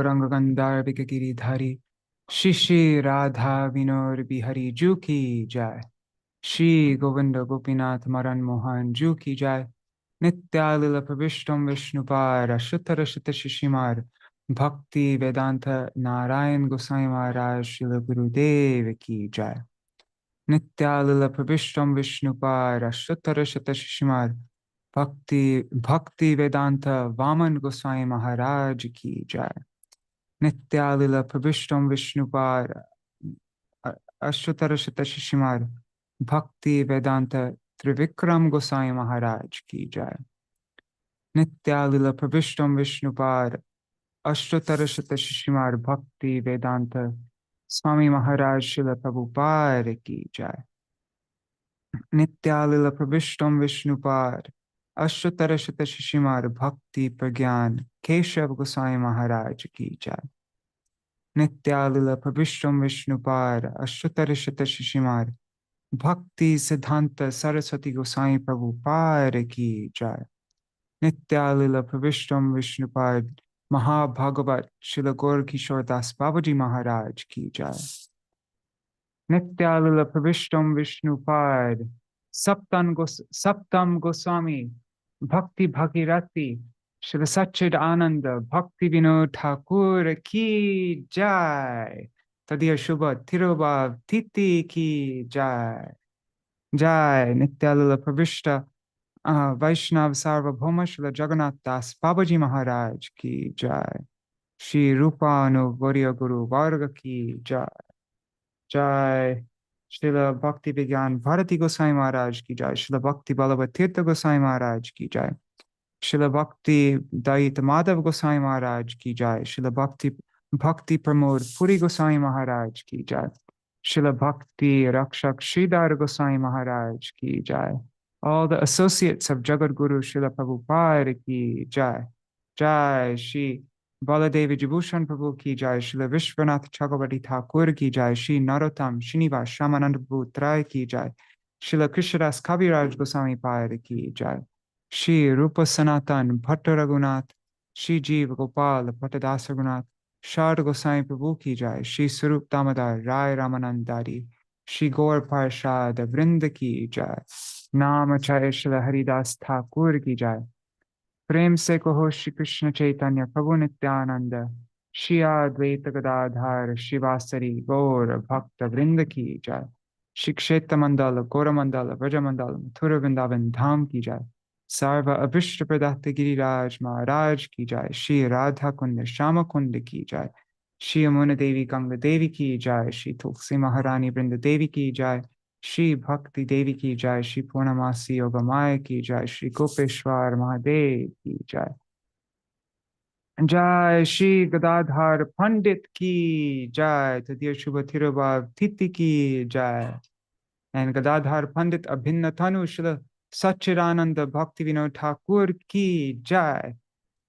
गौरंग गंधार्विक गिरिधारी श्री श्री राधा विनोद बिहारी जू की जय। श्री गोविंद गोपीनाथ मदन मोहन जू की जय। नित्यालल प्रविष्टम विष्णुपार अशुतर शुत शिशिमार भक्ति वेदांत नारायण गोसाई महाराज श्रील गुरुदेव की जय। नित्यालल प्रविष्टम विष्णुपार अशुतर शुत शिशिमार भक्ति भक्ति वेदांत वामन गोसाई महाराज की जय। नित्यालल प्रविष्टम विष्णुपार अशुतर शुत शिशिमार भक्ति वेदांत त्रिविक्रम गोसाई महाराज की जय। नित्यालल प्रविष्टम विष्णुपार अष्टोत्तर शत शिशिमार भक्ति वेदांत स्वामी महाराज शिल प्रभुपाद की जय। नित्यालल प्रविष्टम विष्णुपार अष्टोत्तर शत शिशिमार भक्ति प्रज्ञान केशव गोसाई महाराज की जय। नित्यालल प्रविष्टम विष्णुपार अष्टोत्तर शत शिशिमार भक्ति सिद्धांत सरस्वती गोसाई प्रभुपाद की जय। नित्यालल प्रविष्टम विष्णुपाद महाभागवत श्रील गौर किशोर दास बाबाजी महाराज की जय। नित्यालल प्रविष्टम विष्णुपाद सप्तम गोस्वामी भक्ति भागीरथी श्री सच्चिद आनंद भक्ति विनोद ठाकुर की जय। तदीय शुभ तिरुभाव तिथि की जय। जय नित्यालल प्रविष्ट वैष्णव सार्वभौम श्री जगन्नाथ दास बाबाजी महाराज की जय। श्री रूपानुवर्य गुरु वर्ग की जय। जय श्रील भक्ति विज्ञान भारती गोसाई महाराज की जय। श्रील भक्ति बल्लभ तीर्थ गोसाई महाराज की जय। श्रील भक्ति दयित माधव गोसाई महाराज की जय। श्रील भक्ति भक्ति प्रमोद पुरी गोसाई महाराज की जय। श्रील भक्ति रक्षक श्रीधर गोसाई महाराज की जय। All the associates of Jagat Guru Śrīla Prabhupada ki jai. Jai Shri Baladevi Jibhushan Prabhu ki jai. Śrīla Vishwanath Chakravarti Ṭhākura ki jai. Shri Narottam Srinivas Shamananda Prabhu Trai ki jai. Śrīla Krishnadas Kaviraj Goswami Pada ki jai. Shri Rupa Sanatan Bhatta Raghunath Shri Jeev Gopal Bhattadasa Raghunath Sharda Goswami Prabhu ki jai. Shri Sarup Damodar Rai Ramanandari Shri Gaur Parshad Vrinda ki jai. नाम चाहे श्री हरिदास ठाकुर की जय। प्रेम से कहो श्री कृष्ण चैतन्य प्रभु नित्यानंद श्री अद्वैत गदाधर शिवासरी गौर भक्त वृंद की जय। श्री क्षेत्र मंडल गौरमंडल व्रजमंडल मथुर वृंदावन धाम की जय। सर्व अभिष्ट प्रदात गिरिराज महाराज की जय। श्री राधा कुंड श्याम कुंड की जय। श्री यमुना देवी गंगा देवी की जय। श्री तुलसी महारानी वृंद देवी की जय। श्री भक्ति देवी की जय। श्री पूर्णमासी योगमाया की जय। श्री गोपेश्वर महादेव की जय। जय श्री गदाधर पंडित की जय। तृतीय शुभ तिरुभाव तिथि की जय। एंड गदाधर पंडित अभिन्न तनु श्री सच्चिदानंद भक्ति विनोद ठाकुर की जय।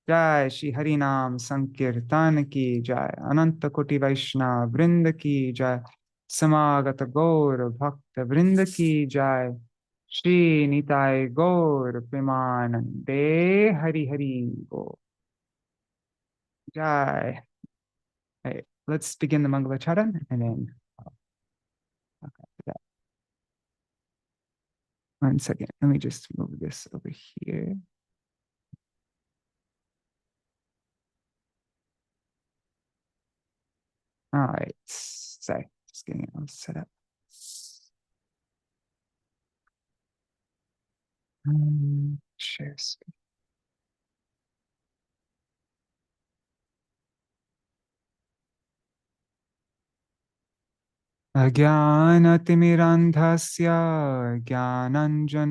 जय श्री हरि नाम संकीर्तन की जय। अनंत कोटि वैष्णव वृंद की जय। समागत गौर भक्त वृंद की जय। श्री निताय गौर प्रेमानंदे हरि हरि गो jai. Hey, let's begin the Mangala Charan and then okay, 1 second. Let me just move this over here. All right. So just getting it all set up. Share screen. अज्ञानतिमिरान्धस्य ज्ञानाञ्जनशलाकया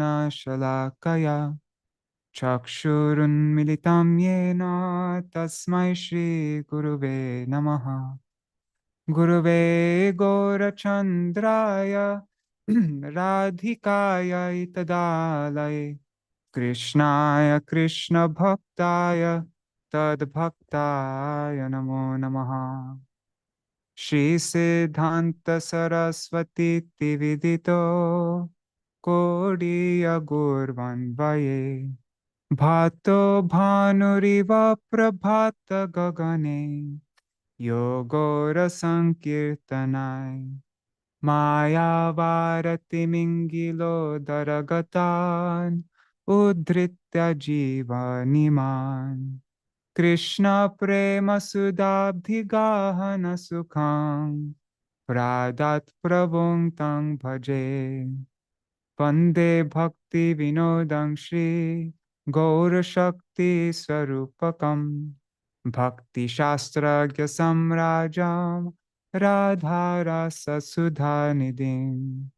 चक्षुरुन्मिलितं येन तस्मै श्रीगुरुवे नमः। गुरुवे गौरचन्द्राय राधिकायै तदालये कृष्णाय कृष्णभक्ताय तद्भक्ताय नमो नमः। श्रीसिद्धान्त सरस्वती विदितो कोडीय गौर्वन्वये भातो भानुरिव प्रभात गगने Yogora Sankirtanai Maya Varati Mingilo Daragatan Udritya Jiva Niman Krishna Prema Sudabdhi Gahana Sukham Pradat Prabhung Tang Bhaje Vande Bhakti Vinodang Shri Gaura Shakti Swarupakam Bhakti Shastragya Samrajam Radha Rasa Sudha Nidhim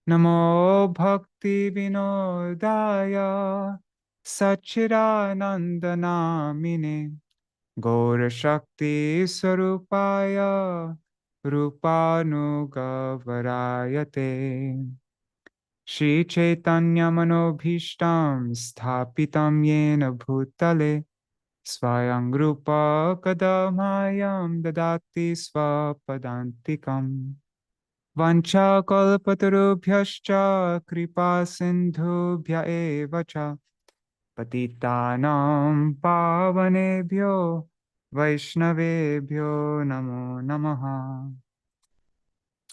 Namo Bhakti Vinodaya Sachidananda Namine Gaura Shakti Swarupaya Rupanugavarayate Shri Chaitanya Manobhishtam Sthapitam Yena Bhutale Swayam Rupa Kadamayam Dadati Swapadantikam Vancha Kalpatarubhyascha Kripa Sindhubhya Eva Cha Patitanam Pavanebhyo Vaishnavebhyo Namo Namaha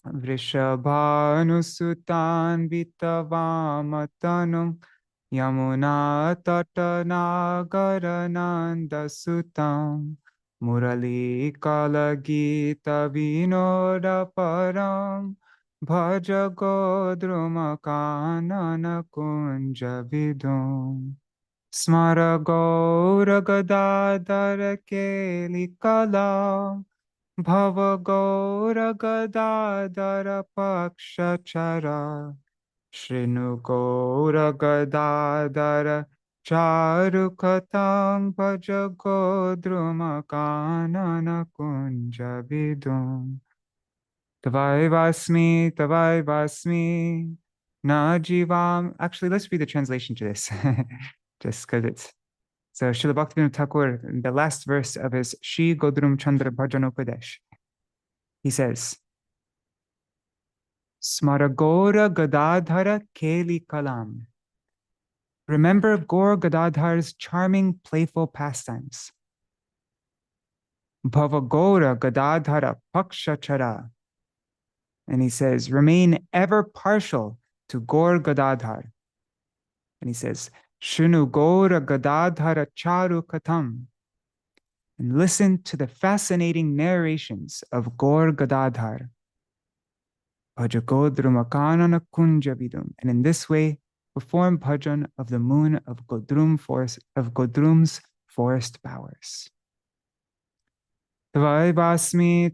Vrishabhanusutan Vitavamatanu Yamuna Tatanagara Sutam Murali Kala Gita Vinoda Param Bhaja Godruma Kanana Kunja Vidum Smara Gaura Gadadhara Keli Kala Bhava Gaura Gadadhara Pakshachara Shrinu Gaura Gadadhara Charukatang Bhaja Godruma Kanana Kunja Vidum Tavai Vasmi Na Jivam. Actually, let's read the translation to this just because it's so Śrīla Bhaktivinoda Ṭhākura, the last verse of his Śrī Godrum Chandra Bhajanopadesh. He says, Smaragora Gadadhara Keli Kalam. Remember Gaur Gadadhar's charming, playful pastimes. Bhavagora Gadadhara Pakshachara. And he says, remain ever partial to Gaur Gadadhar. And he says, Shunu Gaura Gadadhara Charu Katam. And listen to the fascinating narrations of Gaur Gadadhar. Bhajagodrumakanana kunjavidum. And in this way, perform bhajan of the moon of Godrum's forest bowers. Tavai vasmi,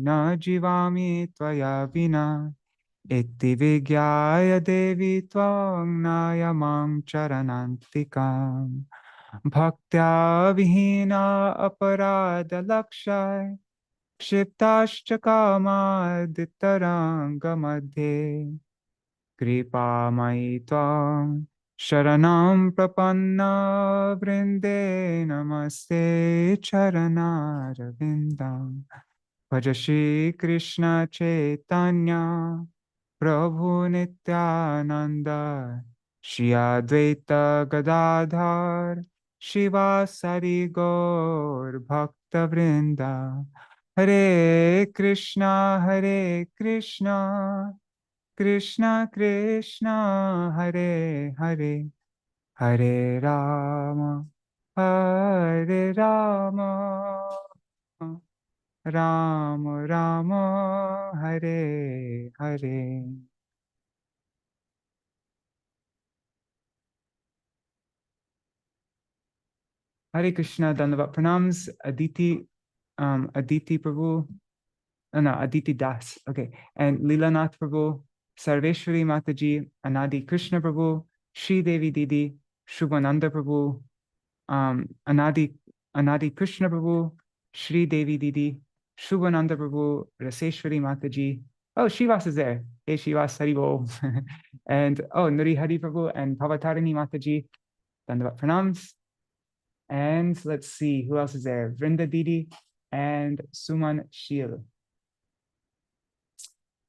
na jivami tvaya vina, iti vigyaya devi tvang nayamam charanantikam, bhaktya vihina aparada lakshai, Kshiptascha kamadittaranga madhe Kripa mai tvam Sharanam prapanna vrinde namaste charanaravindam Bhaja Shri Krishna Chaitanya Prabhu Nityananda Shri Advaita Gadadhar Shivasari Gaur Bhakta Vrinda Hare Krishna, Krishna Krishna, Hare Hare, Hare Rama, Hare Rama, Rama Rama, Hare Hare. Hare Krishna, Dandavat Pranams, Aditi Prabhu. Oh, no, Aditi Das. Okay. And Leelanath Prabhu, Sarveshwari Mataji, Anadi Krishna Prabhu, Shri Devi Didi, Shubhananda Prabhu, Anadi Krishna Prabhu, Shri Devi Didi, Shubhananda Prabhu, Raseshwari Mataji. Oh, Shivas is there. Hey, Shivas, Haribol. And, oh, Nuri Hari Prabhu and Pavatarini Mataji. Dandavat Pranams. And let's see, who else is there? Vrinda Didi and Suman Shil.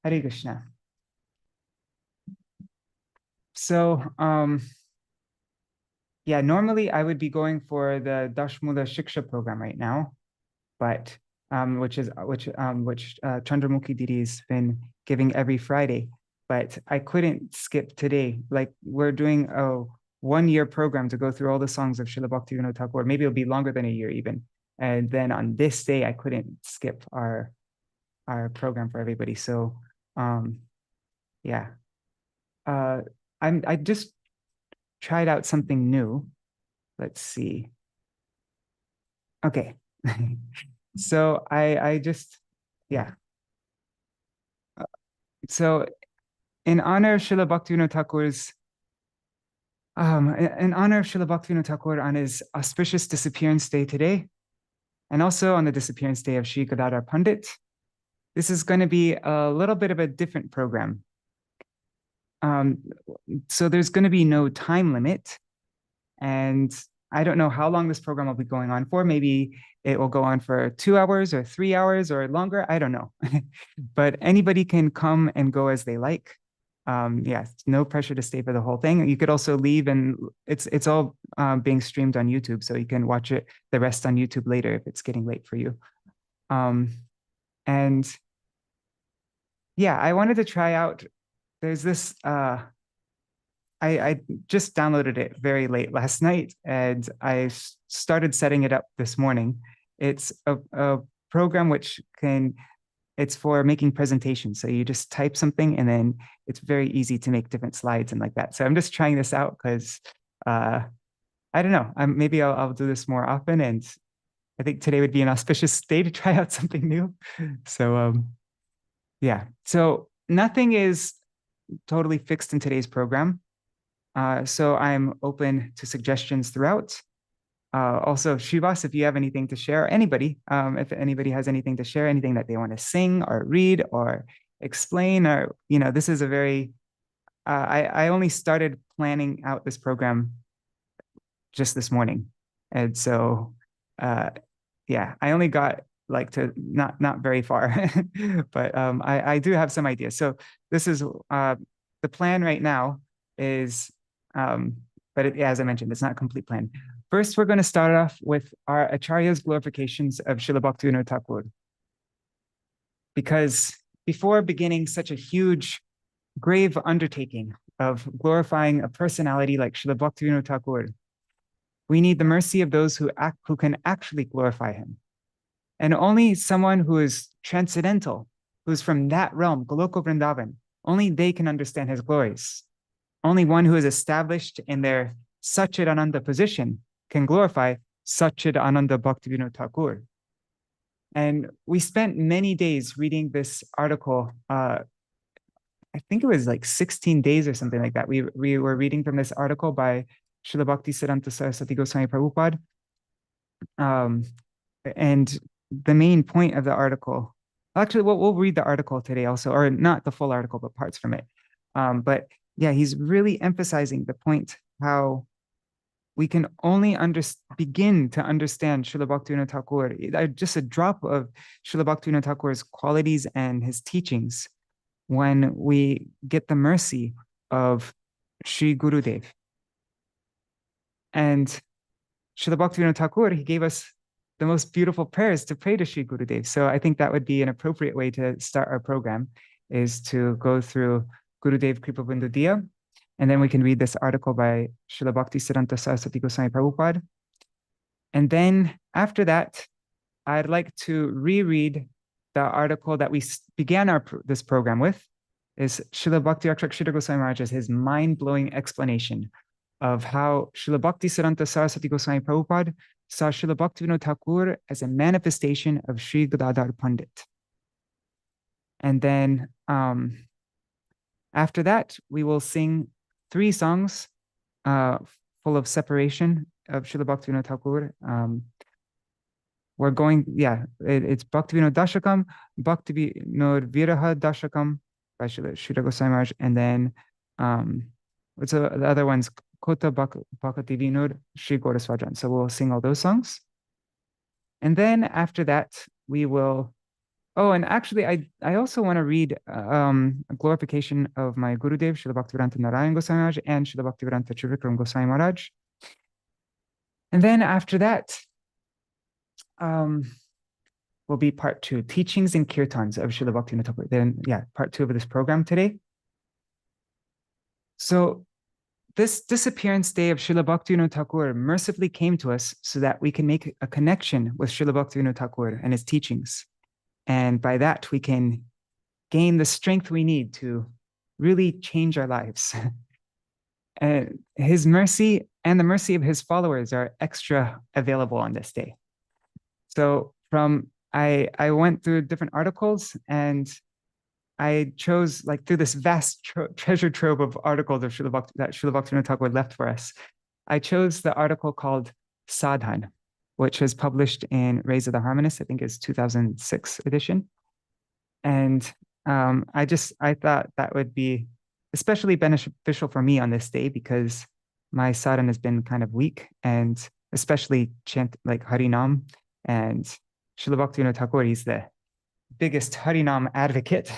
Hare Krishna. So, yeah, normally I would be going for the Dashmula Shiksha program right now, but which Chandramukhi Didi's been giving every Friday. But I couldn't skip today. Like, we're doing a 1-year program to go through all the songs of Śrīla Bhaktivinoda Ṭhākura. Maybe it'll be longer than a year even. And then on this day, I couldn't skip our program for everybody. So yeah. I just tried out something new. Let's see. Okay. So I just, yeah. So in honor of Śrīla Bhaktivinoda Ṭhākura's, in honor of Śrīla Bhaktivinoda Ṭhākura on his auspicious disappearance day today, and also on the disappearance day of Śrī Gadādhara Paṇḍita, this is going to be a little bit of a different program. So there's going to be no time limit, and I don't know how long this program will be going on for. Maybe it will go on for 2 hours or 3 hours or longer. I don't know. But anybody can come and go as they like. Yeah, no pressure to stay for the whole thing. You could also leave, and it's all being streamed on YouTube, so you can watch the rest on YouTube later if it's getting late for you. And yeah, I wanted to try out. There's this. I just downloaded it very late last night, and I started setting it up this morning. It's a program it's for making presentations. So you just type something, and then it's very easy to make different slides and like that. So I'm just trying this out because I don't know. Maybe I'll do this more often, and I think today would be an auspicious day to try out something new. So yeah. So nothing is totally fixed in today's program. So I'm open to suggestions throughout. Also, Shrivas, if you have anything to share, anybody, if anybody has anything to share, anything that they want to sing or read or explain, or, this is a very, I only started planning out this program just this morning. And so, yeah, I only got to not very far, but I do have some ideas. So this is the plan right now is, but as I mentioned, it's not a complete plan. First, we're going to start off with our Acharya's glorifications of Śrīla Bhaktivinoda Ṭhākura. Because before beginning such a huge, grave undertaking of glorifying a personality like Śrīla Bhaktivinoda Ṭhākura, we need the mercy of those who can actually glorify him. And only someone who is transcendental, who's from that realm, Goloka Vrindavan, only they can understand his glories. Only one who is established in their Satchidananda position can glorify Satchidananda Bhaktivinoda Ṭhākura. And we spent many days reading this article. I think it was like 16 days or something like that. We were reading from this article by Srila Bhaktisiddhanta Saraswati Goswami Prabhupada. And the main point of the article, actually, we'll read the article today also, or not the full article, but parts from it. But yeah, he's really emphasizing the point how we can only begin to understand Śrīla Bhaktivinoda Ṭhākura, just a drop of Śrīla Bhaktivinoda Ṭhākura's qualities and his teachings, when we get the mercy of Śrī Gurudev. And Śrīla Bhaktivinoda Ṭhākura, he gave us the most beautiful prayers to pray to Śrī Gurudev. So I think that would be an appropriate way to start our program, is to go through Gurudev Kripa Bindu Diya, and then we can read this article by Srila Bhaktisiddhanta Saraswati Goswami Prabhupada. And then after that, I'd like to reread the article that we began this program with, is Srila Bhakti Rakshak Goswami Maharaj's his mind-blowing explanation of how Srila Bhaktisiddhanta Saraswati Goswami Prabhupada saw Śrīla Bhaktivinoda Ṭhākura as a manifestation of Śrī Gadādhara Paṇḍita. And then after that, we will sing 3 songs full of separation of Śrīla Bhaktivinoda Ṭhākura. We're going, it's Bhaktivinoda Dashakam, Bhaktivinoda Viraha Dashakam by Srila Goswami Maharaj, and then the other one's Kota Bhakti Vinod Shri Gaurasvajan. So we'll sing all those songs. And then after that, we will, and actually I also want to read a glorification of my Gurudev, Srila Bhaktivedanta Narayan Goswami Maharaj and Srila Bhaktivedanta Trivikram Goswami Maharaj. And then after that, will be part 2, teachings and kirtans of Śrīla Bhaktivinoda Ṭhākura. Then, yeah, part 2 of this program today. So this disappearance day of Śrīla Bhaktivinoda Ṭhākura mercifully came to us so that we can make a connection with Śrīla Bhaktivinoda Ṭhākura and his teachings. And by that, we can gain the strength we need to really change our lives. And his mercy and the mercy of his followers are extra available on this day. So I went through different articles and I chose, like, through this vast treasure trove of articles of that Śrīla Bhaktivinoda Ṭhākura left for us. I chose the article called Sadhan, which was published in Rays of the Harmonist, I think it's 2006 edition. And I thought that would be especially beneficial for me on this day because my sadhan has been kind of weak, and especially chant like Harinam, and Śrīla Bhaktivinoda Ṭhākura, he's the biggest Harinam advocate.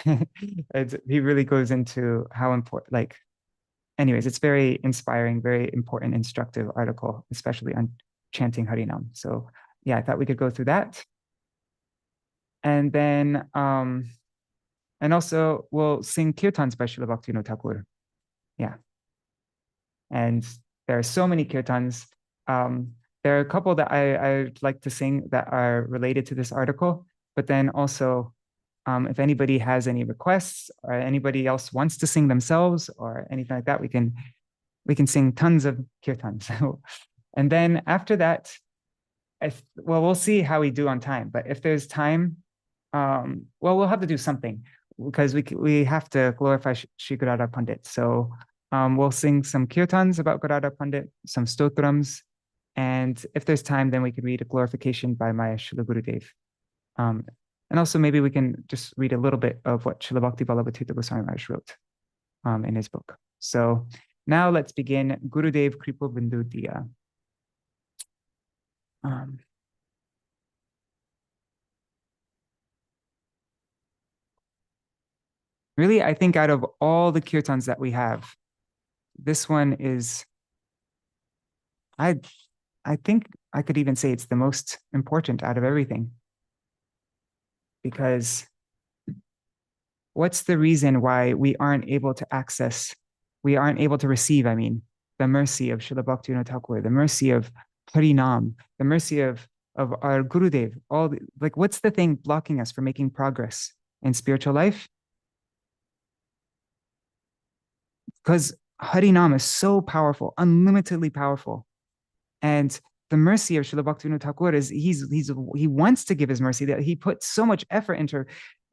He really goes into how important, like, anyways, it's very inspiring, very important, instructive article, especially on chanting Harinam. So yeah, I thought we could go through that. And then, and also we'll sing kirtans by Śrīla Bhaktivinoda Ṭhākura. Yeah. And there are so many kirtans. There are a couple that I'd like to sing that are related to this article, but then also, if anybody has any requests or anybody else wants to sing themselves or anything like that, we can sing tons of kirtans. And then after that, we'll see how we do on time, but if there's time, well, we'll have to do something because we have to glorify Śrī Gadādhara Paṇḍita. So we'll sing some kirtans about Gadādhara Paṇḍita, some stotrams, and if there's time, then we could read a glorification by my Śrīla Gurudev. And also maybe we can just read a little bit of what Śrīla Bhakti Vallabha Goswami Maharaj wrote in his book. So now let's begin Gurudev Kripa Bindu Diya. Really, I think out of all the kirtans that we have, this one is, I think I could even say it's the most important out of everything. Because what's the reason why we aren't able to receive, the mercy of Śrīla Bhaktivinoda Ṭhākura, the mercy of Harinam, the mercy of our Gurudev, what's the thing blocking us from making progress in spiritual life? Because Harinam is so powerful, unlimitedly powerful. And the mercy of Śrīla Bhaktivinoda Ṭhākura is he wants to give his mercy, that he put so much effort into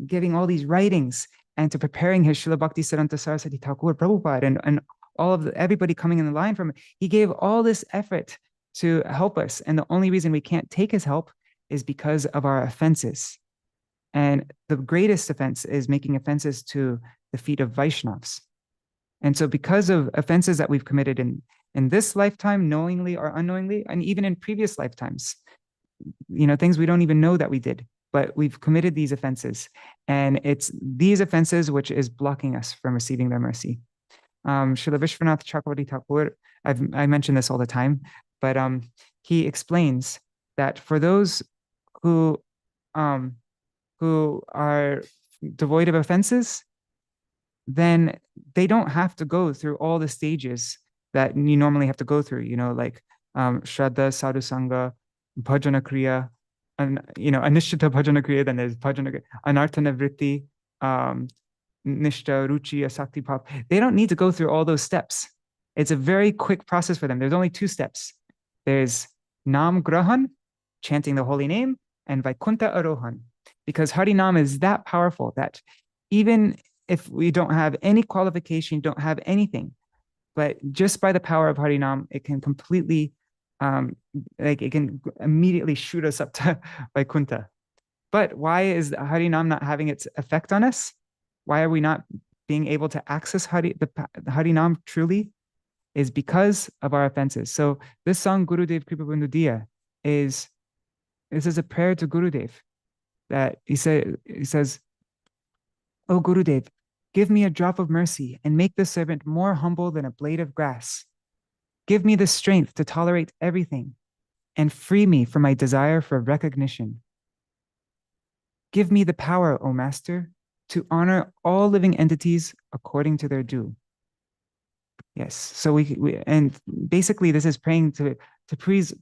giving all these writings and to preparing his Śrīla Bhakti Siddhanta Saraswati Thakur Prabhupada and all of everybody coming in the line from him. He gave all this effort to help us. And the only reason we can't take his help is because of our offenses. And the greatest offense is making offenses to the feet of Vaishnavas. And so because of offenses that we've committed in this lifetime, knowingly or unknowingly, and even in previous lifetimes, things we don't even know that we did, but we've committed these offenses. And it's these offenses which is blocking us from receiving their mercy. Srila Vishwanath Chakravarti Thakur, I mention this all the time, but he explains that for those who are devoid of offenses, then they don't have to go through all the stages that you normally have to go through, like Shraddha, Sadhu Sangha, Bhajana Kriya, and, Anishtita Bhajana Kriya, then there's Bhajana, Anarthana Vritti, Nishta, Ruchi, Asakti Bhav. They don't need to go through all those steps. It's a very quick process for them. There's only 2 steps. There's Nam Grahan, chanting the holy name, and Vaikuntha Arohan. Because Harinam is that powerful that even if we don't have any qualification, don't have anything, but just by the power of Harinam, it can completely, it can immediately shoot us up to Vaikuntha. But why is Harinam not having its effect on us? Why are we not being able to access the Harinam truly? Is because of our offenses. So this song, Gurudev Kripa Bindu Diya, this is a prayer to Gurudev, that he says, "O Gurudev, give me a drop of mercy and make the servant more humble than a blade of grass. Give me the strength to tolerate everything and free me from my desire for recognition. Give me the power, O Master, to honor all living entities according to their due. Yes, so we and basically this is praying to please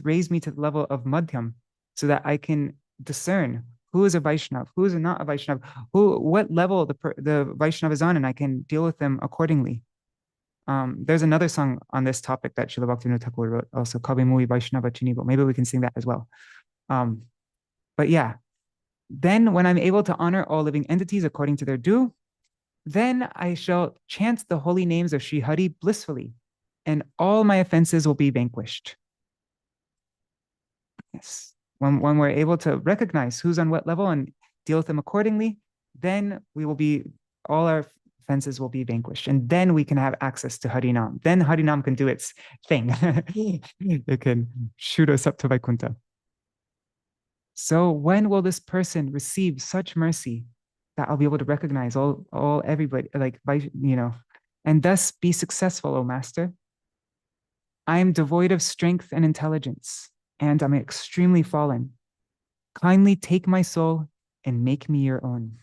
raise me to the level of Madhyam so that I can discern who is a Vaishnav, who is not a Vaishnav, what level the Vaishnav is on, and I can deal with them accordingly. There's another song on this topic that Śrīla Bhaktivinoda Ṭhākura wrote, also Kavi Mui Vaishnava Chinibo. Maybe we can sing that as well. But yeah, then when I'm able to honor all living entities according to their due, then I shall chant the holy names of Sri Hari blissfully, and all my offenses will be vanquished. Yes. When we're able to recognize who's on what level and deal with them accordingly, then all our offenses will be vanquished. And then we can have access to Harinam. Then Harinam can do its thing. It can shoot us up to Vaikuntha. So when will this person receive such mercy that I'll be able to recognize everybody, and thus be successful, O Master? I am devoid of strength and intelligence, and I'm extremely fallen. Kindly take my soul and make me your own.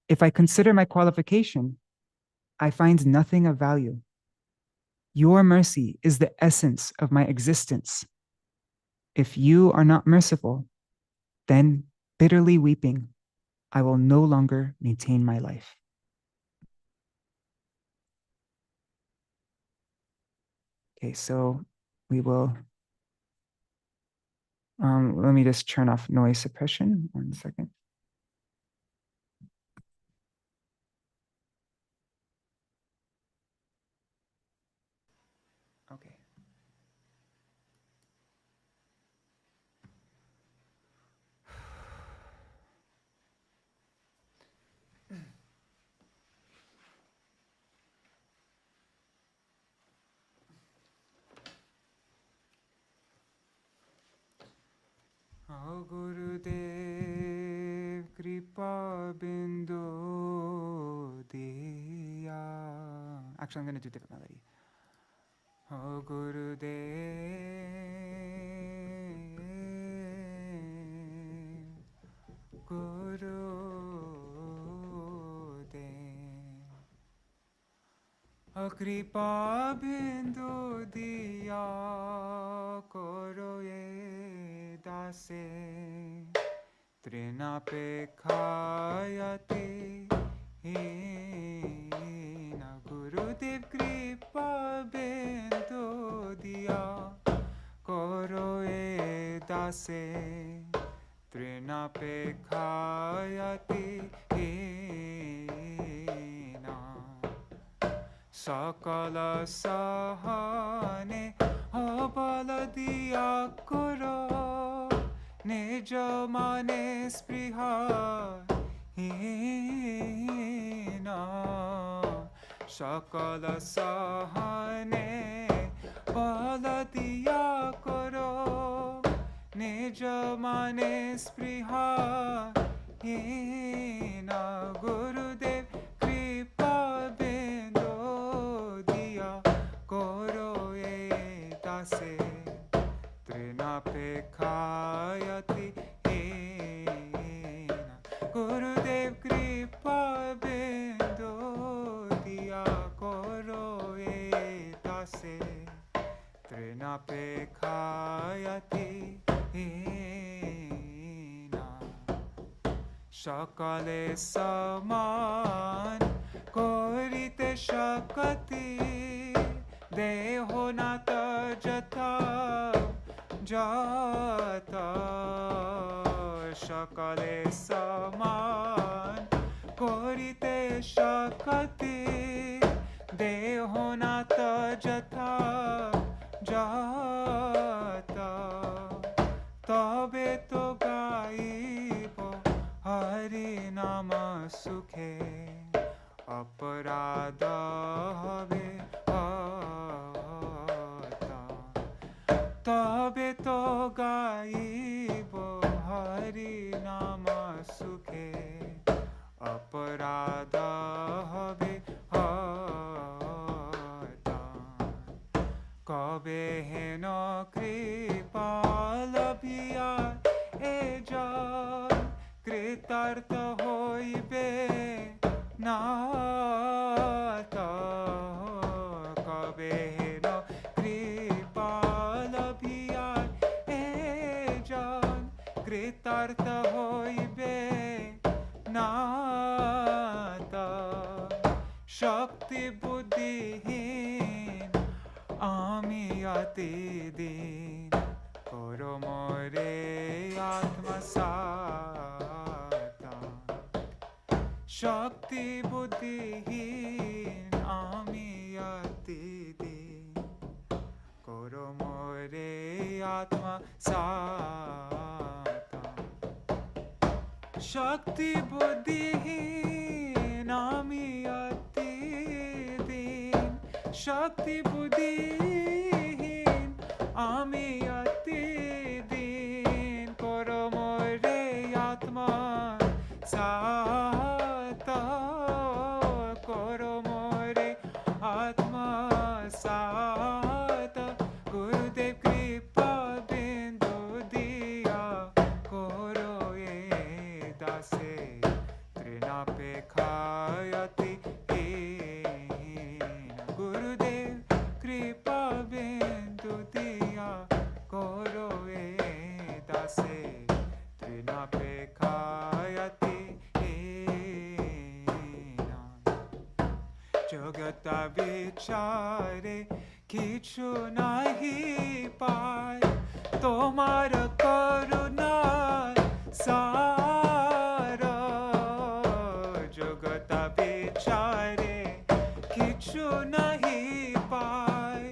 If I consider my qualification, I find nothing of value. Your mercy is the essence of my existence. If you are not merciful, then bitterly weeping, I will no longer maintain my life. Okay, so we will, let me just turn off noise suppression. 1 second. Okay. O Gurudev Kripa Bindu Diya. Actually, I'm going to do a different melody. O Gurudev Gurudev O Kripa Bindu Diya Koro ye Dase Trinape Khayate Hina Gurudev Kripa Bindu Diya Koro ye Dase Trinape Khayate Hina Sakala Sahane Abala Diya Koro Neja Mane Spriha Hina Sakala Sahane Bala Diya Koro Neja Mane Spriha Hina Gurudev Kripa Bindu Diya Koro ye Dase Trinape Khayati Hina Gurudev Kripa Bindu Diya Koro ye Dase Trinape Khayati Hina Shakale Saman Korite Shakati Deho Nata Jata Jata Shakale Saman Korite Shakati Deho Nata Jata Jata Tabe to Gaibo Hari Nama Sukhe Aparada Habe Hata Tabe to Gaibo Hari Nama Sukhe Aparada Habe Hata Kabe Heno Kripa Labhiya Eja kritartha hoibe nata shakti buddhihin ami ati din koro more atma sata shakti buddhihin ami ati din koro more atma sata shakti buddhihin ami ati din shakti buddhihin ami ati din koro more atma sata koro more atma sata Gurudev kripa bindu diya koro ye dase trinape khayati Gurudev kripa bindu diya koro ye dase trinape khayati jagata vichare kichu nahi paay tomar karuna sara jagata vichare kichu nahi paay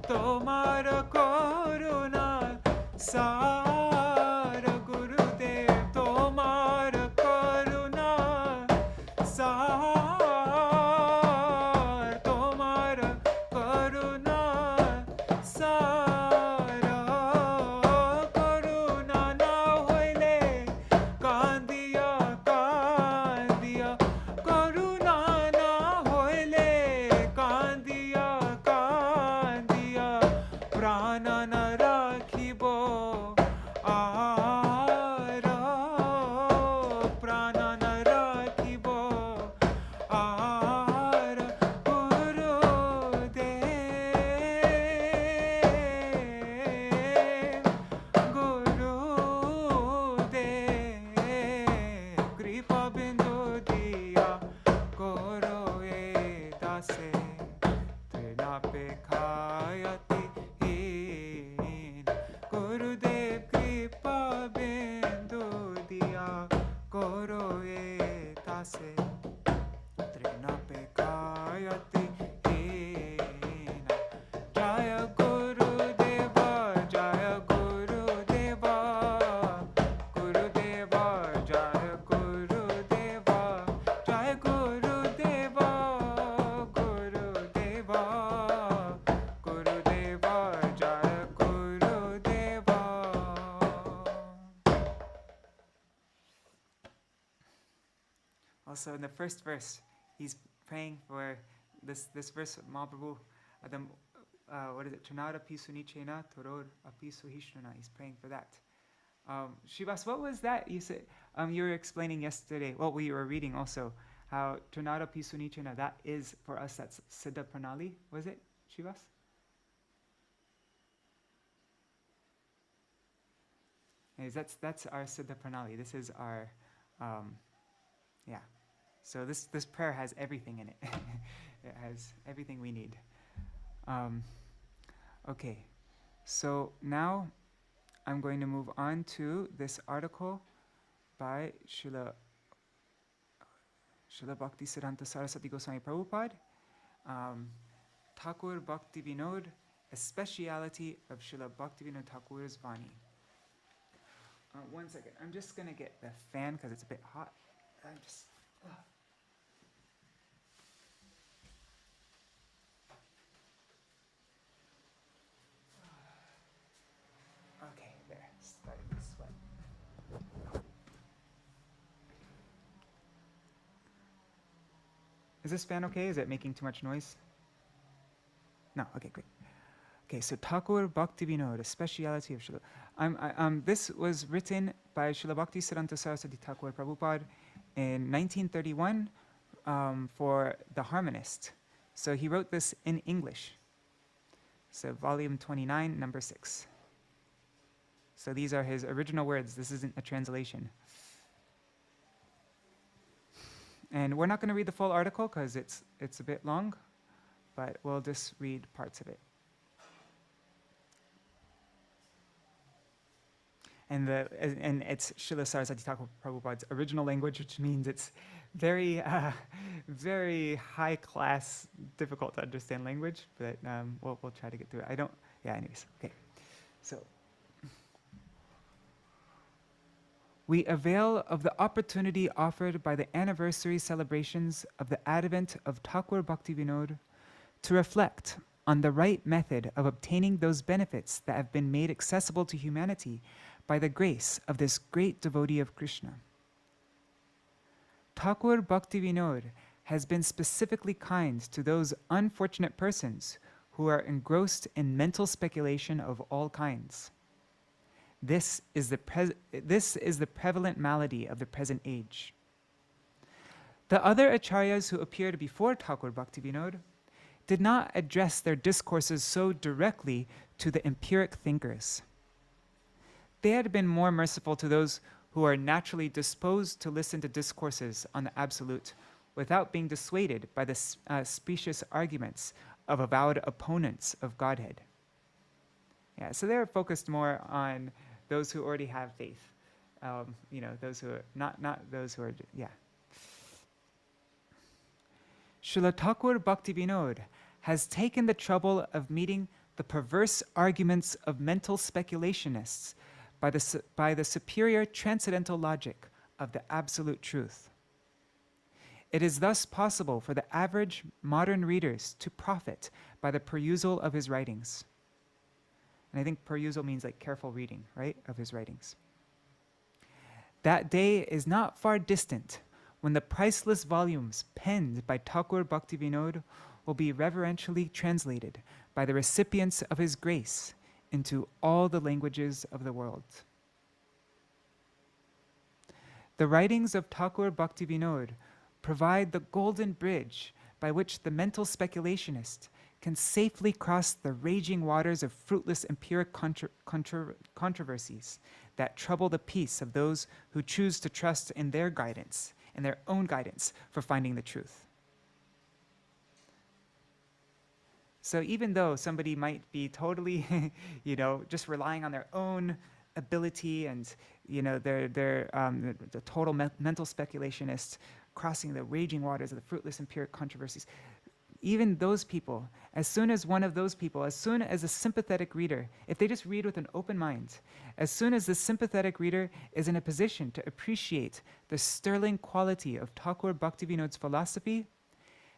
tomar karuna sara Gurudev tomar karuna sara Also, in the first verse, he's praying for this verse of Mahaprabhu. What is it? Chanara pisunichena toror apisuhishnana. He's praying for that. Shivas, what was that? You said you were explaining yesterday. Well, we were reading also how Chanara pisunichena. That is for us. That's Siddha Pranali. Was it, Shivas? Anyways, that's our Siddha Pranali. This is our yeah. So this prayer has everything in it. It has everything we need. Okay, so now I'm going to move on to this article by Śrīla Bhaktisiddhanta Saraswati Goswami Prabhupada, Ṭhākura Bhaktivinoda, a speciality of Śrīla Bhaktivinoda Ṭhākura's Vani. One second, I'm just going to get the fan because it's a bit hot. Okay, there, starting to sweat. Is this fan okay? Is it making too much noise? No, okay, great. Okay, so Ṭhākura Bhaktivinoda, a speciality of Śrīla. This was written by Śrīla Bhaktisiddhanta Saraswati Ṭhākura Prabhupada in 1931 for the harmonist. So he wrote this in English. So volume 29, number 6. So these are his original words. This isn't a translation. And we're not going to read the full article because it's a bit long, but we'll just read parts of it. And it's Śrīla Saraswati Ṭhākura Prabhupāda's original language, which means it's very, very high class, difficult to understand language. But we'll try to get through it. Anyways, okay. So we avail of the opportunity offered by the anniversary celebrations of the advent of Ṭhākura Bhaktivinoda to reflect on the right method of obtaining those benefits that have been made accessible to humanity by the grace of this great devotee of Krishna. Ṭhākura Bhaktivinoda has been specifically kind to those unfortunate persons who are engrossed in mental speculation of all kinds. This is the prevalent malady of the present age. The other acharyas who appeared before Ṭhākura Bhaktivinoda did not address their discourses so directly to the empiric thinkers. They had been more merciful to those who are naturally disposed to listen to discourses on the absolute without being dissuaded by the specious arguments of avowed opponents of Godhead. Yeah, so they're focused more on those who already have faith. Those who are not those who are, yeah. Śrīla Ṭhākura Bhaktivinoda has taken the trouble of meeting the perverse arguments of mental speculationists by the superior transcendental logic of the absolute truth. It is thus possible for the average modern readers to profit by the perusal of his writings. And I think perusal means like careful reading, right, of his writings. That day is not far distant when the priceless volumes penned by Ṭhākura Bhaktivinoda will be reverentially translated by the recipients of his grace into all the languages of the world. The writings of Ṭhākura Bhaktivinoda provide the golden bridge by which the mental speculationist can safely cross the raging waters of fruitless empiric controversies that trouble the peace of those who choose to trust in their guidance, in their own guidance for finding the truth. So even though somebody might be totally, just relying on their own ability and, they're the total mental speculationist crossing the raging waters of the fruitless empiric controversies, even those people, as soon as a sympathetic reader, if they just read with an open mind, as soon as the sympathetic reader is in a position to appreciate the sterling quality of Ṭhākura Bhaktivinoda's philosophy,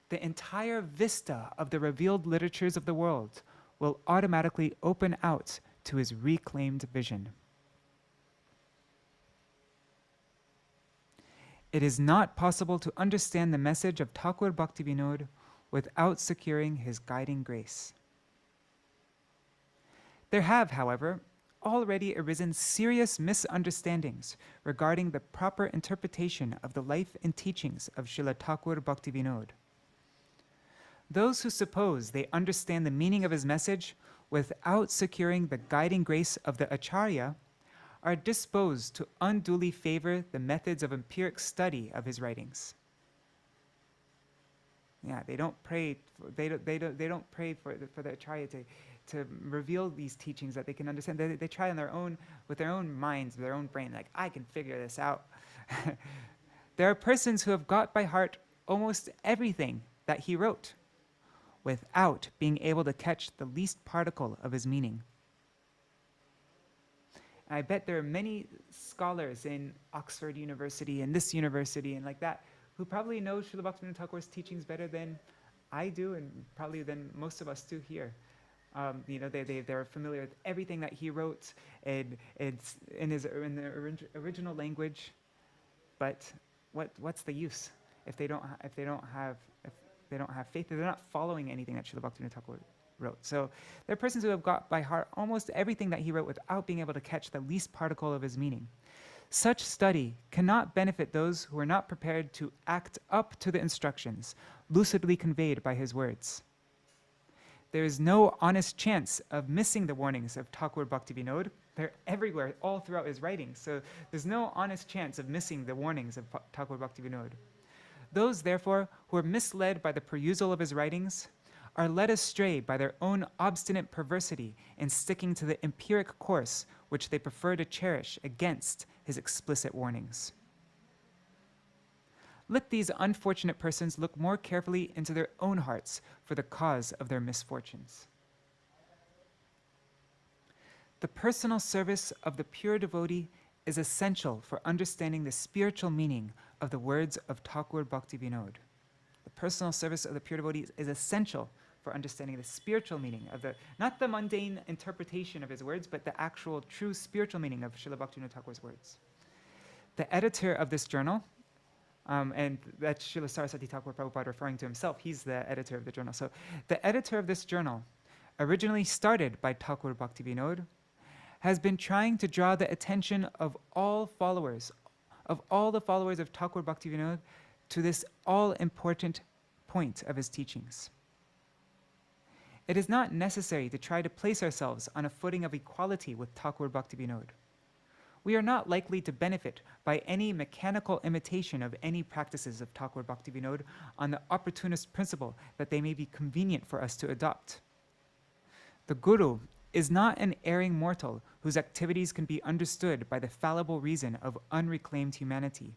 the entire vista of the revealed literatures of the world will automatically open out to his reclaimed vision. It is not possible to understand the message of Ṭhākura Bhaktivinoda without securing his guiding grace. There have, however, already arisen serious misunderstandings regarding the proper interpretation of the life and teachings of Śrīla Ṭhākura Bhaktivinoda. Those who suppose they understand the meaning of his message without securing the guiding grace of the Acharya are disposed to unduly favor the methods of empiric study of his writings. Yeah, they don't pray for the Acharya to reveal these teachings that they can understand. They try on their own, with their own minds, with their own brain, like, I can figure this out. There are persons who have got by heart almost everything that he wrote, without being able to catch the least particle of his meaning. I bet there are many scholars in Oxford University and this university and like that who probably know Śrīla Bhaktivinoda Ṭhākura's teachings better than I do and probably than most of us do here. They're familiar with everything that he wrote and it's in the original language, but what's the use if they don't have faith, if they're not following anything that Śrīla Bhaktivinoda Ṭhākura wrote. So there are persons who have got by heart almost everything that he wrote without being able to catch the least particle of his meaning. Such study cannot benefit those who are not prepared to act up to the instructions lucidly conveyed by his words. There is no honest chance of missing the warnings of Ṭhākura Bhaktivinoda They're everywhere, all throughout his writings. So there's no honest chance of missing the warnings of Ṭhākura Bhaktivinoda. Those, therefore, who are misled by the perusal of his writings are led astray by their own obstinate perversity in sticking to the empiric course which they prefer to cherish against his explicit warnings. Let these unfortunate persons look more carefully into their own hearts for the cause of their misfortunes. The personal service of the pure devotee is essential for understanding the spiritual meaning of the words of Ṭhākura Bhaktivinoda. The personal service of the pure devotee is essential for understanding the spiritual meaning of not the mundane interpretation of his words, but the actual true spiritual meaning of Śrīla Bhaktivinoda Ṭhākura's words. The editor of this journal, and that's Śrīla Saraswati Thakur Prabhupada referring to himself, he's the editor of the journal. So the editor of this journal, originally started by Ṭhākura Bhaktivinoda, has been trying to draw the attention of all the followers of Ṭhākura Bhaktivinoda to this all-important point of his teachings. It is not necessary to try to place ourselves on a footing of equality with Ṭhākura Bhaktivinoda. We are not likely to benefit by any mechanical imitation of any practices of Ṭhākura Bhaktivinoda on the opportunist principle that they may be convenient for us to adopt. The Guru is not an erring mortal whose activities can be understood by the fallible reason of unreclaimed humanity.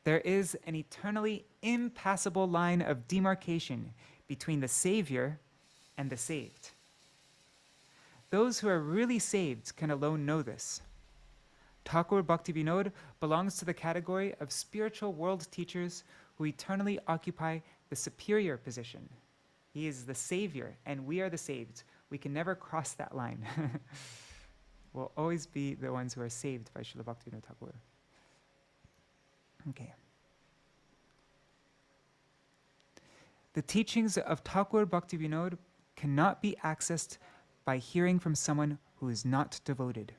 There is an eternally impassable line of demarcation between the Savior and the saved. Those who are really saved can alone know this. Ṭhākura Bhaktivinoda belongs to the category of spiritual world teachers who eternally occupy the superior position. He is the Savior, and we are the saved. We can never cross that line. We'll always be the ones who are saved by Śrīla Bhaktivinoda Ṭhākura. Okay. The teachings of Ṭhākura Bhaktivinoda cannot be accessed by hearing from someone who is not devoted.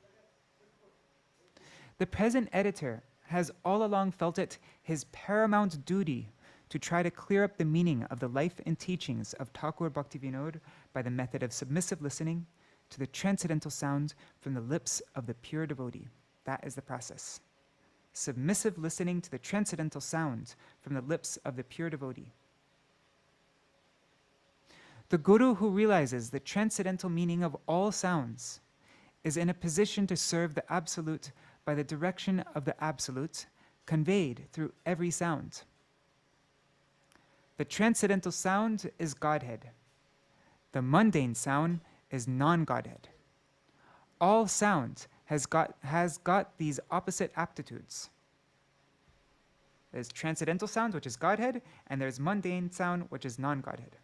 The present editor has all along felt it his paramount duty to try to clear up the meaning of the life and teachings of Ṭhākura Bhaktivinoda by the method of submissive listening to the transcendental sound from the lips of the pure devotee. That is the process. Submissive listening to the transcendental sound from the lips of the pure devotee. The Guru who realizes the transcendental meaning of all sounds is in a position to serve the Absolute by the direction of the Absolute conveyed through every sound. The transcendental sound is Godhead. The mundane sound is non-Godhead. All sound has got these opposite aptitudes. There's transcendental sound, which is Godhead, and there's mundane sound, which is non-Godhead.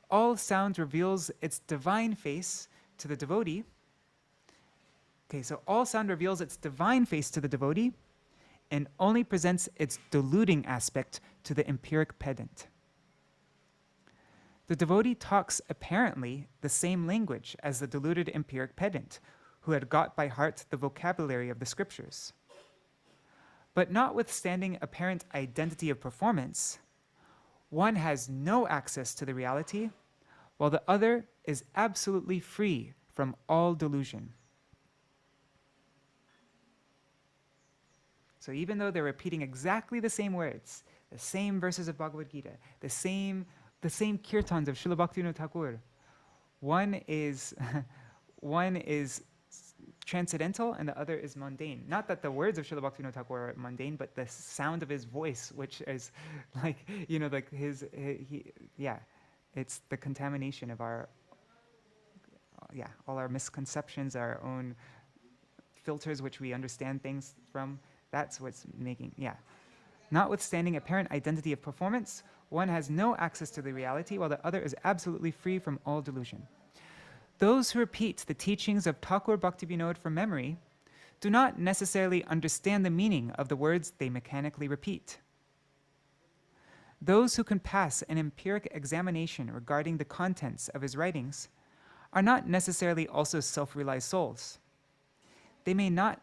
All sound reveals its divine face to the devotee. Okay, so all sound reveals its divine face to the devotee and only presents its deluding aspect to the empiric pedant. The devotee talks apparently the same language as the deluded empiric pedant, who had got by heart the vocabulary of the scriptures. But notwithstanding apparent identity of performance, one has no access to the reality, while the other is absolutely free from all delusion. So even though they're repeating exactly the same words, the same verses of Bhagavad Gita, the same kirtans of Śrīla Bhaktivinoda Ṭhākura, one is transcendental and the other is mundane. Not that the words of Śrīla Bhaktivinoda Ṭhākura are mundane, but the sound of his voice, which is it's the contamination of all our misconceptions, our own filters which we understand things from. That's what's making, Notwithstanding apparent identity of performance, one has no access to the reality, while the other is absolutely free from all delusion. Those who repeat the teachings of Ṭhākura Bhaktivinoda from memory do not necessarily understand the meaning of the words they mechanically repeat. Those who can pass an empiric examination regarding the contents of his writings are not necessarily also self-realized souls. They may not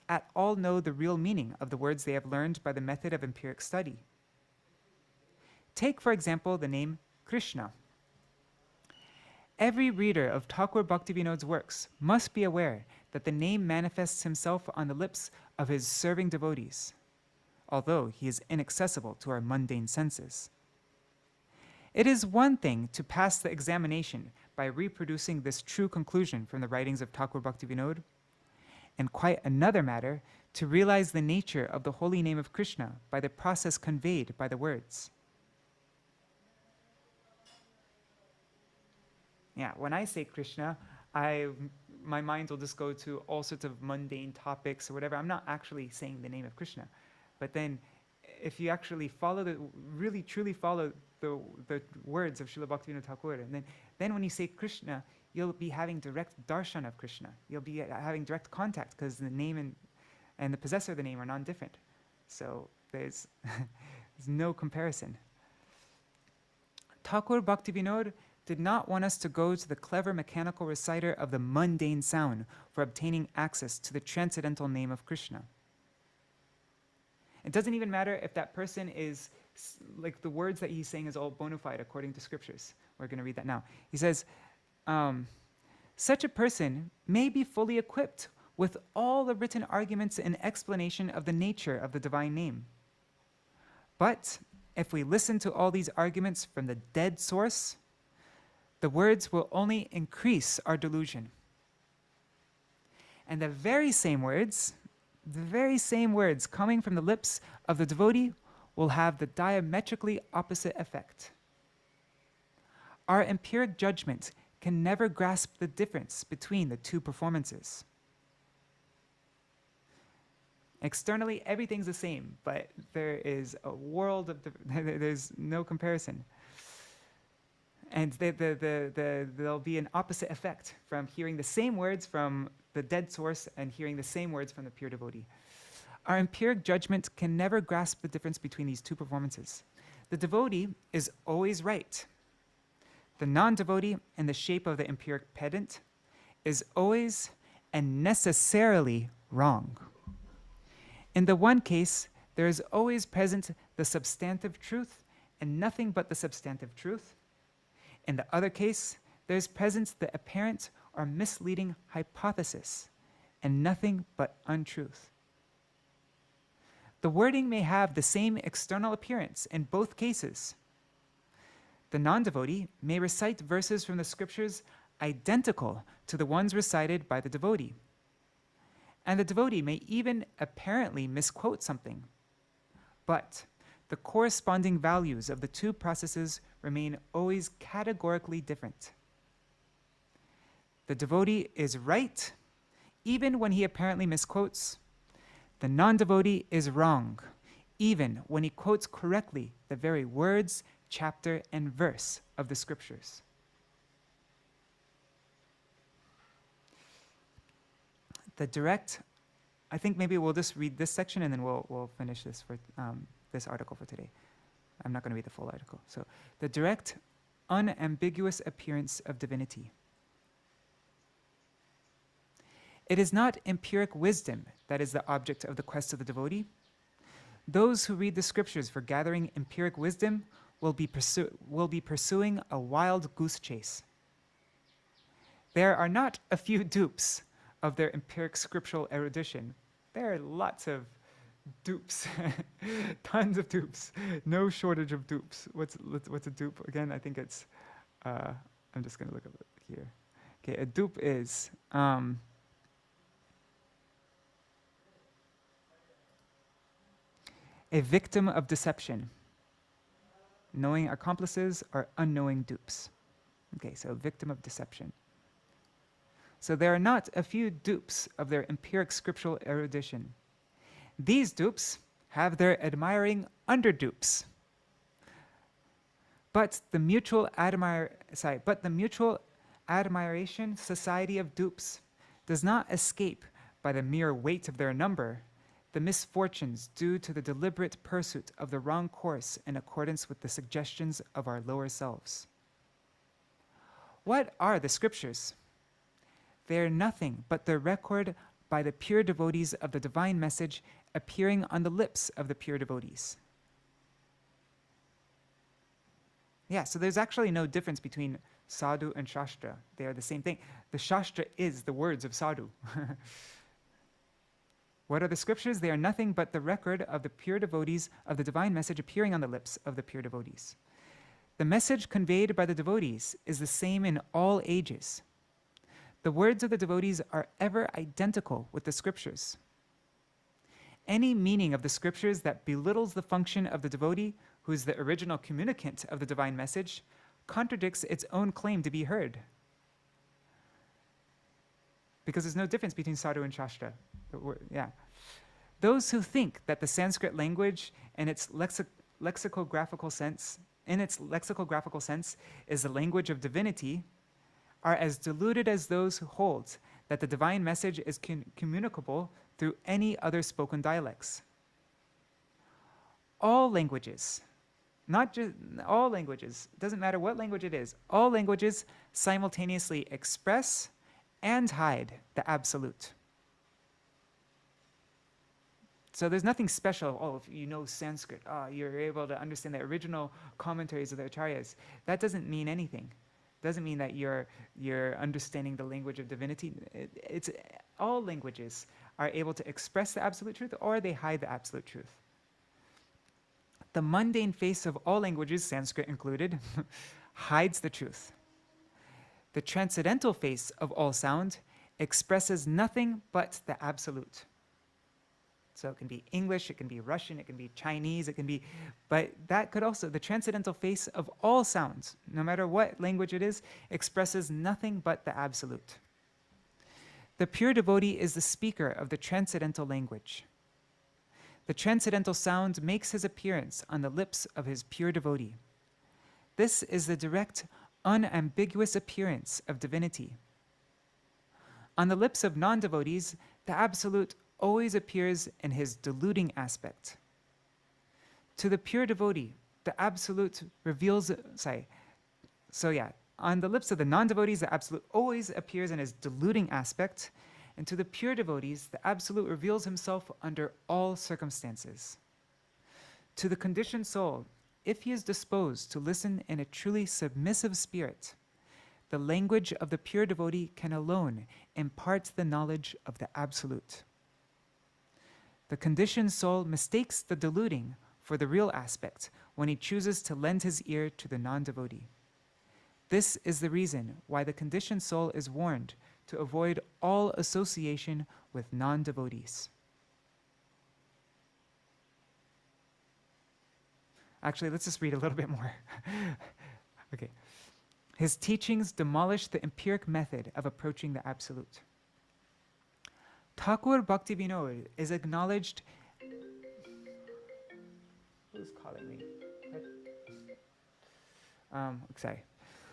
at all know the real meaning of the words they have learned by the method of empiric study. Take, for example, the name Krishna. Every reader of Ṭhākura Bhaktivinoda's works must be aware that the name manifests himself on the lips of his serving devotees, although he is inaccessible to our mundane senses. It is one thing to pass the examination by reproducing this true conclusion from the writings of Ṭhākura Bhaktivinoda, and quite another matter to realize the nature of the holy name of Krishna by the process conveyed by the words. Yeah, when I say Krishna, my mind will just go to all sorts of mundane topics or whatever. I'm not actually saying the name of Krishna. But then if you actually really truly follow the words of Śrīla Bhaktivinoda Ṭhākura, and then when you say Krishna, you'll be having direct darshan of Krishna. You'll be having direct contact because the name and the possessor of the name are non-different. So there's no comparison. Ṭhākura Bhaktivinoda did not want us to go to the clever mechanical reciter of the mundane sound for obtaining access to the transcendental name of Krishna. It doesn't even matter if that person is, like the words that he's saying is all bona fide according to scriptures. We're going to read that now. He says, such a person may be fully equipped with all the written arguments and explanation of the nature of the divine name. But if we listen to all these arguments from the dead source, the words will only increase our delusion. And the very same words coming from the lips of the devotee will have the diametrically opposite effect. Our empiric judgment can never grasp the difference between the two performances. Externally, everything's the same, but there is a world of there's no comparison. And there'll be an opposite effect from hearing the same words from the dead source and hearing the same words from the pure devotee. Our empiric judgment can never grasp the difference between these two performances. The devotee is always right. The non-devotee, in the shape of the empiric pedant, is always and necessarily wrong. In the one case, there is always present the substantive truth and nothing but the substantive truth. In the other case, there is present the apparent or misleading hypothesis and nothing but untruth. The wording may have the same external appearance in both cases. The non-devotee may recite verses from the scriptures identical to the ones recited by the devotee. And the devotee may even apparently misquote something. But the corresponding values of the two processes remain always categorically different. The devotee is right, even when he apparently misquotes. The non-devotee is wrong, even when he quotes correctly the very words, chapter, and verse of the scriptures. I think maybe we'll just read this section and then we'll finish this for this article for today. I'm not going to read the full article. So, the direct, unambiguous appearance of divinity. It is not empiric wisdom that is the object of the quest of the devotee. Those who read the scriptures for gathering empiric wisdom will be pursuing a wild goose chase. There are not a few dupes of their empiric scriptural erudition. There are lots of dupes, tons of dupes, no shortage of dupes. What's a dupe again? I think it's, I'm just gonna look up here. Okay, a dupe is, a victim of deception, knowing accomplices or unknowing dupes. Okay, so victim of deception. So there are not a few dupes of their empiric scriptural erudition. These dupes have their admiring under-dupes. But the mutual admiration society of dupes does not escape by the mere weight of their number the misfortunes due to the deliberate pursuit of the wrong course in accordance with the suggestions of our lower selves. What are the scriptures? They are nothing but the record by the pure devotees of the divine message appearing on the lips of the pure devotees. Yeah, so there's actually no difference between Sadhu and Shastra. They are the same thing. The Shastra is the words of Sadhu. What are the scriptures? They are nothing but the record of the pure devotees of the divine message appearing on the lips of the pure devotees. The message conveyed by the devotees is the same in all ages. The words of the devotees are ever identical with the scriptures. Any meaning of the scriptures that belittles the function of the devotee, who is the original communicant of the divine message, contradicts its own claim to be heard. Because there's no difference between Sadhu and Shastra. Yeah. Those who think that the Sanskrit language in its lexicographical sense is the language of divinity are as deluded as those who hold that the divine message is communicable through any other spoken dialects. All languages, not just all languages, doesn't matter what language it is, all languages simultaneously express and hide the absolute. So there's nothing special. Oh, if you know Sanskrit, you're able to understand the original commentaries of the acharyas. That doesn't mean anything. It doesn't mean that you're understanding the language of divinity. It's all languages are able to express the absolute truth, or they hide the absolute truth. The mundane face of all languages, Sanskrit included, hides the truth. The transcendental face of all sound expresses nothing but the absolute. So it can be English, it can be Russian, it can be Chinese, it can be, but that could also, the transcendental face of all sounds, no matter what language it is, expresses nothing but the absolute. The pure devotee is the speaker of the transcendental language. The transcendental sound makes his appearance on the lips of his pure devotee. This is the direct, unambiguous appearance of divinity. On the lips of non-devotees, the absolute always appears in his deluding aspect. To the pure devotee, the absolute reveals, on the lips of the non-devotees, the absolute always appears in his deluding aspect, and to the pure devotees, the absolute reveals himself under all circumstances. To the conditioned soul, if he is disposed to listen in a truly submissive spirit, the language of the pure devotee can alone impart the knowledge of the absolute. The conditioned soul mistakes the deluding for the real aspect when he chooses to lend his ear to the non-devotee. This is the reason why the conditioned soul is warned to avoid all association with non-devotees. Actually, let's just read a little bit more. Okay. His teachings demolish the empiric method of approaching the absolute. Ṭhākura Bhaktivinoda is acknowledged. Who's calling me? Sorry.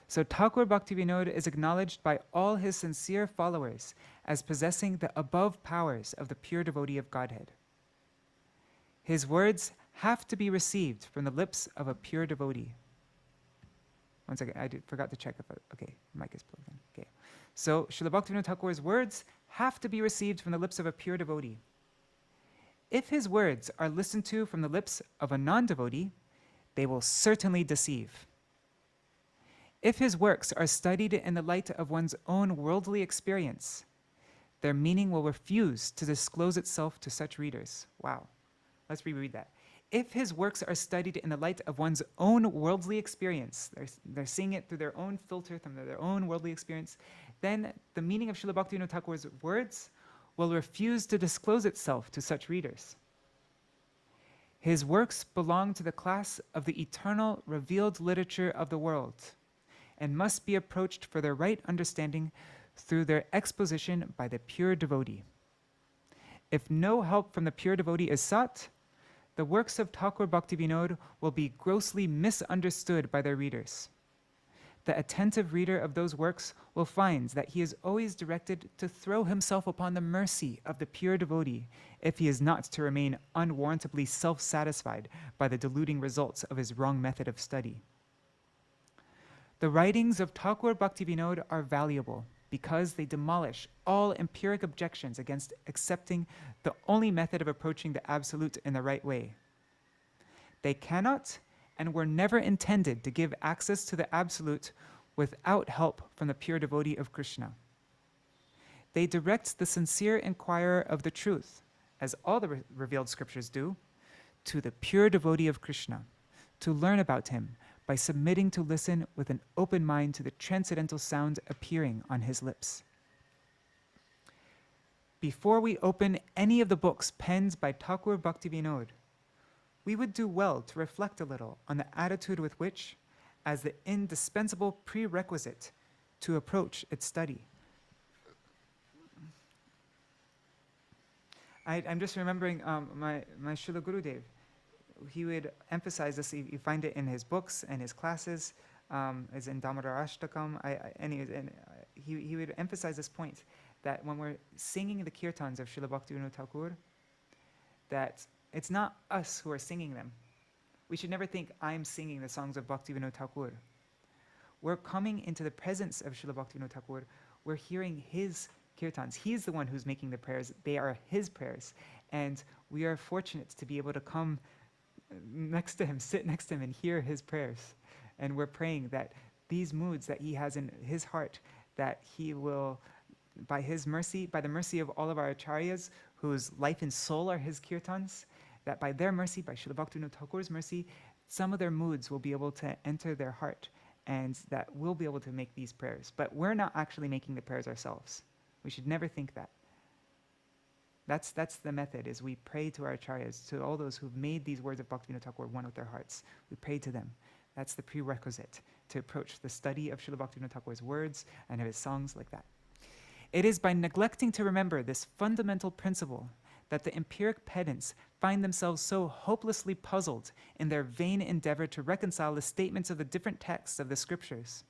So Ṭhākura Bhaktivinoda is acknowledged by all his sincere followers as possessing the above powers of the pure devotee of Godhead. His words have to be received from the lips of a pure devotee. One second, I forgot to check if okay, mic is plugged in. Okay. So Śrīla Bhaktivinoda Ṭhākura's words have to be received from the lips of a pure devotee. If his words are listened to from the lips of a non-devotee, they will certainly deceive. If his works are studied in the light of one's own worldly experience, their meaning will refuse to disclose itself to such readers. Wow. Let's reread that. If his works are studied in the light of one's own worldly experience, they're seeing it through their own filter, through their own worldly experience, then the meaning of Śrīla Bhaktivinoda Ṭhākura's words will refuse to disclose itself to such readers. His works belong to the class of the eternal revealed literature of the world and must be approached for their right understanding through their exposition by the pure devotee. If no help from the pure devotee is sought, the works of Ṭhākura Bhaktivinoda will be grossly misunderstood by their readers. The attentive reader of those works will find that he is always directed to throw himself upon the mercy of the pure devotee if he is not to remain unwarrantably self-satisfied by the deluding results of his wrong method of study. The writings of Ṭhākura Bhaktivinoda are valuable because they demolish all empiric objections against accepting the only method of approaching the absolute in the right way. They cannot and were never intended to give access to the absolute without help from the pure devotee of Krishna. They direct the sincere inquirer of the truth, as all the revealed scriptures do, to the pure devotee of Krishna, to learn about him by submitting to listen with an open mind to the transcendental sound appearing on his lips. Before we open any of the books penned by Ṭhākura Bhaktivinoda, we would do well to reflect a little on the attitude with which, as the indispensable prerequisite to approach its study. I'm just remembering my Śrīla Gurudev. He would emphasize this. You find it in his books and his classes. It's in Dhammadarashtakam. He would emphasize this point that when we're singing the kirtans of Śrīla Bhaktivinoda Ṭhākura, that it's not us who are singing them. We should never think, I'm singing the songs of Bhaktivinoda Ṭhākura. We're coming into the presence of Śrīla Bhaktivinoda Ṭhākura. We're hearing his kirtans. He's the one who's making the prayers. They are his prayers. And we are fortunate to be able to come next to him, sit next to him, and hear his prayers. And we're praying that these moods that he has in his heart, that he will, by his mercy, by the mercy of all of our acharyas, whose life and soul are his kirtans, that by their mercy, by Śrīla Bhaktivinoda Ṭhākura's mercy, some of their moods will be able to enter their heart, and that we'll be able to make these prayers. But we're not actually making the prayers ourselves. We should never think that. That's the method, is we pray to our acharyas, to all those who've made these words of Bhaktivinoda Ṭhākura one with their hearts. We pray to them. That's the prerequisite to approach the study of Śrīla Bhaktivinoda Ṭhākura's words and of his songs like that. It is by neglecting to remember this fundamental principle that the empiric pedants find themselves so hopelessly puzzled in their vain endeavor to reconcile the statements of the different texts of the scriptures.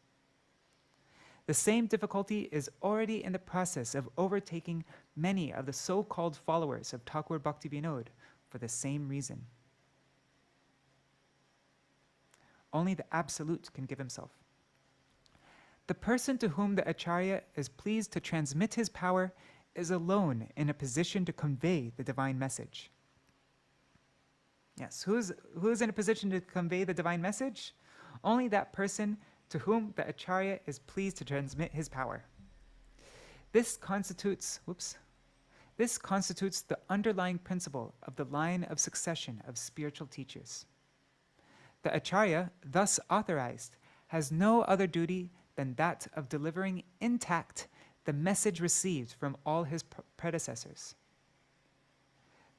The same difficulty is already in the process of overtaking many of the so-called followers of Ṭhākura Bhaktivinoda for the same reason. Only the Absolute can give himself. The person to whom the Acharya is pleased to transmit his power is alone in a position to convey the divine message. Yes, who's in a position to convey the divine message? Only that person to whom the Acharya is pleased to transmit his power. This constitutes the underlying principle of the line of succession of spiritual teachers. The Acharya, thus authorized, has no other duty than that of delivering intact the message received from all his predecessors.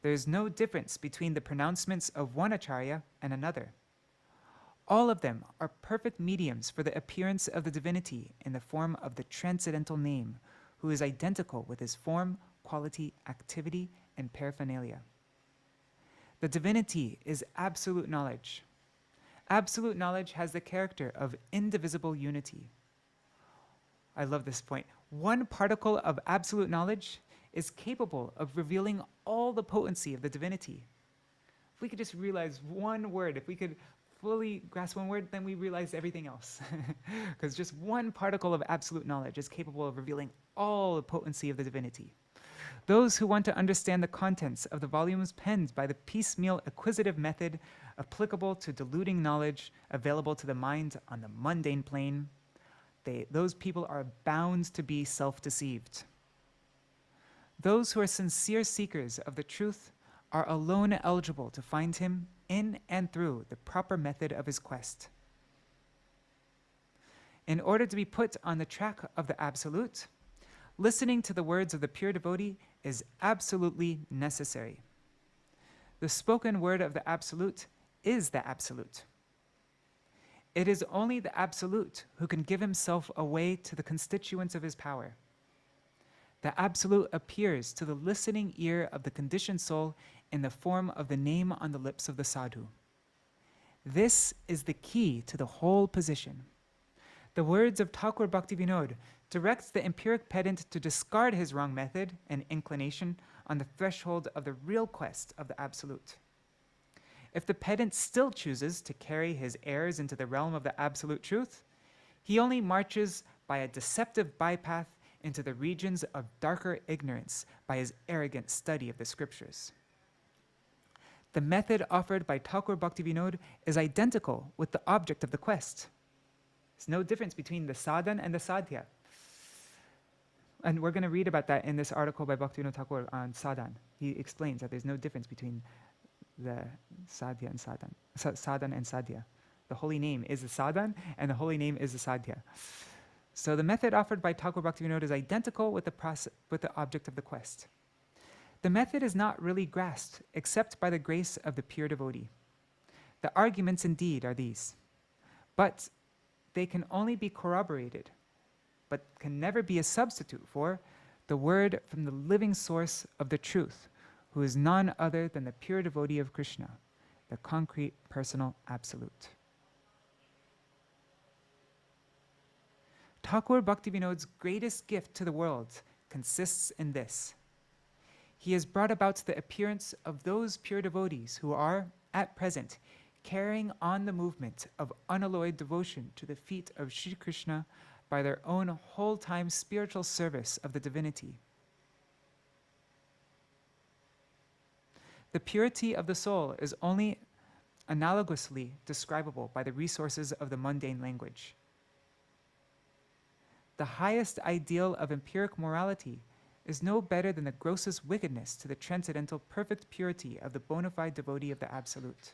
There is no difference between the pronouncements of one Acharya and another. All of them are perfect mediums for the appearance of the divinity in the form of the transcendental name, who is identical with his form, quality, activity, and paraphernalia. The divinity is absolute knowledge. Absolute knowledge has the character of indivisible unity. I love this point. One particle of absolute knowledge is capable of revealing all the potency of the divinity. If we could just realize one word, if we could fully grasp one word, then we realize everything else. Because just one particle of absolute knowledge is capable of revealing all the potency of the divinity. Those who want to understand the contents of the volumes penned by the piecemeal acquisitive method applicable to diluting knowledge available to the mind on the mundane plane, those people are bound to be self-deceived. Those who are sincere seekers of the truth are alone eligible to find him in and through the proper method of his quest. In order to be put on the track of the Absolute, listening to the words of the pure devotee is absolutely necessary. The spoken word of the Absolute is the Absolute. It is only the Absolute who can give himself away to the constituents of his power. The Absolute appears to the listening ear of the conditioned soul in the form of the name on the lips of the sadhu. This is the key to the whole position. The words of Ṭhākura Bhaktivinoda direct the empiric pedant to discard his wrong method and inclination on the threshold of the real quest of the Absolute. If the pedant still chooses to carry his errors into the realm of the absolute truth, he only marches by a deceptive bypath into the regions of darker ignorance by his arrogant study of the scriptures. The method offered by Ṭhākura Bhaktivinoda is identical with the object of the quest. There's no difference between the sadhan and the sadhya. And we're going to read about that in this article by Bhaktivinoda Ṭhākura on sadhan. He explains that there's no difference between the sadhya and sadhan, sadhan and sadhya. The holy name is the sadhan, and the holy name is the sadhya. So the method offered by Ṭhākura Bhaktivinoda is identical with the object of the quest. The method is not really grasped except by the grace of the pure devotee. The arguments indeed are these, but they can only be corroborated, but can never be a substitute for the word from the living source of the truth, who is none other than the pure devotee of Krishna, the concrete personal absolute. Ṭhākura Bhaktivinoda's greatest gift to the world consists in this. He has brought about the appearance of those pure devotees who are, at present, carrying on the movement of unalloyed devotion to the feet of Sri Krishna by their own whole-time spiritual service of the divinity. The purity of the soul is only analogously describable by the resources of the mundane language. The highest ideal of empiric morality is no better than the grossest wickedness to the transcendental perfect purity of the bona fide devotee of the Absolute.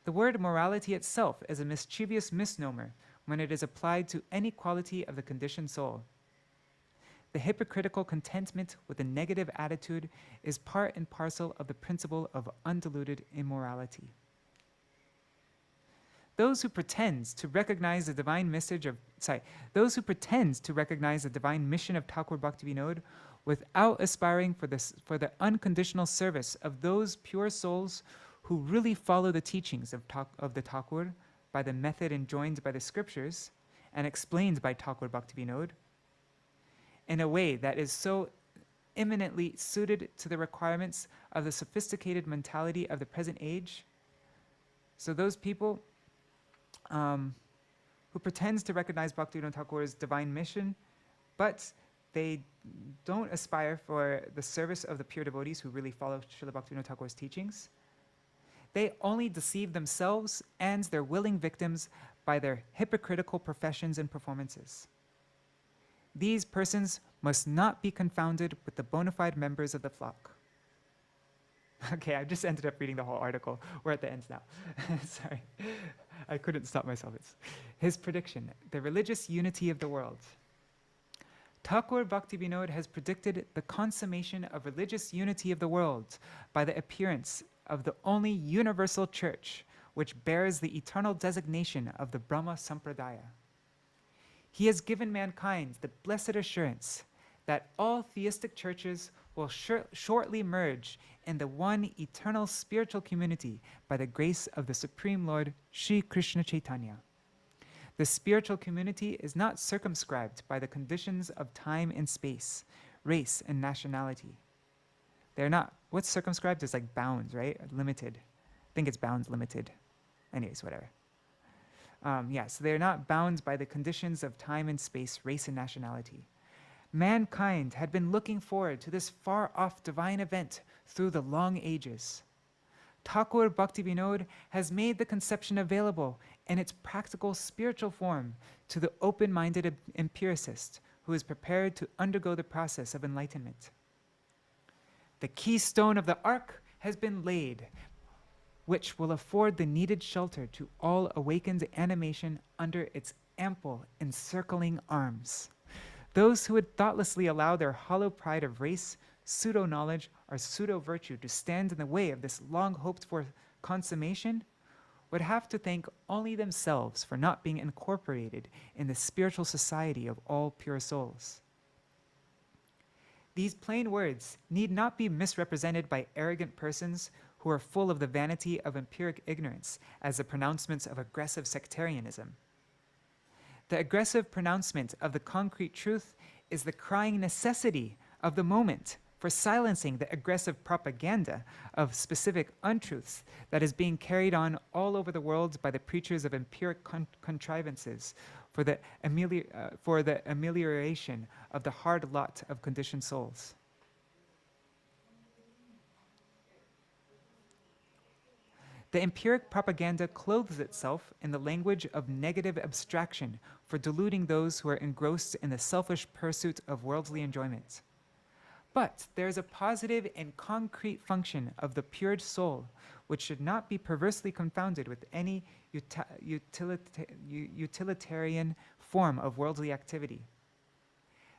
The word morality itself is a mischievous misnomer when it is applied to any quality of the conditioned soul. The hypocritical contentment with a negative attitude is part and parcel of the principle of undiluted immorality. Those who pretend to recognize the divine mission of Ṭhākura Bhaktivinoda without aspiring for the unconditional service of those pure souls who really follow the teachings of the Ṭhākura by the method enjoined by the scriptures and explained by Ṭhākura Bhaktivinoda in a way that is so eminently suited to the requirements of the sophisticated mentality of the present age. So those people who pretends to recognize Bhaktivinoda Ṭhākura's divine mission, but they don't aspire for the service of the pure devotees who really follow Śrīla Bhaktivinoda Ṭhākura's teachings. They only deceive themselves and their willing victims by their hypocritical professions and performances. These persons must not be confounded with the bona fide members of the flock. Okay, I just ended up reading the whole article. We're at the end now. Sorry. I couldn't stop myself. It's his prediction, the religious unity of the world. Ṭhākura Bhaktivinoda has predicted the consummation of religious unity of the world by the appearance of the only universal church which bears the eternal designation of the Brahma Sampradaya. He has given mankind the blessed assurance that all theistic churches will shortly merge in the one eternal spiritual community by the grace of the Supreme Lord Sri Krishna Chaitanya. The spiritual community is not circumscribed by the conditions of time and space, race and nationality. They're not, what's circumscribed is like bounds, right? Limited. I think it's bounds limited. Anyways, whatever. So they're not bound by the conditions of time and space, race and nationality. Mankind had been looking forward to this far-off divine event through the long ages. Ṭhākura Bhaktivinoda has made the conception available in its practical spiritual form to the open-minded empiricist who is prepared to undergo the process of enlightenment. The keystone of the ark has been laid, which will afford the needed shelter to all awakened animation under its ample encircling arms. Those who would thoughtlessly allow their hollow pride of race, pseudo-knowledge, or pseudo-virtue to stand in the way of this long-hoped-for consummation would have to thank only themselves for not being incorporated in the spiritual society of all pure souls. These plain words need not be misrepresented by arrogant persons who are full of the vanity of empiric ignorance as the pronouncements of aggressive sectarianism. The aggressive pronouncement of the concrete truth is the crying necessity of the moment for silencing the aggressive propaganda of specific untruths that is being carried on all over the world by the preachers of empiric contrivances for the amelioration of the hard lot of conditioned souls. The empiric propaganda clothes itself in the language of negative abstraction for deluding those who are engrossed in the selfish pursuit of worldly enjoyment. But there is a positive and concrete function of the pure soul which should not be perversely confounded with any utilitarian form of worldly activity.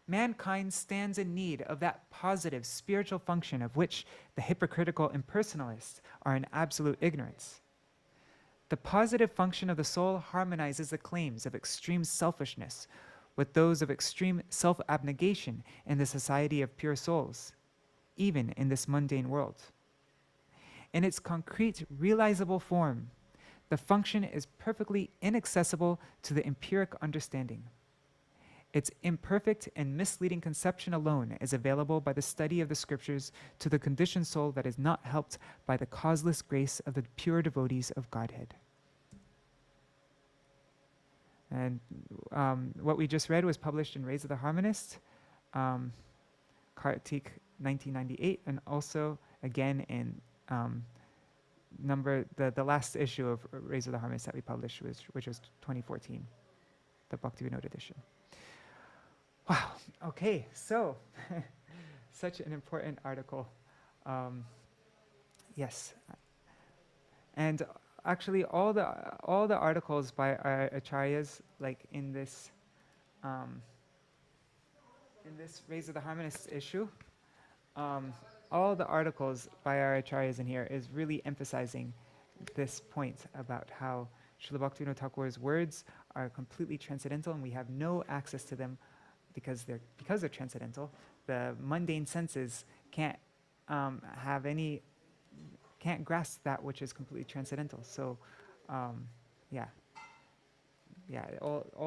Mankind stands in need of that positive spiritual function of which the hypocritical impersonalists are in absolute ignorance. The positive function of the soul harmonizes the claims of extreme selfishness with those of extreme self-abnegation in the society of pure souls, even in this mundane world. In its concrete, realizable form, the function is perfectly inaccessible to the empiric understanding. Its imperfect and misleading conception alone is available by the study of the scriptures to the conditioned soul that is not helped by the causeless grace of the pure devotees of Godhead. And what we just read was published in Rays of the Harmonist, Kartik 1998, and also again in the last issue of Rays of the Harmonist that we published, which was 2014, the Bhaktivinoda edition. Wow, okay, so such an important article. Yes. And actually all the articles by our acharyas, like in this Rays of the Harmonist issue, all the articles by our acharyas in here is really emphasizing this point about how Śrīla Bhaktivinoda Ṭhākura's words are completely transcendental and we have no access to them because they're transcendental. The mundane senses can't grasp that which is completely transcendental. So, all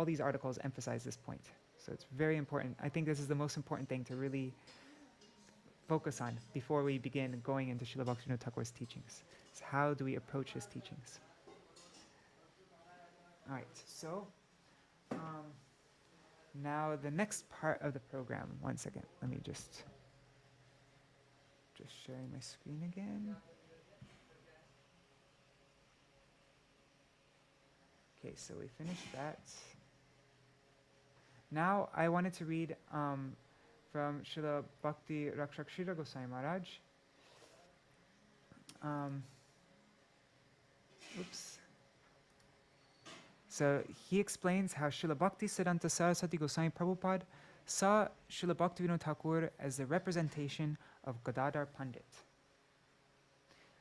these articles emphasize this point. So it's very important. I think this is the most important thing to really focus on before we begin going into Śrīla Bhaktivinoda Ṭhākura's teachings. Is how do we approach his teachings? All right, so now the next part of the program. One second, let me just sharing my screen again. Okay, so we finished that. Now I wanted to read from Srila Bhakti Rakshakshira Goswami Maharaj. So he explains how Srila Bhakti Siddhanta Saraswati Goswami Prabhupada saw Srila Bhaktivinoda Ṭhākura as the representation of Gadādhara Paṇḍita.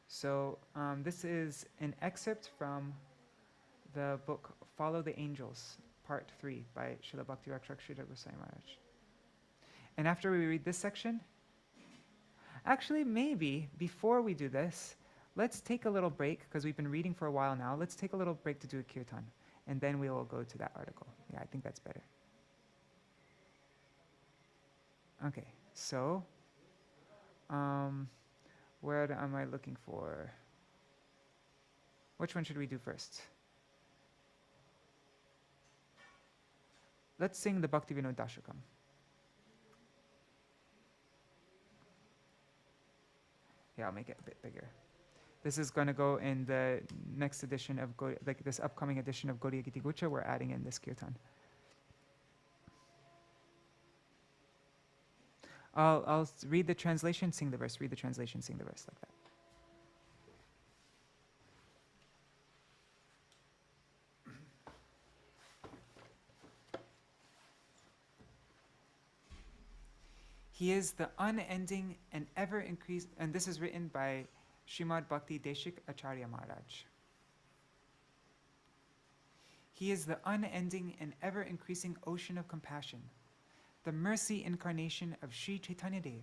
So this is an excerpt from the book Follow the Angels, Part 3 by Srila Bhakti Rakshakshira Goswami Maharaj. And after we read this section, actually maybe before we do this, let's take a little break because we've been reading for a while now. Let's take a little break to do a kirtan and then we will go to that article. Yeah, I think that's better. Okay, so where am I looking for? Which one should we do first? Let's sing the Bhaktivinoda Dashakam. Yeah, I'll make it a bit bigger. This is going to go in the next edition of, this upcoming edition of Gaudiya Giti Gucha. We're adding in this kirtan. I'll read the translation, sing the verse, read the translation, sing the verse, like that. He is the unending and ever increasing, and this is written by Srimad Bhakti Deshik Acharya Maharaj. He is the unending and ever increasing ocean of compassion, the mercy incarnation of Sri Chaitanya Dev,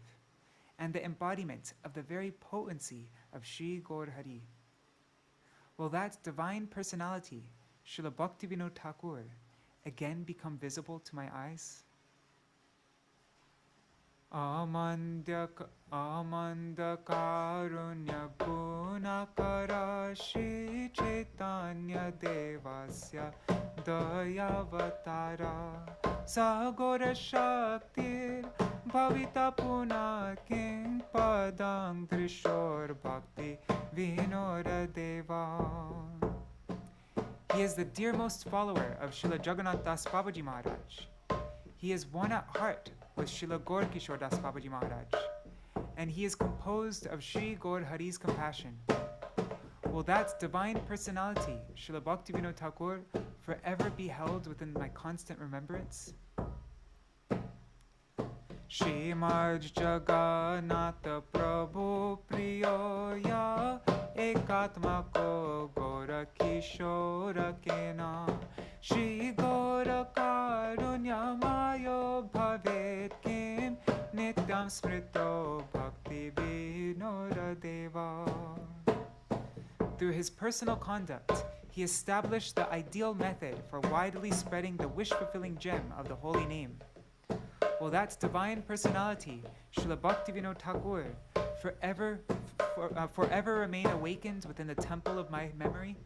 and the embodiment of the very potency of Sri Gadādhara. Will that divine personality, Śrīla Bhaktivinoda Ṭhākura, again become visible to my eyes? Amanda Karunya Gunakara Shri Chaitanya Devasya Dayavatara Sagora Shaktir Bhavita Puna King Padang Trishor Bhakti Vinora Deva. He is the dearmost follower of Srila Jagannath Das Babaji Maharaj. He is one at heart with Srila Gaur Kishore Das Babaji Maharaj, and he is composed of Śrī Gadādhara's compassion. Will that divine personality, Śrīla Bhaktivinoda Ṭhākura, forever be held within my constant remembrance? Śrīmad Jagannatha Prabhu Priyoya Ekatma Ko Gaura Kishora Kena Śrī Gaura Karunya Mayo Bhavet Kim Nityam Smrito Bhakti Vinoda Deva. Through his personal conduct, he established the ideal method for widely spreading the wish-fulfilling gem of the holy name. Will that divine personality, Śrīla Bhaktivinoda Ṭhākura, forever remain awakened within the temple of my memory?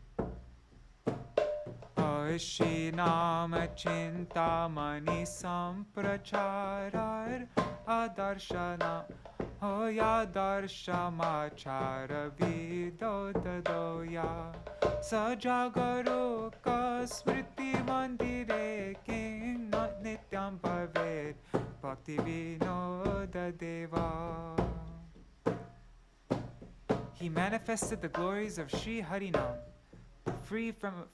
Ashinama Chintamani Sampracharar Adarshana Hoya Darshamachara Vidodadoya Sajagaruka Smriti Mandire King Not Nityam Bhavet Bhakti Vinoda Deva. He manifested the glories of Sri Harinam, free from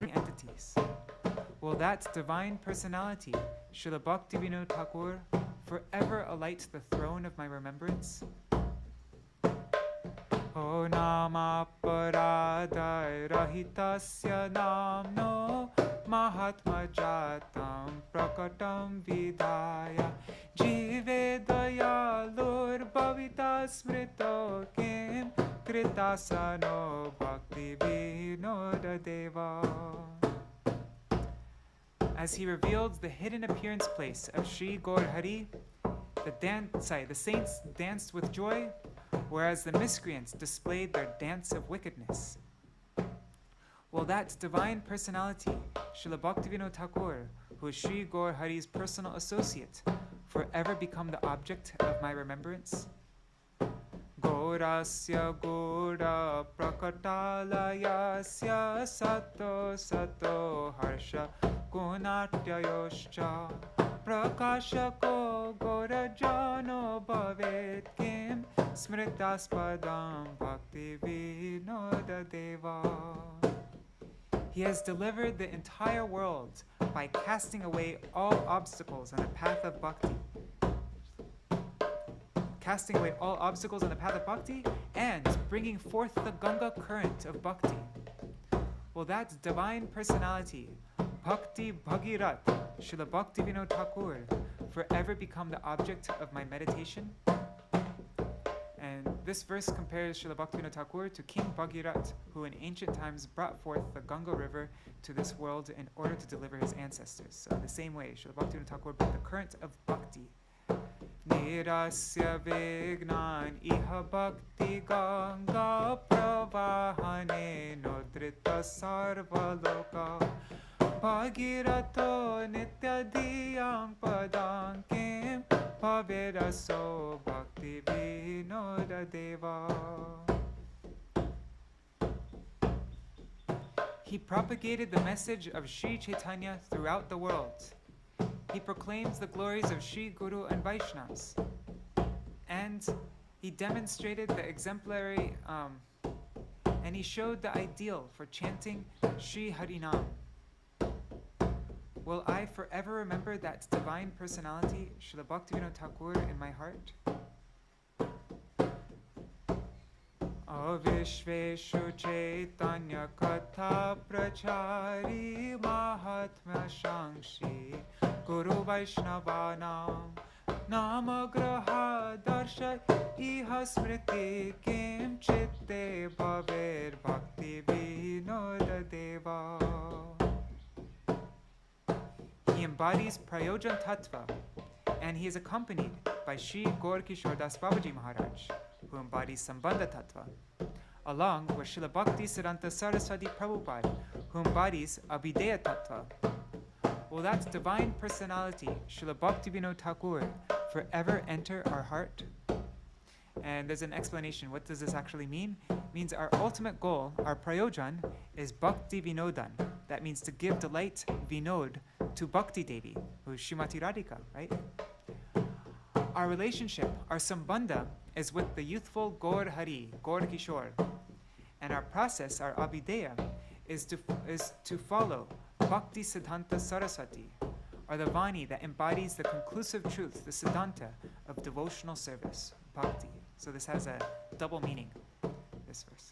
entities. Will that divine personality, Śrīla Bhaktivinoda Ṭhākura, forever alight the throne of my remembrance? O nama paradai rahitasya namno mahatma jatam prakatam vidaya jive dayalur bhavita smrito kim kritasano bhakti vinoda deva. As he revealed the hidden appearance place of Śrī Gadādhara, the saints danced with joy, whereas the miscreants displayed their dance of wickedness. Will that divine personality, Śrīla Bhaktivinoda Ṭhākura, who is Śrī Gadādhara's personal associate, forever become the object of my remembrance? Gaurasya Gura Prakatalayasya Sato Sato Harsha Gunatyayoscha Prakashako Gaurajano Bhavet Kim Smritaspadam Bhakti Vinoda Deva. He has delivered the entire world by casting away all obstacles on the path of bhakti. Casting away all obstacles on the path of bhakti and bringing forth the Ganga current of bhakti. Will that divine personality, Bhakti Bhagirat, Śrīla Bhaktivinoda Ṭhākura, forever become the object of my meditation? And this verse compares Śrīla Bhaktivinoda Ṭhākura to King Bhagirat, who in ancient times brought forth the Ganga river to this world in order to deliver his ancestors. So in the same way, Śrīla Bhaktivinoda Ṭhākura brought the current of bhakti. Nirasya vignan iha bhakti ganga pravahane nodrita sarva loka bhagirato nityadiyam padam kim bhaviraso bhakti vinoda deva. He propagated the message of Sri Chaitanya throughout the world. He proclaims the glories of Sri Guru and Vaishnavas. And he demonstrated the exemplary, and he showed the ideal for chanting Sri Harinam. Will I forever remember that divine personality, Śrīla Bhaktivinoda Ṭhākura, in my heart? Avishveshu Chaitanya Katha Prachari Mahatma Shangshi Guru Vaishnavanam Namagraha Darsha Iha Smriti Kim Chitte Bhaver Bhakti Vinoda Deva. embodies Prayojan Tattva, and he is accompanied by Shri Gaur Kishore Das Babaji Maharaj, who embodies Sambandha Tattva, along with Śrīla Bhaktivinoda Saraswati Prabhupada, who embodies Abhideya Tattva. Will that divine personality, Śrīla Bhaktivinoda Ṭhākura, forever enter our heart? And there's an explanation. What does this actually mean? It means our ultimate goal, our prayojan, is bhakti vinodan. That means to give delight, vinod, to Bhakti Devi, who is Srimati Radhika, right? Our relationship, our sambandha, is with the youthful Gaur Hari, Gaur Kishore. And our process, our abhideya, is to follow Bhakti Siddhanta Saraswati, or the Vani that embodies the conclusive truth, the Siddhanta of devotional service, bhakti. So this has a double meaning, this verse.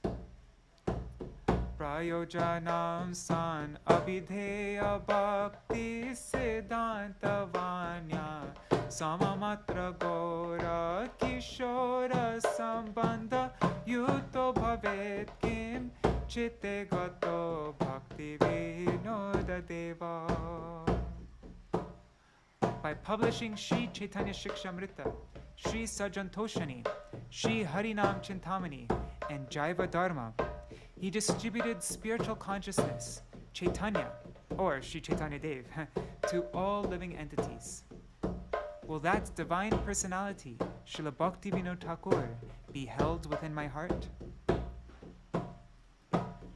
Prayojanam san abhideya bhakti siddhanta vanya samamatra gora kishora sambandha yuto bhavet kim chitte gato bhakti vinoda deva. By publishing Shri Chaitanya Shikshamrita, Shri Sajantoshani, Shri Harinam Chintamani, and Jaiva Dharma, he distributed spiritual consciousness, Chaitanya, or Shri Chaitanya Dev, to all living entities. Will that divine personality, Śrīla Bhaktivinoda Ṭhākura, be held within my heart?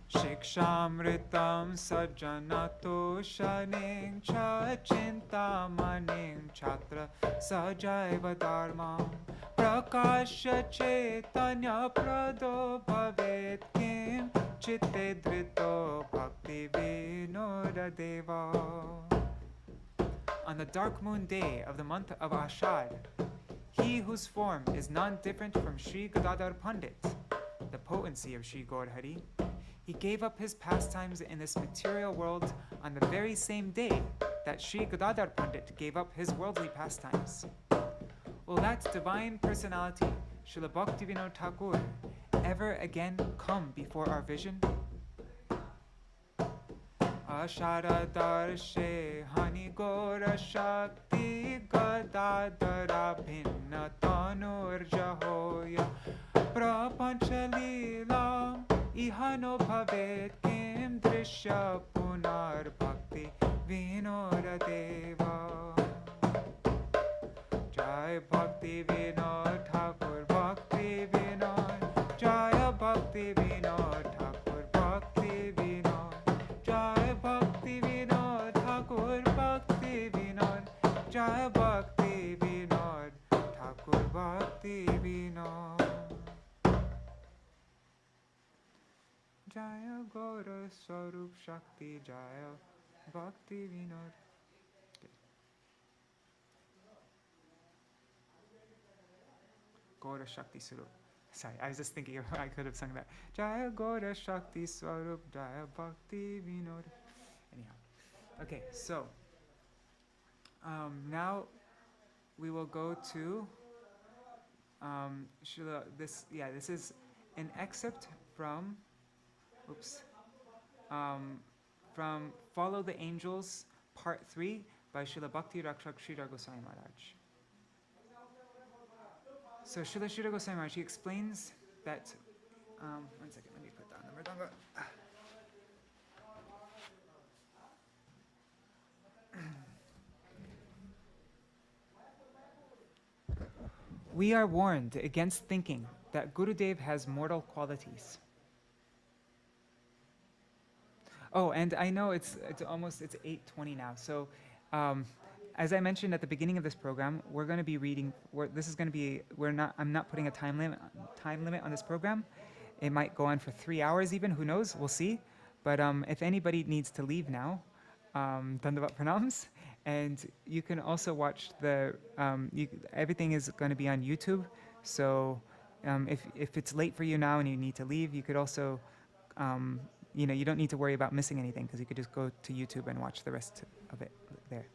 Shikshamritam sajanato shaning cha chintamaning chatra sajaiva dharma prakasha chaitanya prado bhavet kim chitte drito bhakti vinoda deva. On the dark moon day of the month of Ashad, he whose form is none different from Śrī Gadādhara Paṇḍita, the potency of Śrī Gaur Hari, he gave up his pastimes in this material world on the very same day that Śrī Gadādhara Paṇḍita gave up his worldly pastimes. Will that divine personality, Śrīla Bhaktivinoda Ṭhākura, ever again come before our vision? Ashara darshe hani gora shakti gadadara bhinna tanur jahoya prapancha leela ihano bhavet kim drishya punar bhakti vinoda deva. Jai Bhakti Vinod Ṭhākura Bhakti Vinod, Jaya Bhakti Vinod Ṭhākura Bhakti Vinod, Jaya Bhakti Vinod Ṭhākura Bhakti Vinod, Jaya Bhakti Vinod Ṭhākura Bhakti Vinod. Jaya Gaura Swarup Shakti Jaya Bhakti Vinod. Gaura Shakti Swarup. Sorry, I was just thinking if I could have sung that. Jaya Gaura Shakti Swarup Jaya Bhakti Vinod. Anyhow. Okay, so now we will go to Srila, this is an excerpt from from Follow the Angels, Part 3 by Srila Bhakti Rakshak Sridhar Goswami Maharaj. So Srila Sridhar Goswami Maharaj, he explains that, one second, let me put down the mridanga. We are warned against thinking that Gurudev has mortal qualities. Oh, and I know it's 8:20 now. So, as I mentioned at the beginning of this program, we're going to be reading. I'm not putting a time limit on this program. It might go on for 3 hours even. Who knows? We'll see. But if anybody needs to leave now, Dandavat Pranams. And you can also watch everything is going to be on YouTube. So if it's late for you now and you need to leave, you could also, you don't need to worry about missing anything because you could just go to YouTube and watch the rest of it there.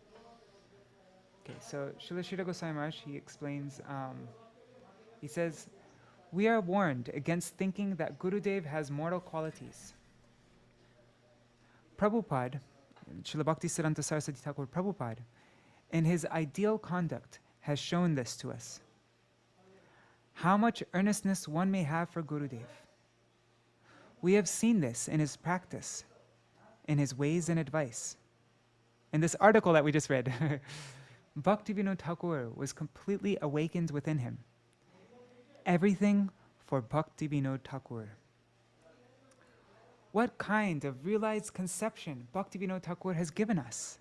Okay, so Srila Sridhar Goswami Maharaj, he explains, he says, we are warned against thinking that Gurudev has mortal qualities. Prabhupada, Śrīla Bhaktisiddhanta Saraswati Thakur Prabhupada, in his ideal conduct, has shown this to us. How much earnestness one may have for Gurudev. We have seen this in his practice, in his ways and advice. In this article that we just read, Bhaktivinoda Ṭhākura was completely awakened within him. Everything for Bhaktivinoda Ṭhākura. What kind of realized conception Bhaktivinoda Ṭhākura has given us?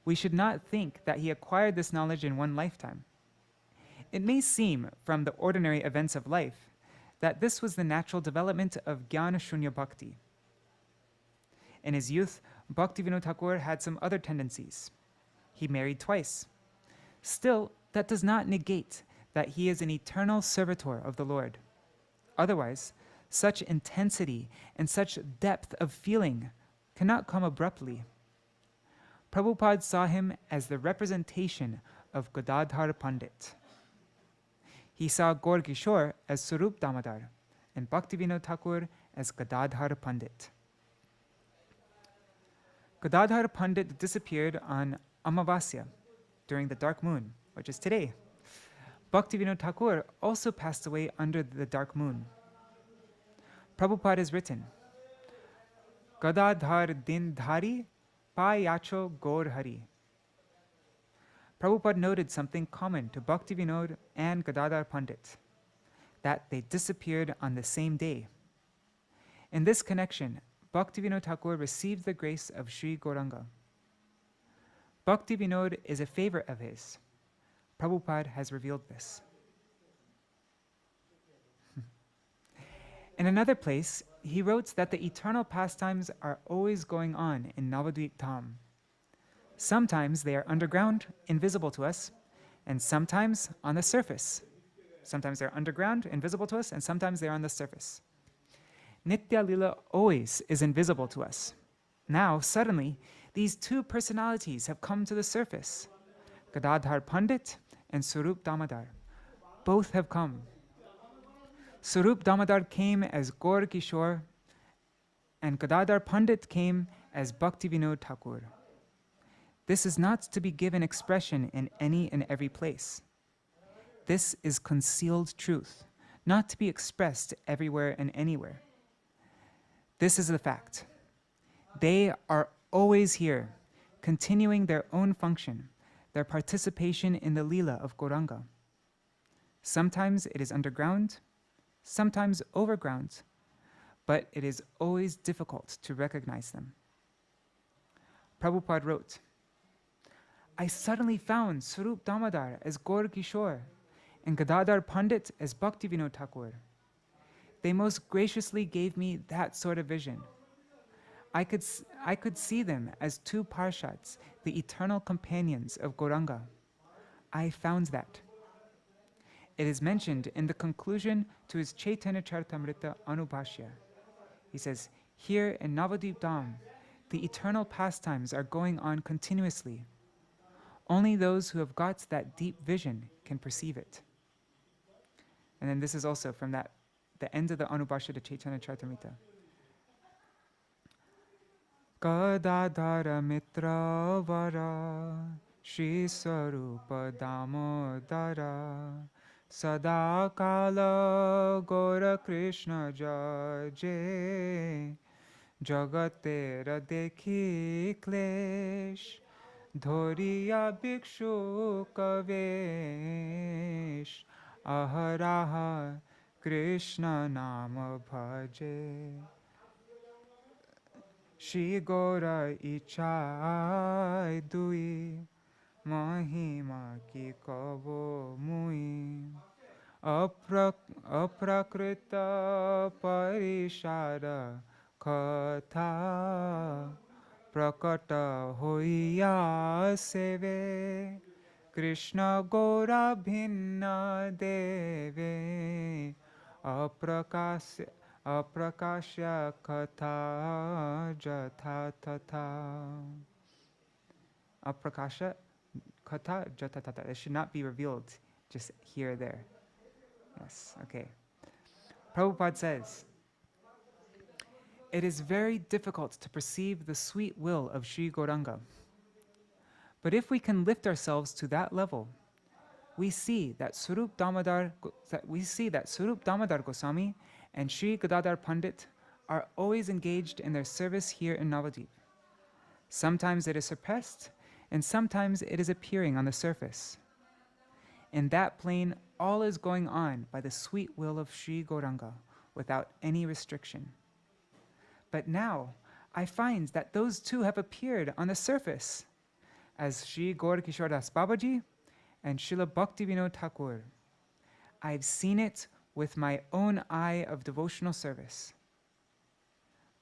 We should not think that he acquired this knowledge in one lifetime. It may seem from the ordinary events of life that this was the natural development of Jnana Shunya Bhakti. In his youth, Bhaktivinoda Ṭhākura had some other tendencies. He married twice. Still, that does not negate that he is an eternal servitor of the Lord. Otherwise, such intensity and such depth of feeling cannot come abruptly. Prabhupada saw him as the representation of Gadādhara Paṇḍita. He saw Gaur Kishore as Swarup Damodar and Bhaktivinoda Ṭhākura as Gadādhara Paṇḍita. Gadādhara Paṇḍita disappeared on Amavasya during the dark moon, which is today. Bhaktivinoda Ṭhākura also passed away under the dark moon. Prabhupada has written, Gadādhar din dhari payacho gaur hari. Prabhupada noted something common to Bhaktivinoda and Gadādhara Paṇḍita, that they disappeared on the same day. In this connection, Bhaktivinoda Ṭhākura received the grace of Śrī Gauranga. Bhaktivinoda is a favorite of his. Prabhupada has revealed this. In another place, he wrote that the eternal pastimes are always going on in Navadvip Dham. Sometimes they are underground, invisible to us, and sometimes on the surface. Sometimes they're underground, invisible to us, and sometimes they're on the surface. Nitya Lila always is invisible to us. Now, suddenly, these two personalities have come to the surface. Gadādhara Paṇḍita and Swarup Damodar. Both have come. Swarup Damodar came as Gaur Kishore, and Gadādhara Paṇḍita came as Bhaktivinoda Ṭhākura. This is not to be given expression in any and every place. This is concealed truth, not to be expressed everywhere and anywhere. This is the fact. They are always here, continuing their own function, their participation in the Leela of Gauranga. Sometimes it is underground, sometimes overground, but it is always difficult to recognize them. Prabhupada wrote, I suddenly found Swarup Damodar as Gaur Kishore and Gadādhara Paṇḍita as Bhaktivinoda Ṭhākura. They most graciously gave me that sort of vision. I could see them as two parshads, the eternal companions of Gauranga. I found that. It is mentioned in the conclusion to his Chaitanya Charitamrita Anubhashya. He says, here in Navadvip Dham, the eternal pastimes are going on continuously. Only those who have got that deep vision can perceive it. And then this is also from the end of the Anubhashya to Chaitanya Charitamrita. Gadādhara mitra vara Śrī Swarupa Damodara Sadakala Gaura Krishna Jaje Jagatera dekhi klesh Dhoriya bhikshu kavesh Aharaha Krishna nama bhaje Shri Gaura ichai dui Mahima ki kavo mui Aprakrita parishara katha Prakata hoya seve Krishna Gaura bhinna deve Aprakashya katha jatha tatha. Aprakasha katha jatha tatha. It should not be revealed just here or there. Yes, okay. Prabhupada says, it is very difficult to perceive the sweet will of Śrī Gauranga. But if we can lift ourselves to that level, we see that Swarup Damodar Goswami and Śrī Gadādhara Paṇḍita are always engaged in their service here in Navadvip. Sometimes it is suppressed, and sometimes it is appearing on the surface. In that plane, all is going on by the sweet will of Śrī Gauranga without any restriction. But now, I find that those two have appeared on the surface as Śrī Gaur Kishore Das Babaji and Śrīla Bhaktivinoda Ṭhākura. I've seen it with my own eye of devotional service.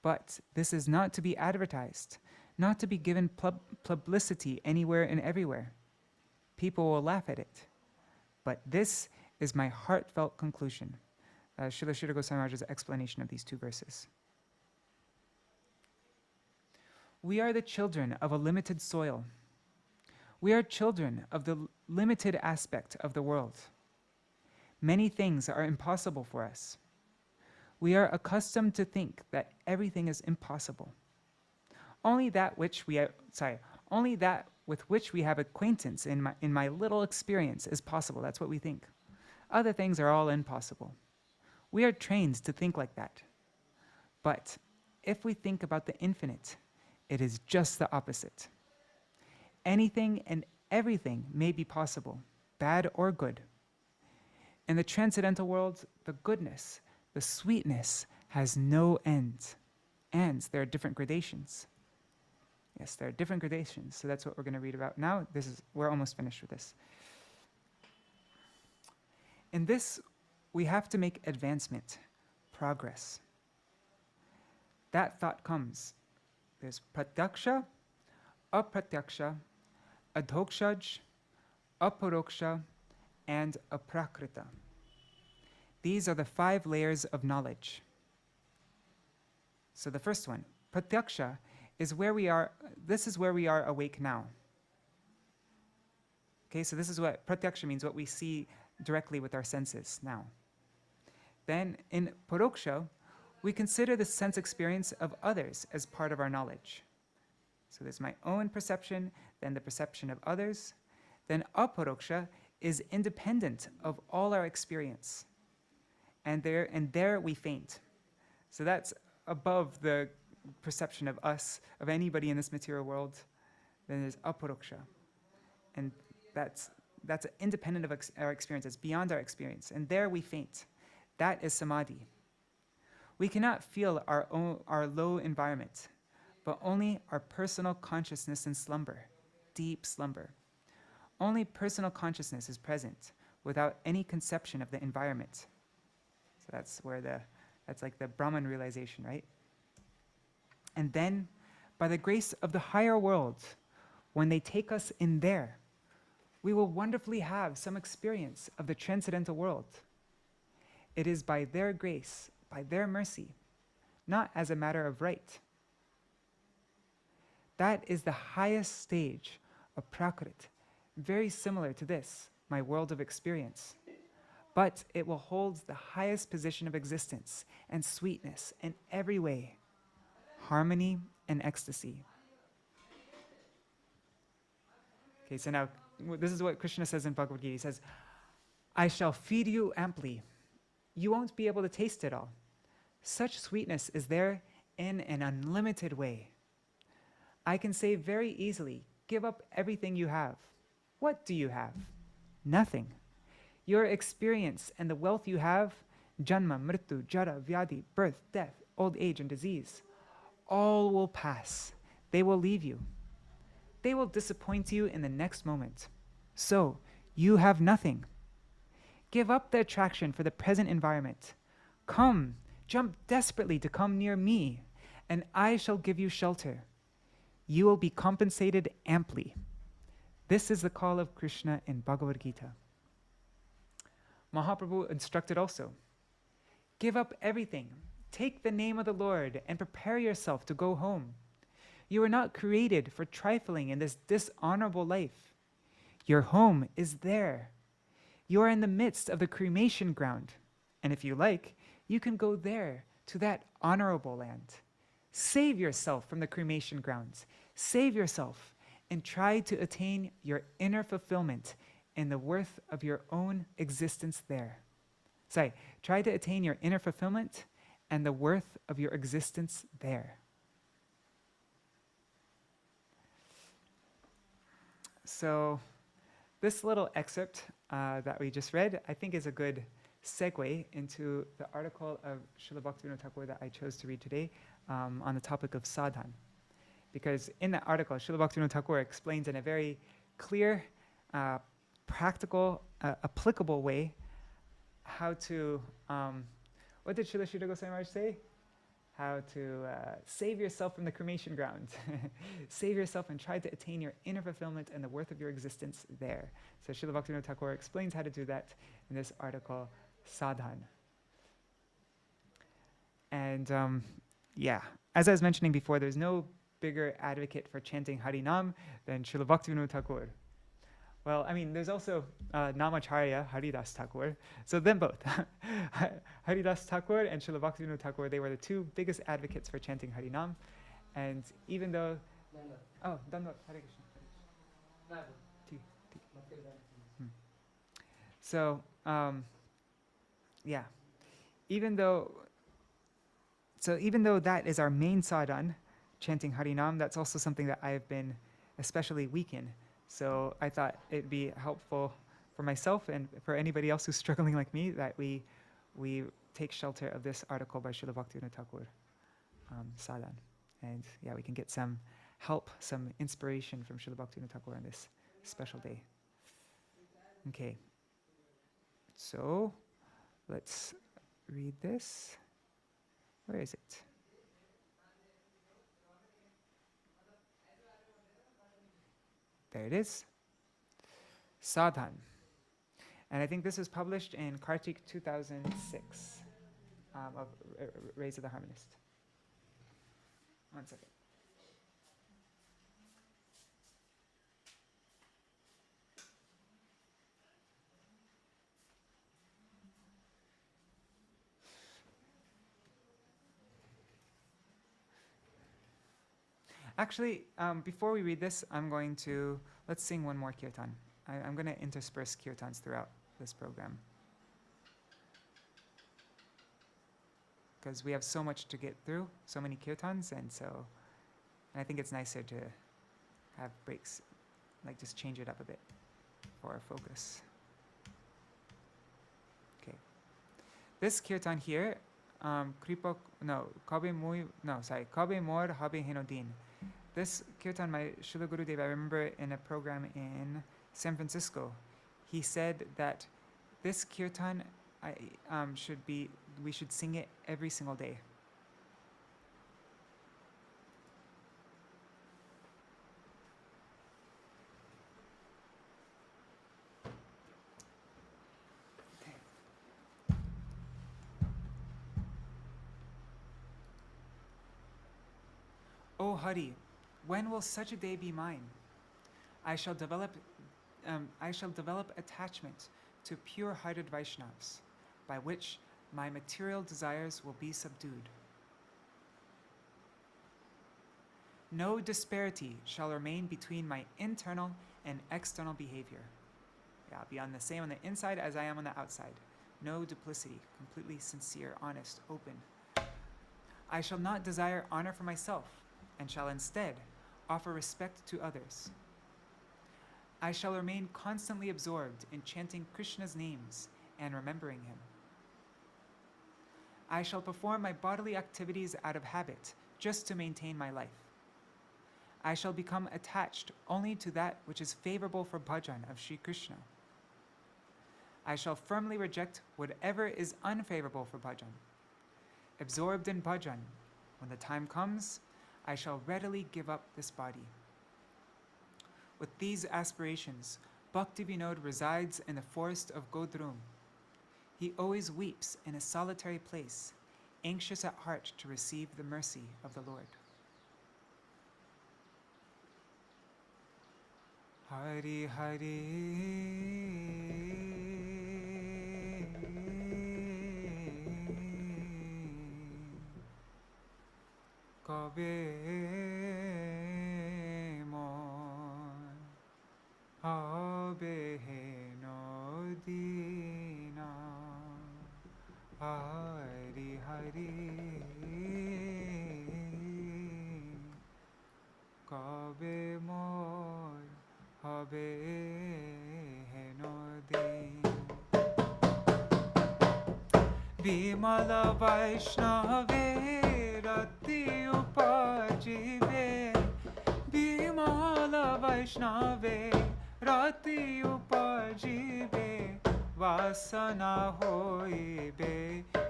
But this is not to be advertised, not to be given publicity anywhere and everywhere. People will laugh at it. But this is my heartfelt conclusion. Srila Sridhar Goswami Maharaj's explanation of these two verses. We are the children of a limited soil. We are children of the limited aspect of the world. Many things are impossible for us. We are accustomed to think that everything is impossible. Only that with which we have acquaintance in my little experience is possible. That's what we think. Other things are all impossible. We are trained to think like that. But if we think about the infinite, it is just the opposite. Anything and everything may be possible, bad or good. In the transcendental world, the goodness, the sweetness has no end. And there are different gradations. Yes, there are different gradations. So that's what we're going to read about now. We're almost finished with this. In this, we have to make advancement, progress. That thought comes. There's pratyaksha, apratyaksha, adhokshaj, aparoksha, and aprakrita. These are the 5 layers of knowledge. So the first one, pratyaksha, is where we are. This is where we are awake now. Okay, so this is what pratyaksha means, what we see directly with our senses now. Then in paroksha, we consider the sense experience of others as part of our knowledge. So there's my own perception, then the perception of others. Then aparoksha is independent of all our experience. And there we faint. So that's above the perception of us, of anybody in this material world. Then there's aparoksha. And that's independent of our experience, it's beyond our experience. And there we faint. That is samadhi. We cannot feel our low environment, but only our personal consciousness in slumber, deep slumber. Only personal consciousness is present without any conception of the environment. So that's like the Brahman realization, right? And then, by the grace of the higher world, when they take us in there, we will wonderfully have some experience of the transcendental world. It is by their grace, by their mercy, not as a matter of right. That is the highest stage of prakrit, very similar to this, my world of experience. But it will hold the highest position of existence and sweetness in every way, harmony and ecstasy. Okay, so now this is what Krishna says in Bhagavad Gita. He says, I shall feed you amply. You won't be able to taste it all. Such sweetness is there in an unlimited way. I can say very easily, give up everything you have. What do you have? Nothing. Your experience and the wealth you have, janma, mritu, jara, vyadi, birth, death, old age, and disease, all will pass. They will leave you. They will disappoint you in the next moment. So, you have nothing. Give up the attraction for the present environment. Come, jump desperately to come near me, and I shall give you shelter. You will be compensated amply. This is the call of Krishna in Bhagavad Gita. Mahaprabhu instructed also, give up everything, take the name of the Lord, and prepare yourself to go home. You are not created for trifling in this dishonorable life. Your home is there. You are in the midst of the cremation ground, and if you like, you can go there to that honorable land. Save yourself from the cremation grounds. Save yourself and try to attain your inner fulfillment in the worth of your own existence there. Sorry, try to attain your inner fulfillment and the worth of your existence there. So this little excerpt that we just read, I think is a good segue into the article of Śrīla Bhaktivinoda Ṭhākura that I chose to read today on the topic of sadhan. Because in that article, Śrīla Bhaktivinoda Ṭhākura explains in a very clear, practical, applicable way how to, what did Śrīla Sridhar Goswami Maharaj say? How to save yourself from the cremation ground. Save yourself and try to attain your inner fulfillment and the worth of your existence there. So Śrīla Bhaktivinoda Ṭhākura explains how to do that in this article, Sadhan. And yeah, as I was mentioning before, there's no bigger advocate for chanting Harinam than Śrīla Bhaktivinoda Ṭhākura. Well, I mean, there's also Namacharya Haridas Thakur. So them both, Haridas Thakur and Śrīla Bhaktivinoda Ṭhākura, they were the two biggest advocates for chanting Harinam. And even though, oh, Dandot, Hare Krishna. So, yeah, even though that is our main sadhan, chanting Harinam, that's also something that I've been especially weak in. So I thought it'd be helpful for myself and for anybody else who's struggling like me that we take shelter of this article by Śrīla Bhaktivinoda Ṭhākura, sadhan. And yeah, we can get some help, some inspiration from Śrīla Bhaktivinoda Ṭhākura on this special day. Okay. So let's read this. Where is it? There it is. Sadhan. And I think this was published in Kartik 2006 of Rays of the Harmonist. One second. Actually, before we read this, let's sing one more kirtan. I'm going to intersperse kirtans throughout this program. Because we have so much to get through, so many kirtans, and I think it's nicer to have breaks, like just change it up a bit for our focus. Okay. This kirtan here, Kabe Mor Habe Henodin. This kirtan, my Srila Gurudev, I remember in a program in San Francisco, he said that this kirtan we should sing it every single day. O Hari, when will such a day be mine? I shall develop attachment to pure-hearted Vaishnavas, by which my material desires will be subdued. No disparity shall remain between my internal and external behavior. Yeah, I'll be on the same on the inside as I am on the outside. No duplicity, completely sincere, honest, open. I shall not desire honor for myself, and shall instead offer respect to others. I shall remain constantly absorbed in chanting Krishna's names and remembering him. I shall perform my bodily activities out of habit, just to maintain my life. I shall become attached only to that which is favorable for bhajan of Sri Krishna. I shall firmly reject whatever is unfavorable for bhajan. Absorbed in bhajan, when the time comes, I shall readily give up this body. With these aspirations, Bhaktivinoda resides in the forest of Godrum. He always weeps in a solitary place, anxious at heart to receive the mercy of the Lord. Hari Hari Kabe mon, habe no dina, Hari Hari, kabe mon, habe no din. Vimala Vaishnave Rati Upajive, Vimala Vaishnave Rati Upajive, Vasana hoibe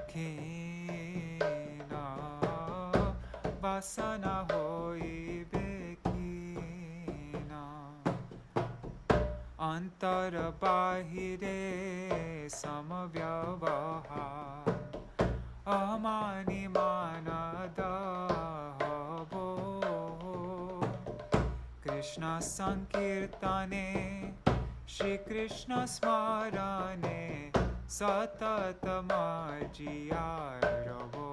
kina, Vasana hoibe kina. Antar bahire samavyavahar, amani manadahavo, Krishna sankirtane, Shri Krishna smarane, satatamajiaravo.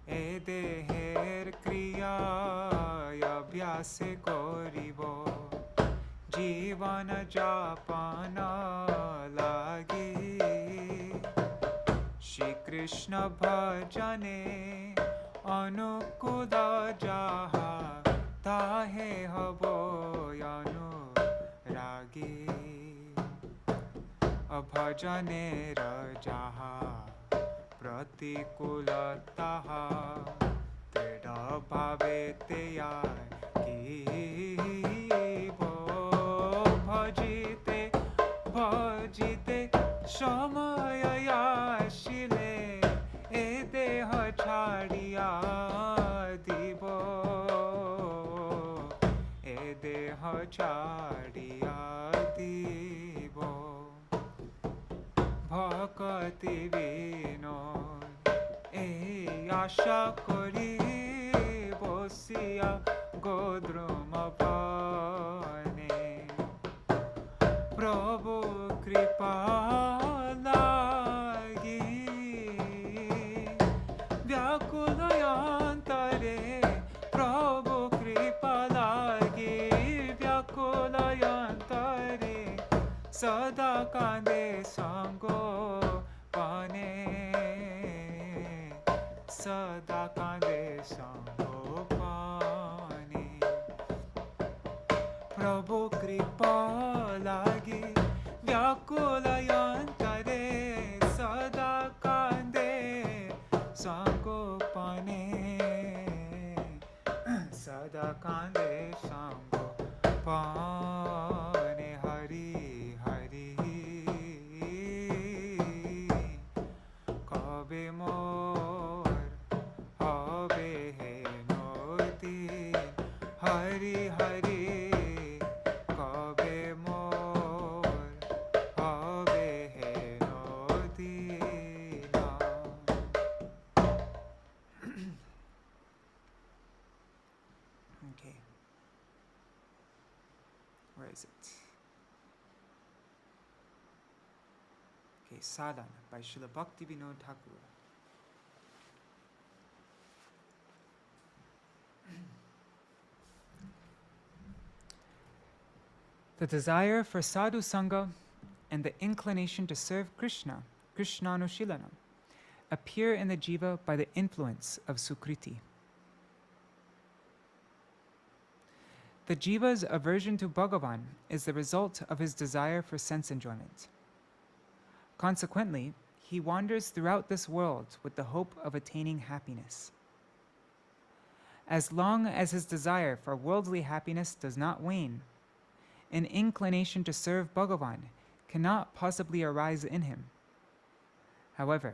E deher kriya abhyase koribo, Jivana japana lagi, Shri Krishna bhajane anukuda jaha, tahe habo anuragi. Abhajane rajaha pratikulataha, teda bhave teya kibo, bhajite bhajite shamayaya shile, e deha chadiya dibo, e deha chadiya dibo. Bhakati vinod, e asha kori bosiya godruma pane, Prabhu kripa lagi, vyakulayantare, Prabhu kripa lagi, vyakulayantare, sada kande sango pane, sada kande sango pane. Prabhu kripa lagi, vyakulayantare, sada kande sango pane, sada kande sango pane. Hari Hari, kabe mor habe no din. Hari Hari, kabe mor habe no dina. Okay. Where is it? Okay, Sadhana by Śrīla Bhaktivinoda Ṭhākura. The desire for sadhu sangha and the inclination to serve Krishna, Krishnanushilanam, appear in the jiva by the influence of sukriti. The jiva's aversion to Bhagavan is the result of his desire for sense enjoyment. Consequently, he wanders throughout this world with the hope of attaining happiness. As long as his desire for worldly happiness does not wane, an inclination to serve Bhagavan cannot possibly arise in him. However,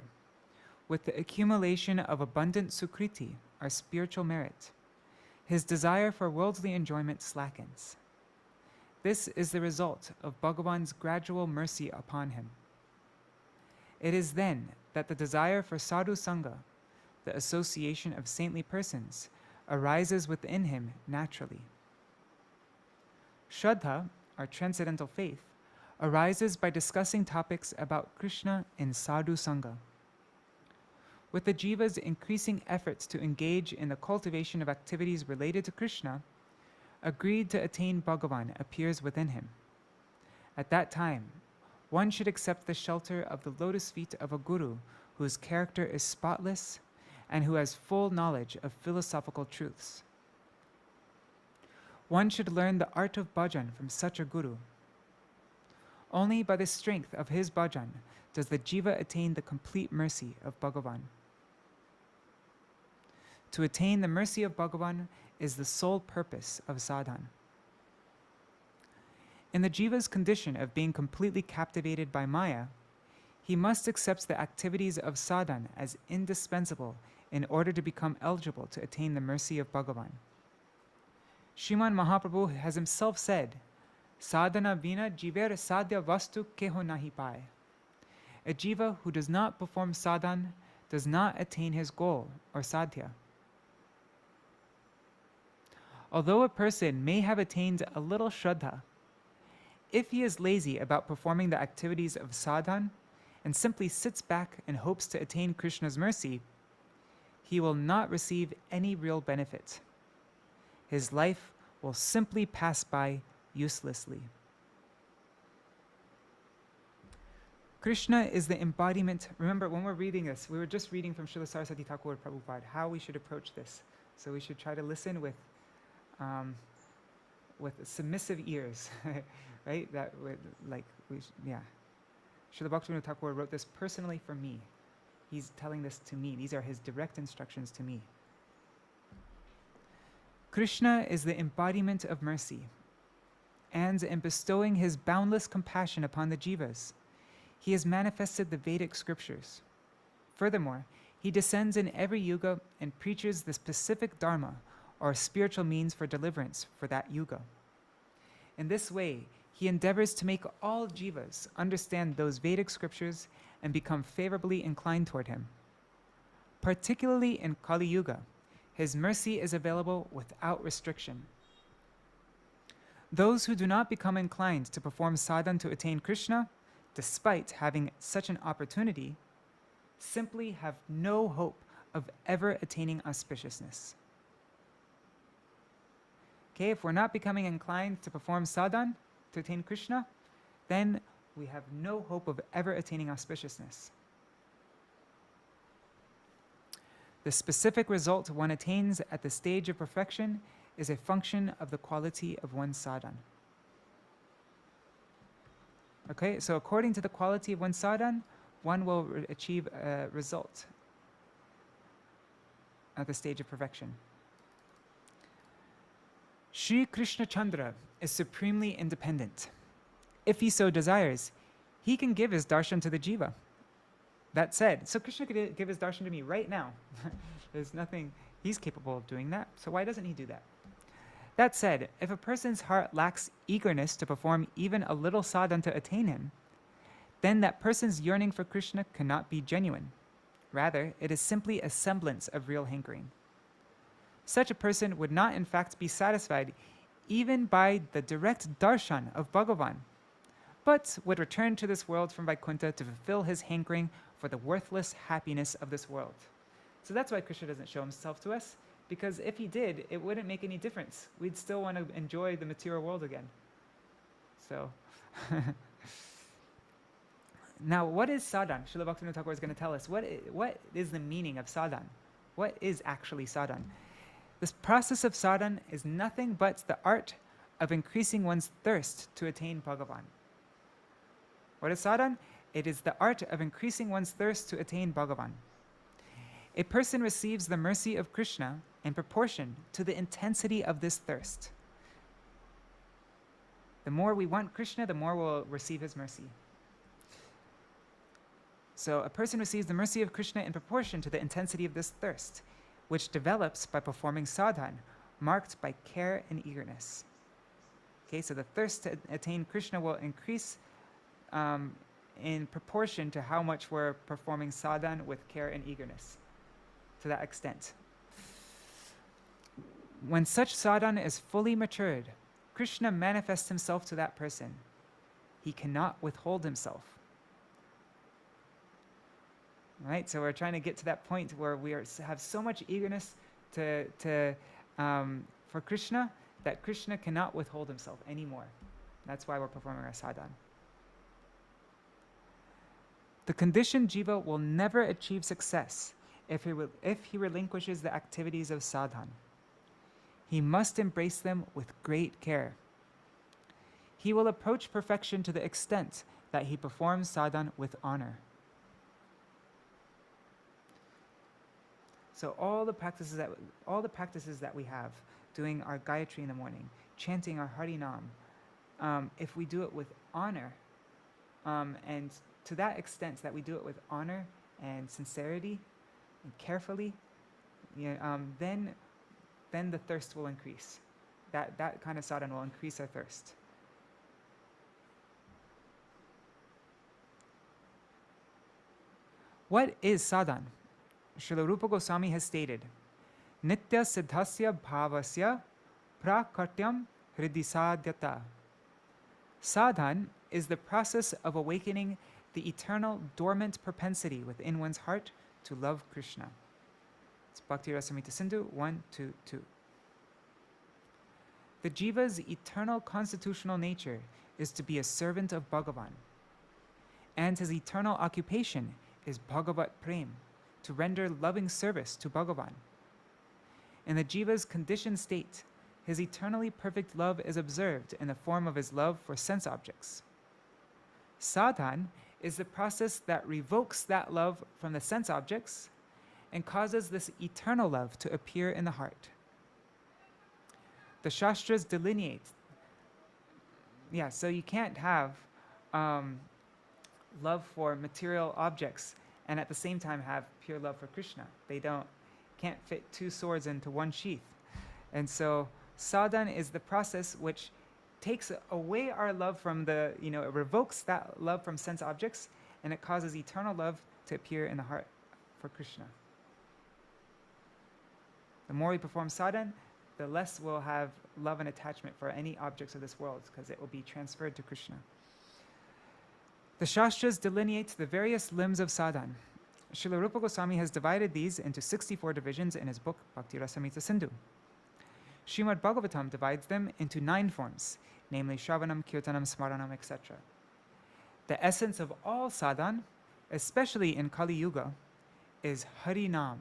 with the accumulation of abundant sukriti, or spiritual merit, his desire for worldly enjoyment slackens. This is the result of Bhagavan's gradual mercy upon him. It is then that the desire for sadhu sangha, the association of saintly persons, arises within him naturally. Shraddha, or transcendental faith, arises by discussing topics about Krishna in sadhu sangha. With the jiva's increasing efforts to engage in the cultivation of activities related to Krishna, a greed to attain Bhagavan appears within him. At that time, one should accept the shelter of the lotus feet of a guru whose character is spotless and who has full knowledge of philosophical truths. One should learn the art of bhajan from such a guru. Only by the strength of his bhajan does the jiva attain the complete mercy of Bhagavan. To attain the mercy of Bhagavan is the sole purpose of sadhan. In the jiva's condition of being completely captivated by Maya, he must accept the activities of sadhan as indispensable in order to become eligible to attain the mercy of Bhagavan. Sriman Mahaprabhu has himself said, Sadhana vina jiver sadhya vastu keho nahi paye. A jiva who does not perform sadhan does not attain his goal or sadhya. Although a person may have attained a little shraddha, if he is lazy about performing the activities of sadhan and simply sits back and hopes to attain Krishna's mercy, he will not receive any real benefit. His life will simply pass by uselessly. Krishna is the embodiment. Remember, when we're reading this, we were just reading from Śrīla Saraswati Thakur Prabhupada, how we should approach this. So we should try to listen with submissive ears, right? That would, Śrīla Bhaktivinoda Ṭhākura wrote this personally for me. He's telling this to me. These are his direct instructions to me. Krishna is the embodiment of mercy, and in bestowing his boundless compassion upon the jivas, he has manifested the Vedic scriptures. Furthermore, he descends in every yuga and preaches the specific dharma, or spiritual means for deliverance for that yuga. In this way, he endeavors to make all jivas understand those Vedic scriptures and become favorably inclined toward him. Particularly in Kali Yuga, his mercy is available without restriction. Those who do not become inclined to perform sadhan to attain Krishna, despite having such an opportunity, simply have no hope of ever attaining auspiciousness. Okay, if we're not becoming inclined to perform sadhan to attain Krishna, then we have no hope of ever attaining auspiciousness. The specific result one attains at the stage of perfection is a function of the quality of one's sadhan. Okay, so according to the quality of one's sadhan, one will achieve a result at the stage of perfection. Sri Krishna Chandra is supremely independent. If he so desires, he can give his darshan to the jiva. That said, so Krishna could give his darshan to me right now. There's nothing, he's capable of doing that, so why doesn't he do that? That said, if a person's heart lacks eagerness to perform even a little sadhan to attain him, then that person's yearning for Krishna cannot be genuine. Rather, it is simply a semblance of real hankering. Such a person would not in fact be satisfied even by the direct darshan of Bhagavan, but would return to this world from Vaikuntha to fulfill his hankering for the worthless happiness of this world. So that's why Krishna doesn't show himself to us, because if he did, it wouldn't make any difference. We'd still want to enjoy the material world again. So, now what is sadhan? Śrīla Bhaktivinoda Ṭhākura is going to tell us. What is the meaning of sadhan? What is actually sadhan? This process of sadhan is nothing but the art of increasing one's thirst to attain Bhagavan. What is sadhan? It is the art of increasing one's thirst to attain Bhagavan. A person receives the mercy of Krishna in proportion to the intensity of this thirst. The more we want Krishna, the more we'll receive his mercy. So a person receives the mercy of Krishna in proportion to the intensity of this thirst, which develops by performing sadhan, marked by care and eagerness. Okay, so the thirst to attain Krishna will increase in proportion to how much we're performing sadhan with care and eagerness, to that extent. When such sadhan is fully matured, Krishna manifests himself to that person. He cannot withhold himself. right? So we're trying to get to that point where we have so much eagerness for Krishna that Krishna cannot withhold himself anymore. That's why we're performing our sadhana. The conditioned jiva will never achieve success if he relinquishes the activities of sadhana. He must embrace them with great care. He will approach perfection to the extent that he performs sadhana with honor. So all the practices that we have, doing our Gayatri in the morning, chanting our Harinam, if we do it with honor, and to that extent that we do it with honor and sincerity and carefully, then the thirst will increase. That kind of sadhana will increase our thirst. What is sadhana? Śrīla Rupa Goswami has stated, Nitya siddhasya bhavasya prakatyam hridisadhyata. Sadhana is the process of awakening the eternal dormant propensity within one's heart to love Krishna. It's Bhakti Rasamrita Sindhu 1-2-2. The jiva's eternal constitutional nature is to be a servant of Bhagavan, and his eternal occupation is Bhagavat Prem, to render loving service to Bhagavan. In the jiva's conditioned state, his eternally perfect love is observed in the form of his love for sense objects. Sadhana is the process that revokes that love from the sense objects and causes this eternal love to appear in the heart. The Shastras delineate, so you can't have love for material objects and at the same time have pure love for Krishna. They can't fit two swords into one sheath. And so sadhana is the process which takes away our love from it revokes that love from sense objects, and it causes eternal love to appear in the heart for Krishna. The more we perform sadhana, the less we'll have love and attachment for any objects of this world, because it will be transferred to Krishna. The Shastras delineate the various limbs of sadhana. Śrīla Rupa Goswami has divided these into 64 divisions in his book Bhakti Rasamrita Sindhu. Srimad Bhagavatam divides them into 9 forms, namely Shravanam, Kirtanam, Smaranam, etc. The essence of all sadhana, especially in Kali Yuga, is Harinam,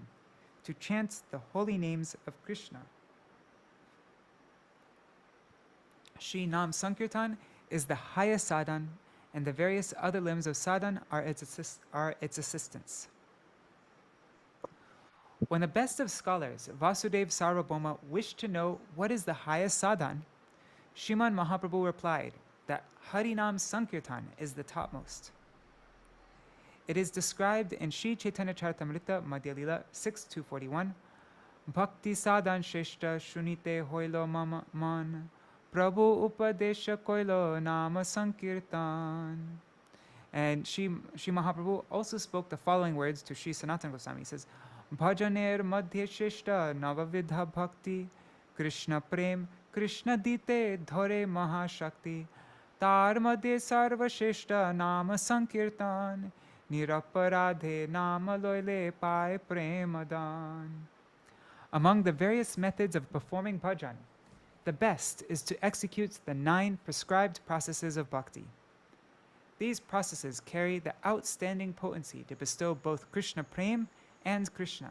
to chant the holy names of Krishna. Shri Nam Sankirtan is the highest sadhana, and the various other limbs of sadhana are its assistants. When the best of scholars, Vasudeva Sarvabhauma, wished to know what is the highest sadhana, Sriman Mahaprabhu replied that Harinam Sankirtan is the topmost. It is described in Sri Chaitanya Charitamrita Madhya Lila 6-241, Bhakti sadhan shreshta shunite hoilo mama man, Prabhu upadesha koilo nama sankirtan. And Sri Mahaprabhu also spoke the following words to Sri Sanatana Goswami. He says, Bhajaner madhya shreshta navavidha bhakti, Krishna prem, Krishna dite dhare mahashakti, tar madhya sarva shreshta nama sankirtan, niraparadhe nama loile pai premadan. Among the various methods of performing bhajan, the best is to execute the 9 prescribed processes of bhakti. These processes carry the outstanding potency to bestow both Krishna prem and Krishna.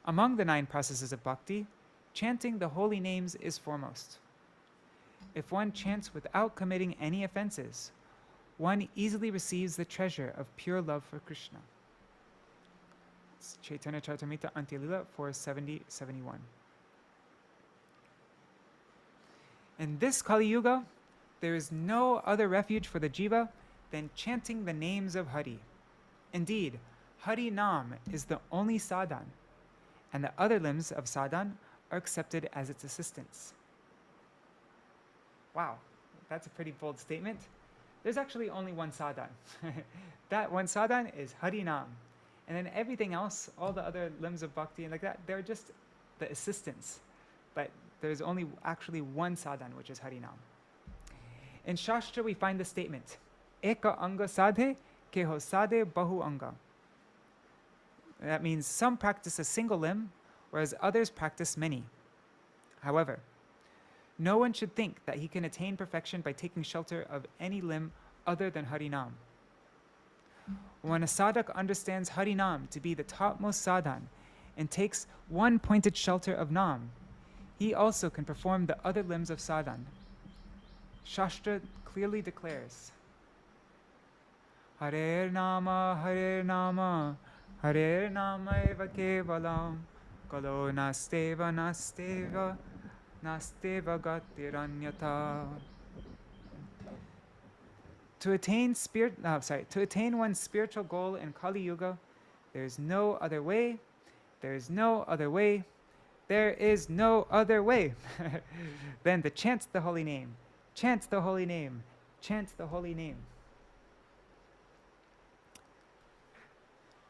Among the 9 processes of bhakti, chanting the holy names is foremost. If one chants without committing any offenses, one easily receives the treasure of pure love for Krishna. It's Chaitanya Charitamrita Antya-lila 470-71. In this Kali Yuga, there is no other refuge for the jiva than chanting the names of Hari. Indeed, Hari Nam is the only sadhan, and the other limbs of sadhan are accepted as its assistants. Wow, that's a pretty bold statement. There's actually only one sadhan. That one sadhan is Hari Nam. And then everything else, all the other limbs of bhakti and like that, they're just the assistants. But there's only actually one sadhan, which is Harinam. In Shastra, we find the statement, Eka anga sadhe keho sadhe bahu anga. That means some practice a single limb, whereas others practice many. However, no one should think that he can attain perfection by taking shelter of any limb other than Harinam. When a sadhak understands Harinam to be the topmost sadhan and takes one pointed shelter of Nam, he also can perform the other limbs of sadhan. Shastra clearly declares, Harer Nama, Harer Nama eva kevalam, kalo nasteva nasteva, nasteva gatiranyata. To attain one's spiritual goal in Kali Yuga, there is no other way, there is no other way, there is no other way than to chant the holy name, chant the holy name, chant the holy name.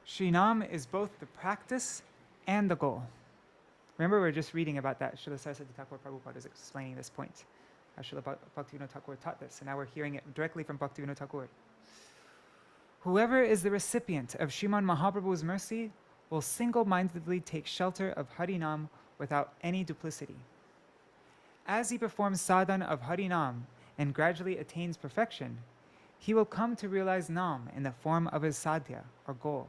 Shrinam is both the practice and the goal. Remember, we were just reading about that. Śrīla Ṭhākura Prabhupada is explaining this point. Śrīla Bhaktivinoda Ṭhākura taught this, and now we're hearing it directly from Bhaktivinoda Ṭhākura. Whoever is the recipient of Sriman Mahaprabhu's mercy will single-mindedly take shelter of Harinam without any duplicity. As he performs sadhan of Harinam and gradually attains perfection, he will come to realize Nam in the form of his sadhya, or goal.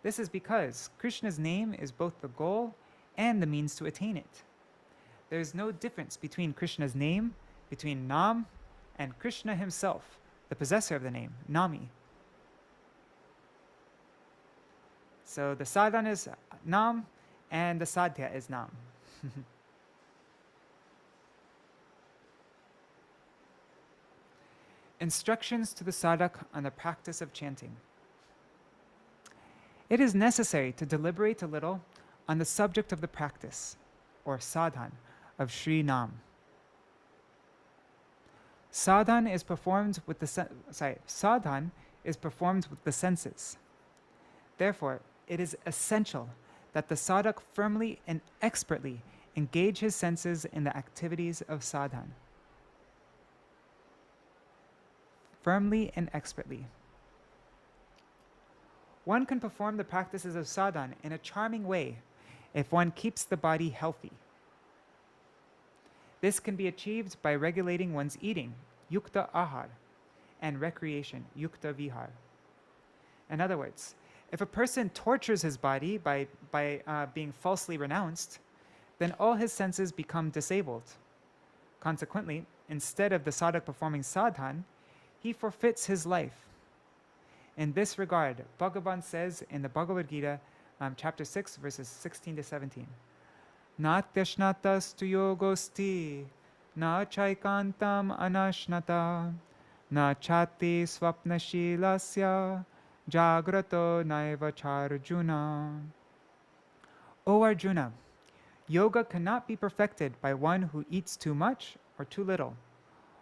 This is because Krishna's name is both the goal and the means to attain it. There is no difference between Krishna's name, between Nam, and Krishna himself, the possessor of the name, Nami. So the sadhan is Nam, and the sadhya is Nam. Instructions to the sadhak on the practice of chanting. It is necessary to deliberate a little on the subject of the practice, or sadhan, of Shri Nam. Sadhan is performed with the senses. Therefore, it is essential that the sadhak firmly and expertly engage his senses in the activities of sadhan. Firmly and expertly. One can perform the practices of sadhan in a charming way if one keeps the body healthy. This can be achieved by regulating one's eating, yukta ahar, and recreation, yukta vihar. In other words, if a person tortures his body by being falsely renounced, then all his senses become disabled. Consequently, instead of the sadhak performing sadhan, he forfeits his life. In this regard, Bhagavan says in the Bhagavad Gita, chapter 6, verses 16 to 17, Natyashnatas tu yogosti, na chaikantam anashnata, na chati swapnashilasya, jagrato naiva charjuna. O Arjuna, yoga cannot be perfected by one who eats too much or too little,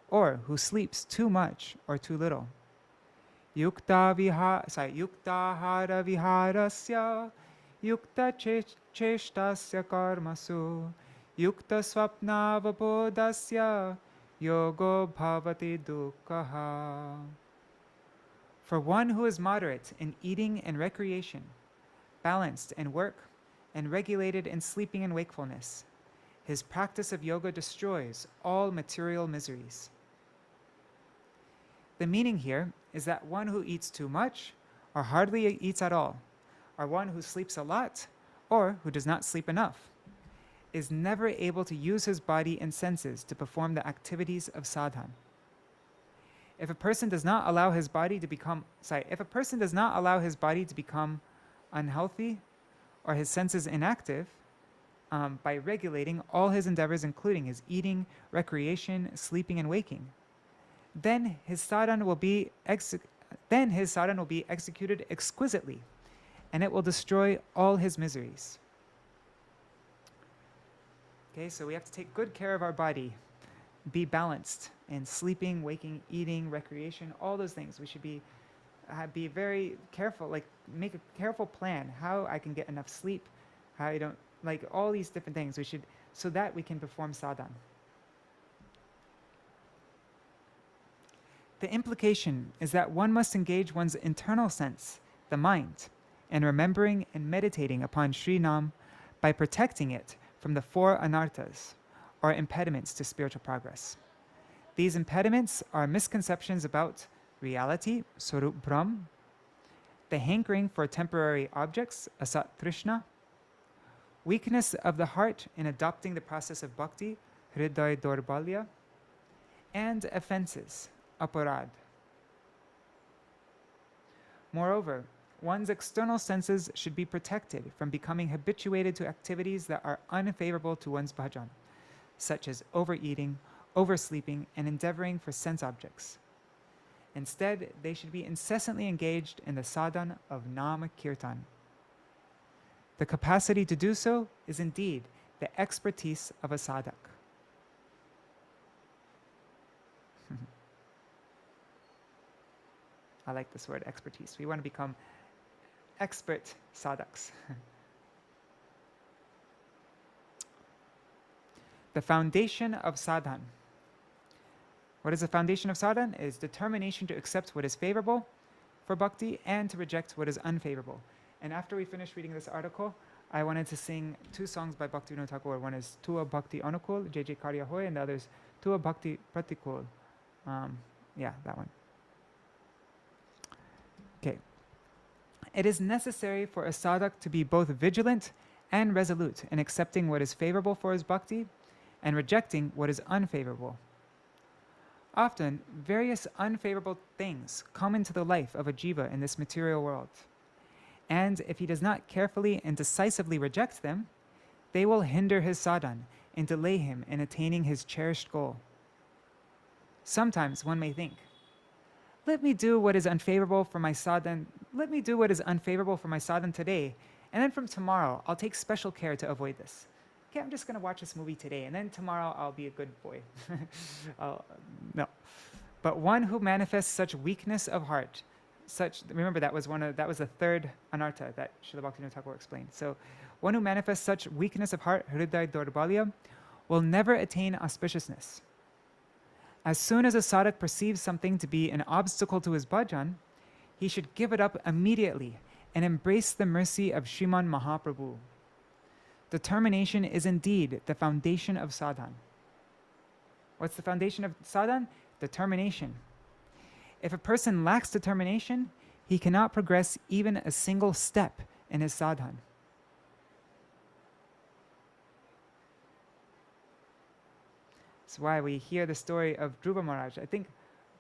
or who sleeps too much or too little. Yukta hara viharasya, yukta cheshtasya karmasu, yukta swapnavabodhasya, yogo bhavati dukkhaha. For one who is moderate in eating and recreation, balanced in work, and regulated in sleeping and wakefulness, his practice of yoga destroys all material miseries. The meaning here is that one who eats too much, or hardly eats at all, or one who sleeps a lot, or who does not sleep enough, is never able to use his body and senses to perform the activities of sadhan. If a person does not allow his body to become unhealthy, or his senses inactive, by regulating all his endeavors, including his eating, recreation, sleeping, and waking, then his sadhan will be executed exquisitely, and it will destroy all his miseries. Okay, so we have to take good care of our body, be balanced in sleeping, waking, eating, recreation, all those things. We should be very careful, like make a careful plan how I can get enough sleep, how I don't, like all these different things we should, so that we can perform sadhan. The implication is that one must engage one's internal sense, the mind, and remembering and meditating upon Śrī Nam by protecting it from the 4 anarthas, or impediments to spiritual progress. These impediments are misconceptions about reality, Swarup Brahm, the hankering for temporary objects, Asat Trishna, weakness of the heart in adopting the process of bhakti, Hriday Dorbalya, and offenses, Aparad. Moreover, one's external senses should be protected from becoming habituated to activities that are unfavorable to one's bhajan, such as overeating, oversleeping, and endeavoring for sense objects. Instead, they should be incessantly engaged in the sadhana of Nama Kirtan. The capacity to do so is indeed the expertise of a sadhak. I like this word, expertise. We want to become expert sadhaks. The foundation of sadhan. What is the foundation of sadhan? It is determination to accept what is favorable for bhakti and to reject what is unfavorable. And after we finish reading this article, I wanted to sing 2 songs by Bhaktivinoda Ṭhākura. One is Tua Bhakti Anukul, Jai Jai Karya Hoy, and the other is Tua Bhakti Pratikul. Yeah, that one. Okay. It is necessary for a sadhak to be both vigilant and resolute in accepting what is favorable for his bhakti and rejecting what is unfavorable. Often, various unfavorable things come into the life of a jiva in this material world. And if he does not carefully and decisively reject them, they will hinder his sadhan and delay him in attaining his cherished goal. Sometimes one may think, let me do what is unfavorable for my sadhan. Let me do what is unfavorable for my sadhan today, and then from tomorrow, I'll take special care to avoid this. Okay, I'm just going to watch this movie today, and then tomorrow I'll be a good boy. No. But one who manifests such weakness of heart, remember that was the 3rd anartha that Śrīla Bhaktivinoda Ṭhākura explained. So one who manifests such weakness of heart, Hriday Dorbalya, will never attain auspiciousness. As soon as a sadhak perceives something to be an obstacle to his bhajan, he should give it up immediately and embrace the mercy of Sriman Mahaprabhu. Determination is indeed the foundation of sadhan. What's the foundation of sadhan? Determination. If a person lacks determination, he cannot progress even a single step in his sadhan. That's why we hear the story of Dhruva Maharaj. I think,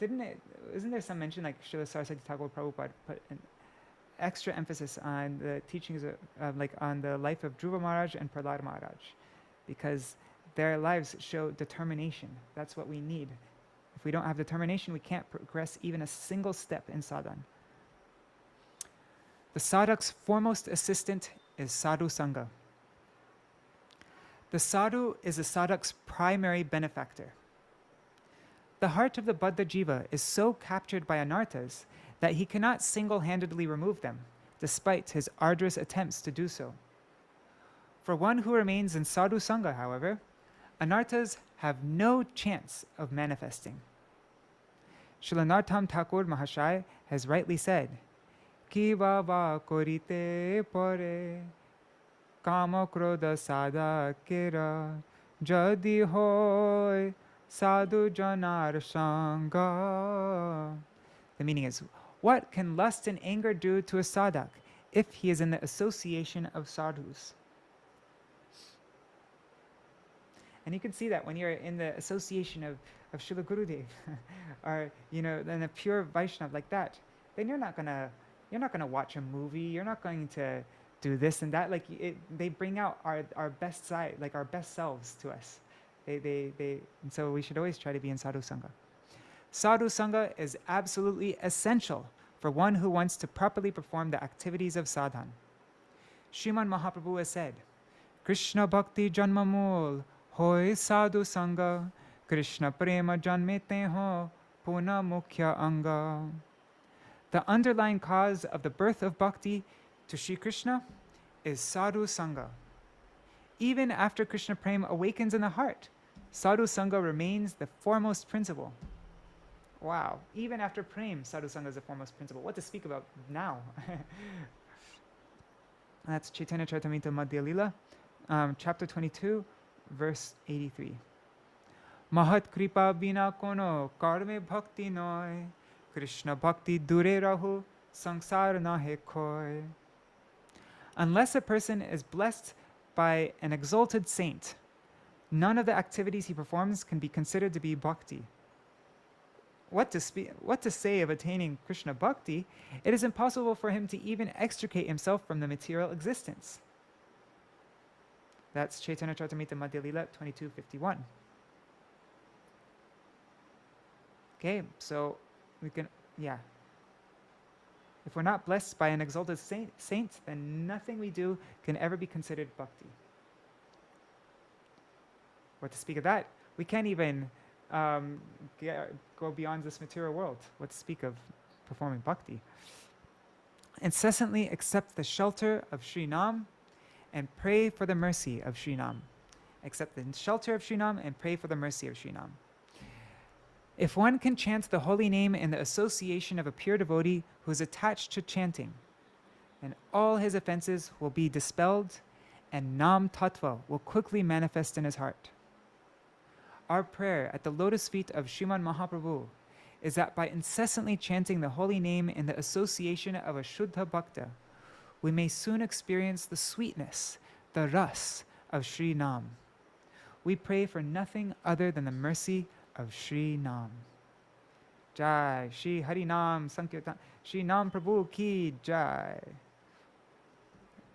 isn't there some mention like Srila Saraswati Thakur Prabhupada put an extra emphasis on the teachings of, on the life of Dhruva Maharaj and Prahlad Maharaj, because their lives show determination. That's what we need. If we don't have determination, we can't progress even a single step in sadhan. The sadhak's foremost assistant is sadhu sangha. The sadhu is the sadhak's primary benefactor. The heart of the Baddha Jiva is so captured by anarthas that he cannot single-handedly remove them, despite his arduous attempts to do so. For one who remains in sadhu sangha, however, anarthas have no chance of manifesting. Srila Narottam Thakur Mahashaya has rightly said, Ki baba korite pore kama krodha sadhakera jadi hoy sadhu janar sangha. The meaning is, what can lust and anger do to a sadhak if he is in the association of sadhus? And you can see that when you're in the association of Srila Gurudev, or in a pure Vaishnava like that, then you're not gonna watch a movie. You're not going to do this and that. They bring out our best side, our best selves to us. And so we should always try to be in sadhu sangha. Sadhu sangha is absolutely essential for one who wants to properly perform the activities of sadhan. Sriman Mahaprabhu has said, Krishna bhakti janmamul hoy sadhu sangha, Krishna prema janmete ho puna mukhya anga. The underlying cause of the birth of bhakti to Sri Krishna is sadhu sangha. Even after Krishna prema awakens in the heart, sadhu sangha remains the foremost principle. Wow, even after prema, sadhu sangha is the foremost principle. What to speak about now? That's Chaitanya Charitamrita Madhya Lila, chapter 22, verse 83. Mahat kripa bina kono karme bhakti noy, Krishna bhakti dure rahu, sangsar nahe koi. Unless a person is blessed by an exalted saint, none of the activities he performs can be considered to be bhakti. What to say of attaining Krishna bhakti? It is impossible for him to even extricate himself from the material existence. That's Chaitanya Charitamrita Madhya Lila 22:51. Okay, so we can, yeah. If we're not blessed by an exalted saint, then nothing we do can ever be considered bhakti. What to speak of that? We can't even go beyond this material world. What to speak of performing bhakti? Incessantly accept the shelter of Śrī Nam and pray for the mercy of Śrī Nam. Accept the shelter of Śrī Nam and pray for the mercy of Śrī Nam. If one can chant the holy name in the association of a pure devotee who is attached to chanting, then all his offenses will be dispelled and Nam Tattva will quickly manifest in his heart. Our prayer at the lotus feet of Sriman Mahaprabhu is that by incessantly chanting the holy name in the association of a Shuddha Bhakta, we may soon experience the sweetness, the ras of Śrī Nam. We pray for nothing other than the mercy of Śrī Nam. Jai, Shri Hari Nam Sankirtan, Śrī Nam Prabhu ki Jai.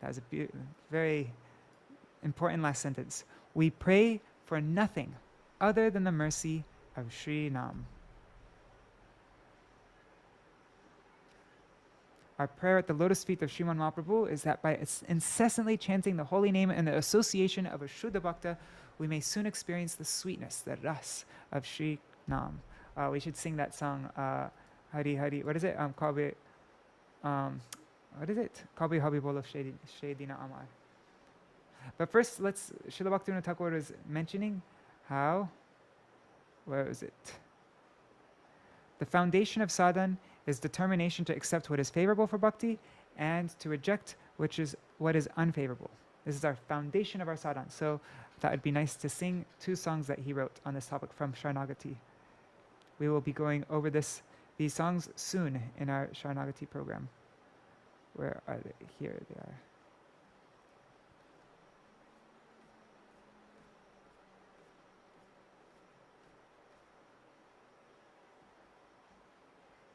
That was a very important last sentence. We pray for nothing other than the mercy of Śrī Nam. Our prayer at the lotus feet of Sriman Mahaprabhu is that by incessantly chanting the holy name in the association of a Shuddha Bhakta, we may soon experience the sweetness, the ras of Śrī Nam. We should sing that song, Hari Hari, what is it? Kabe, what is it? Kabe Habi Bolo Shedina Amar. But first, Śrīla Bhaktivinoda Ṭhākura is mentioning how, where is it? The foundation of sadhan is determination to accept what is favorable for bhakti and to reject what is unfavorable. This is our foundation of our sadhan. So that would be nice to sing 2 songs that he wrote on this topic from Sharanagati. We will be going over these songs soon in our Sharanagati program. Where are they? Here they are.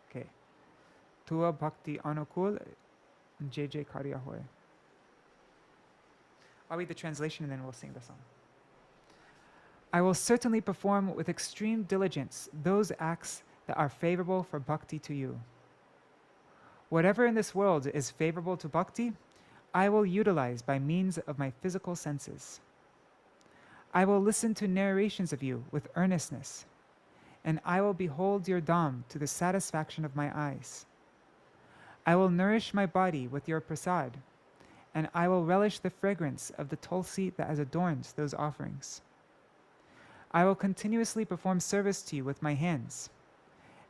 Okay. Tua Bhakti Anukul JJ Karya Hoy. I'll read the translation and then we'll sing the song. I will certainly perform with extreme diligence those acts that are favorable for bhakti to you. Whatever in this world is favorable to bhakti, I will utilize by means of my physical senses. I will listen to narrations of you with earnestness, and I will behold your dham to the satisfaction of my eyes. I will nourish my body with your prasad, and I will relish the fragrance of the tulsi that has adorned those offerings. I will continuously perform service to you with my hands,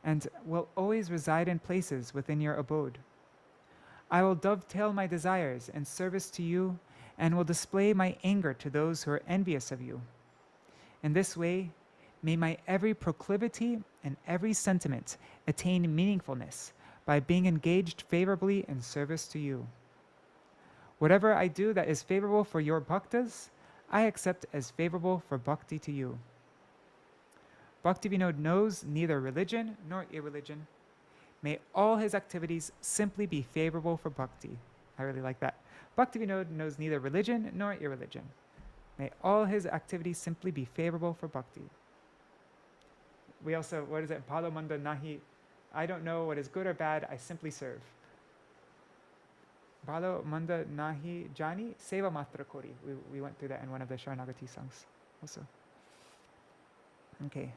and will always reside in places within your abode. I will dovetail my desires in service to you, and will display my anger to those who are envious of you. In this way, may my every proclivity and every sentiment attain meaningfulness by being engaged favorably in service to you. Whatever I do that is favorable for your bhaktas, I accept as favorable for bhakti to you. Bhaktivinoda knows neither religion nor irreligion. May all his activities simply be favorable for bhakti. I really like that. Bhaktivinoda knows neither religion nor irreligion. May all his activities simply be favorable for bhakti. We also, what is it? Bhalo manda nahi. I don't know what is good or bad, I simply serve. Bhalo manda nahi jani seva matra kori. We went through that in one of the Sharanagati songs also. Okay.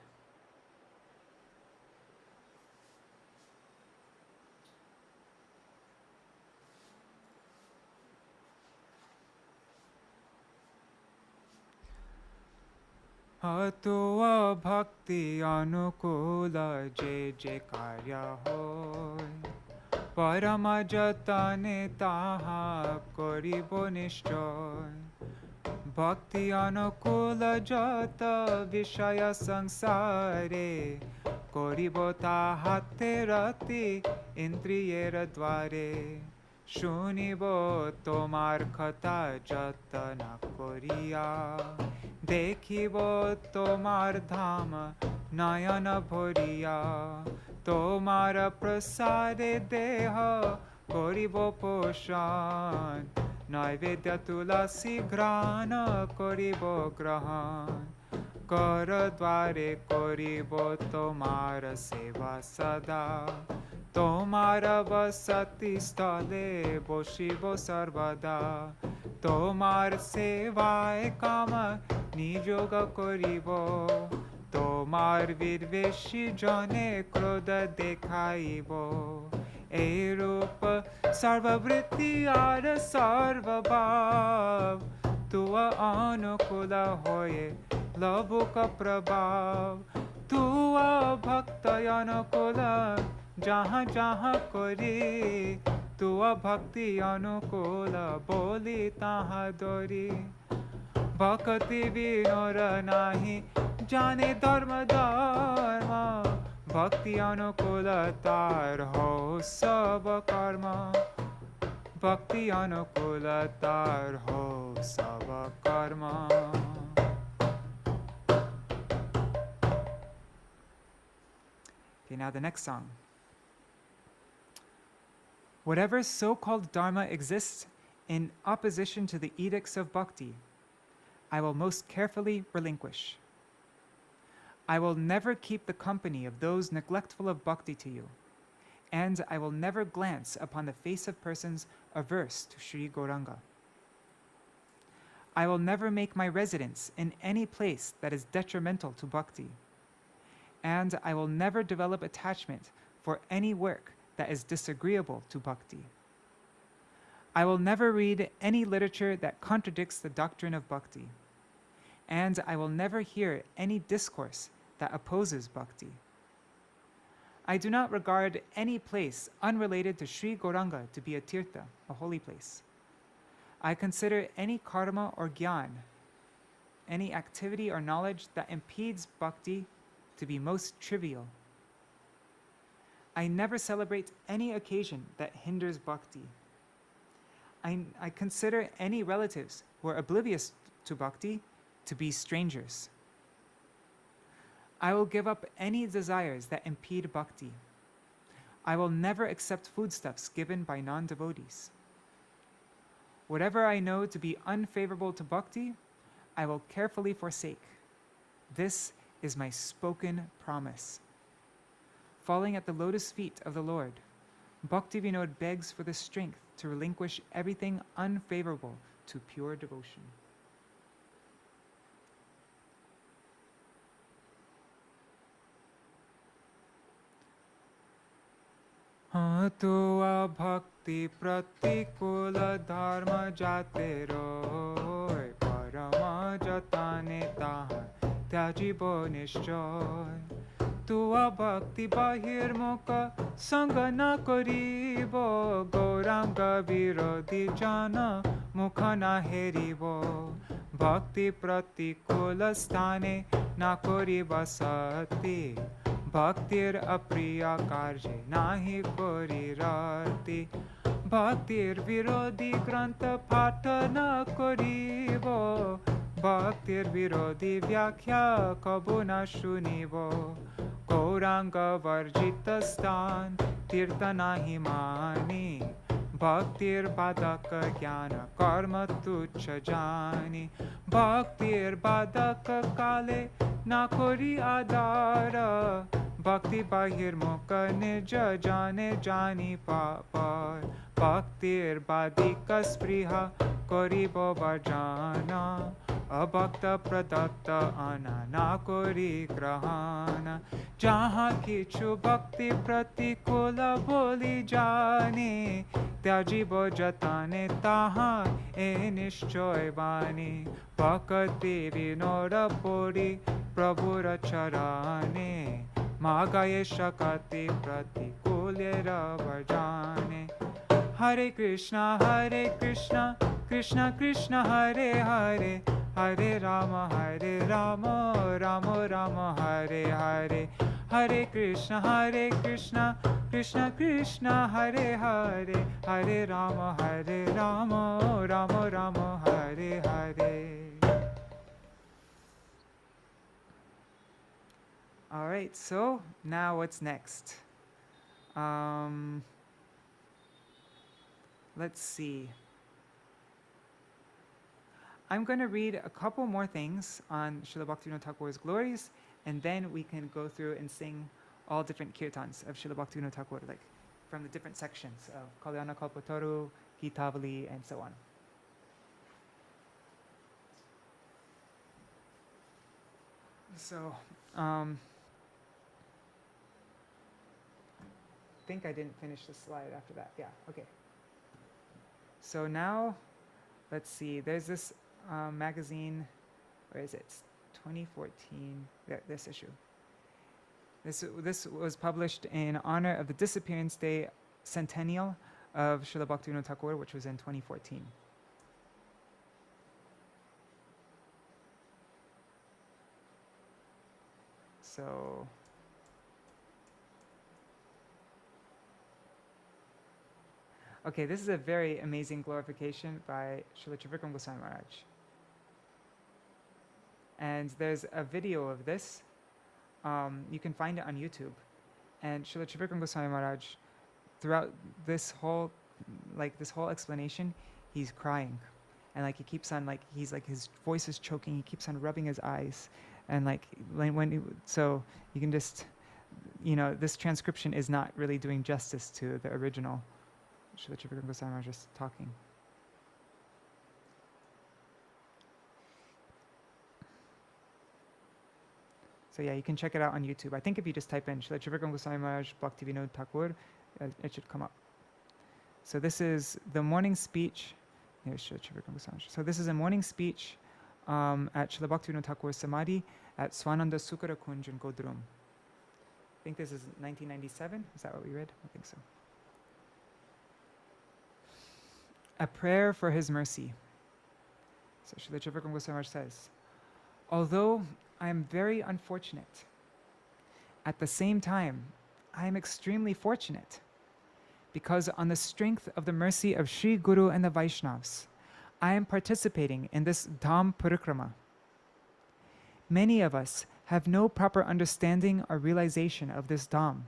Atua bhakti anukula je je karya hoy. Parama jatane taha koribo nishchoy. Bhakti anukula jata vishaya sangsare koribo tahate rati indriyera dware. Shunibo tomar kata jatana koriya dekhibo tomar dhama nayana bhoriya. তোমার প্রসাদে দেহ করিব পোষণ নৈবেদ্য তুলসী ঘ্রাণ করিব গ্রহণ কর দ্বারে করিব তোমার সেবা সদা তোমার বসতি স্থলে বসিব সর্বদা তোমার সেবায় কাম নিযোগ করিব তোমার বিদ্বেষী জনে ক্রোধ দেখাইব এই রূপ সর্ববৃত্তি আর সর্বভাব তুয়া অনুকূল হয়ে লবুক প্রভাব তুয়া ভক্ত অনুকূল যাহা যাহা করি তুয়া ভক্তি অনুকূল বলি তাহা দরি ভক্তি বিনোর নাহি জানে ধর্ম ধর্ম ভক্তি অনুকূল তার হো সব কর্ম ভক্তি অনুকূল তার হো সব কর্ম. Okay, now the next song. Whatever so-called dharma exists in opposition to the edicts of bhakti, I will most carefully relinquish. I will never keep the company of those neglectful of bhakti to you, and I will never glance upon the face of persons averse to Śrī Gauranga. I will never make my residence in any place that is detrimental to bhakti, and I will never develop attachment for any work that is disagreeable to bhakti. I will never read any literature that contradicts the doctrine of bhakti, and I will never hear any discourse that opposes bhakti. I do not regard any place unrelated to Śrī Gauranga to be a tirtha, a holy place. I consider any karma or gyan, any activity or knowledge that impedes bhakti, to be most trivial. I never celebrate any occasion that hinders bhakti. I consider any relatives who are oblivious to bhakti to be strangers. I will give up any desires that impede bhakti. I will never accept foodstuffs given by non-devotees. Whatever I know to be unfavorable to bhakti, I will carefully forsake. This is my spoken promise. Falling at the lotus feet of the Lord, Bhaktivinoda begs for the strength to relinquish everything unfavorable to pure devotion. तुआ भक्ति प्रतिकूल धर्म जाते रोय परमा जताने ताहा त्याजिब निश्चय तुआ भक्ति बहिर्मुख संग न करिब गौरांग विरोधी जन मुख न हेरिब भक्ति प्रतिकूल स्थाने न करिब सती भक्तिर अप्रिय कार्य नाही करिरति भक्तिर विरोधी ग्रंथ पाठ न करिब भक्तिर विरोधी व्याख्या कबू न शुनिब गौरांग वर्जित स्थान तीर्थ नाही मानी भक्तिर बाधक ज्ञान कर्म तुच्छ जानी भक्तिर बाधक काले ना करी आधार भक्ति बहिर्मुख निज जाने जानी पापर भक्तिर बाधिक स्पृहा करिब वर्जना अभक्त प्रदत्त अना ना करी ग्रहण जहाँ किछु भक्ति प्रतिकूल बोली जाने त्याजिब जताने ताहा ए निश्चय बानी भक्ति विनोद परि प्रभुर चरणे मागाये शकति प्रतिकूल bolye rabar jane. Hare Krishna, Krishna Krishna, Hare Hare, Hare Rama, Rama Rama, Hare Hare. Hare Krishna, Krishna Krishna, Hare Hare, Hare Rama, Rama Rama, Hare Hare. All right, so now what's next? Let's see. I'm going to read a couple more things on Śrīla Bhaktivinoda Ṭhākura's glories, and then we can go through and sing all different kirtans of Śrīla Bhaktivinoda Ṭhākura, like from the different sections of Kalyana Kalpataru, Gitavali, and so on. So, I think I didn't finish the slide after that. Yeah, okay. So now, let's see, there's this magazine, where is it? It's 2014, this issue. This was published in honor of the Disappearance Day centennial of Śrīla Bhaktivinoda Ṭhākura, which was in 2014. So, okay, this is a very amazing glorification by Srila Trivikram Goswami Maharaj. And there's a video of this. You can find it on YouTube. And Srila Trivikram Goswami Maharaj, throughout this whole explanation, he's crying. And like he keeps on, like, he's like, his voice is choking, he keeps on rubbing his eyes. And so you can just, this transcription is not really doing justice to the original. Srila Trivikram Goswami Maharaj just talking. So yeah, you can check it out on YouTube. I think if you just type in Śrīla Trivikram Goswami Maharaj Bhaktivinoda Ṭhākura, it should come up. So this is the morning speech. Here's Śrīla Trivikram Goswami Maharaj. So this is a morning speech at Śrīla Bhaktivinoda Ṭhākura Samadhi at Swananda Sukara Kunj in Godrum. I think this is 1997. Is that what we read? I think so. A prayer for his mercy. So Śrīla Trivikram Goswami Maharaj says, although I am very unfortunate, at the same time, I am extremely fortunate, because on the strength of the mercy of Sri Guru and the Vaishnavas, I am participating in this Dham Parikrama. Many of us have no proper understanding or realization of this Dham,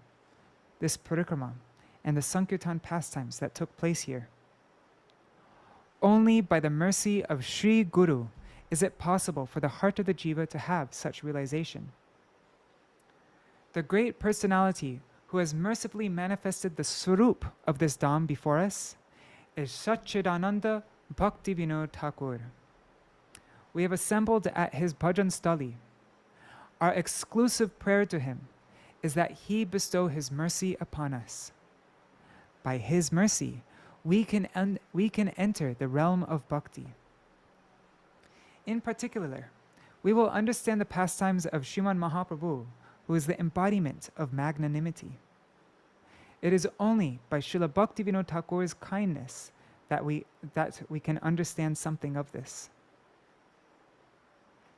this Parikrama, and the Sankirtan pastimes that took place here. Only by the mercy of Sri Guru is it possible for the heart of the jiva to have such realization. The great personality who has mercifully manifested the swarup of this Dham before us is Satchidananda Bhaktivinoda Ṭhākura. We have assembled at his bhajan stali. Our exclusive prayer to him is that he bestow his mercy upon us. By his mercy, we can enter the realm of bhakti. In particular, we will understand the pastimes of Sriman Mahaprabhu, who is the embodiment of magnanimity. It is only by Śrīla Bhaktivinoda Ṭhākura's kindness that we can understand something of this.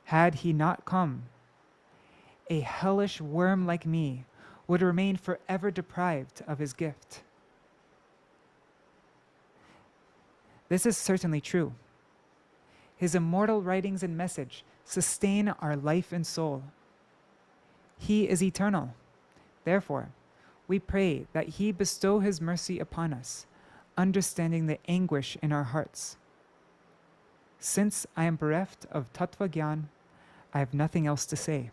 Had he not come, a hellish worm like me would remain forever deprived of his gift. This is certainly true. His immortal writings and message sustain our life and soul. He is eternal. Therefore, we pray that he bestow his mercy upon us, understanding the anguish in our hearts. Since I am bereft of tattva gyan, I have nothing else to say.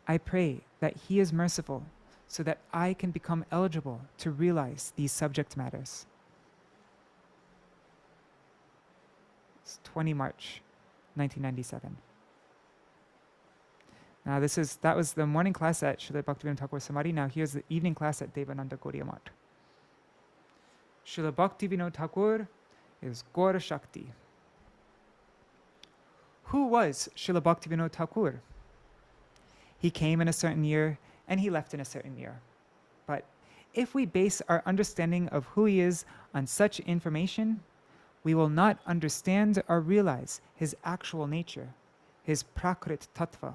I pray that he is merciful so that I can become eligible to realize these subject matters. It's 20 March, 1997. Now that was the morning class at Śrīla Bhaktivinoda Ṭhākura Samadhi. Now here's the evening class at Devananda Gaudiya Math. Śrīla Bhaktivinoda Ṭhākura is Gaura Shakti. Who was Śrīla Bhaktivinoda Ṭhākura? He came in a certain year and he left in a certain year. But if we base our understanding of who he is on such information, we will not understand or realize his actual nature, his prakrit tattva.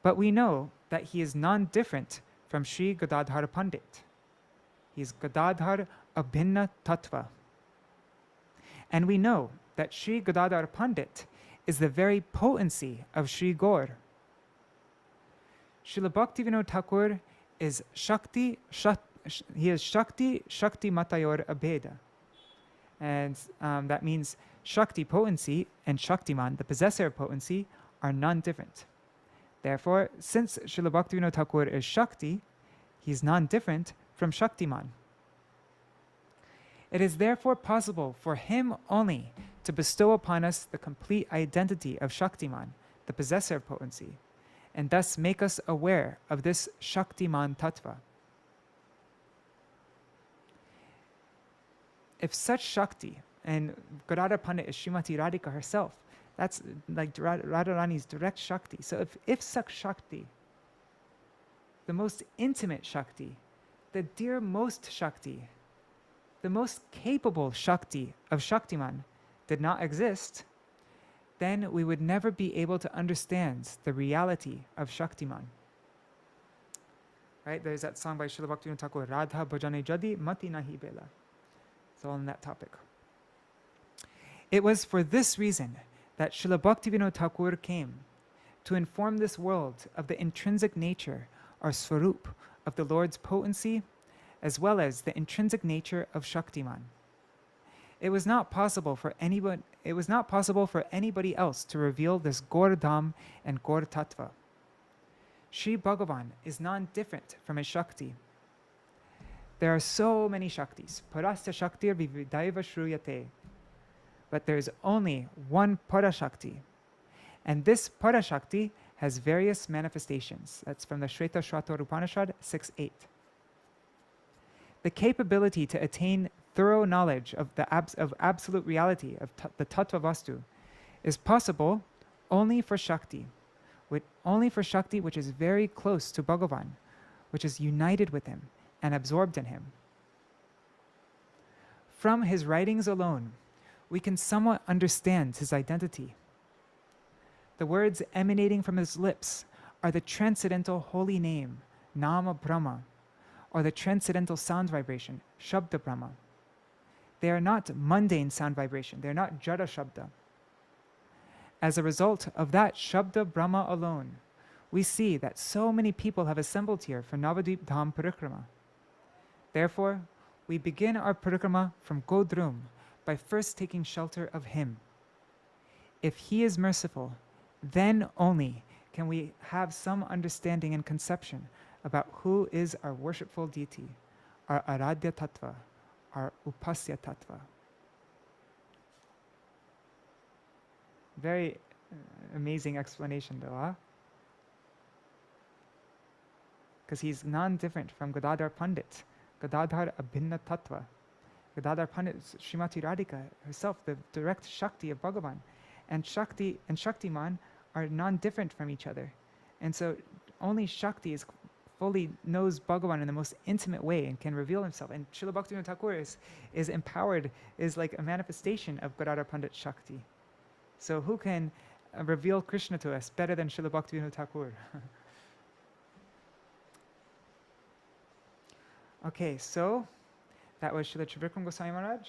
But we know that he is non-different from Śrī Gadādhara Paṇḍita. He is Gadādhara abhinna tattva. And we know that Śrī Gadādhara Paṇḍita is the very potency of Śrī Gaur. Śrīla Bhaktivinoda Ṭhākura is Shakti, he is Shakti Matayor Abheda. And that means Shakti, potency, and Shaktiman, the possessor of potency, are non-different. Therefore, since Śrīla Bhaktivinoda Ṭhākura is Shakti, he is non-different from Shaktiman. It is therefore possible for him only to bestow upon us the complete identity of Shaktiman, the possessor of potency, and thus make us aware of this Shaktiman tattva. If such Shakti, and Gadādhara Paṇḍita is Srimati Radhika herself, that's like Radharani's direct Shakti. So if such Shakti, the most intimate Shakti, the dearmost Shakti, the most capable Shakti of Shaktiman did not exist, then we would never be able to understand the reality of Shaktiman. Right? There's that song by Śrīla Bhaktivinoda Ṭhākura, Radha Bhajane Jadi Mati Nahi Bela. It's all on that topic. It was for this reason that Śrīla Bhaktivinoda Ṭhākura came, to inform this world of the intrinsic nature or swarup of the Lord's potency, as well as the intrinsic nature of Shaktiman. It was not possible for anybody else to reveal this Gaur Dham and Gaur Tattva. Śrī Bhagavan is non-different from his Shakti. There are so many Shaktis. Parasya Shaktir vividaiva shruyate. But there is only one Parashakti. And this Parashakti has various manifestations. That's from the Shweta Shrator Upanishad 6.8. The capability to attain thorough knowledge of absolute reality, of the Tattva Vastu, is possible only for Shakti, which is very close to Bhagavan, which is united with him and absorbed in him. From his writings alone, we can somewhat understand his identity. The words emanating from his lips are the transcendental holy name, Nama Brahma, or the transcendental sound vibration, Shabda Brahma. They are not mundane sound vibration, they are not Jada Shabda. As a result of that Shabda Brahma alone, we see that so many people have assembled here for Navadvip Dham Parikrama. Therefore, we begin our parikrama from Godrum by first taking shelter of him. If he is merciful, then only can we have some understanding and conception about who is our worshipful deity, our Aradhya Tattva, our Upasya Tattva. Very amazing explanation though, huh? Because he's non-different from Gadādhara Paṇḍita, Gadādhara abhinna tattva. Gadādhara Paṇḍita is Srimati Radhika herself, the direct Shakti of Bhagavan. And Shakti and Shaktiman are non-different from each other. And so only Shakti fully knows Bhagavan in the most intimate way and can reveal himself. And Śrīla Bhaktivinoda Ṭhākura is empowered, is like a manifestation of Gadādhara Paṇḍita Shakti. So who can reveal Krishna to us better than Śrīla Bhaktivinoda Ṭhākura? Okay, so that was Śrīla Trivikram Goswami Maharaj.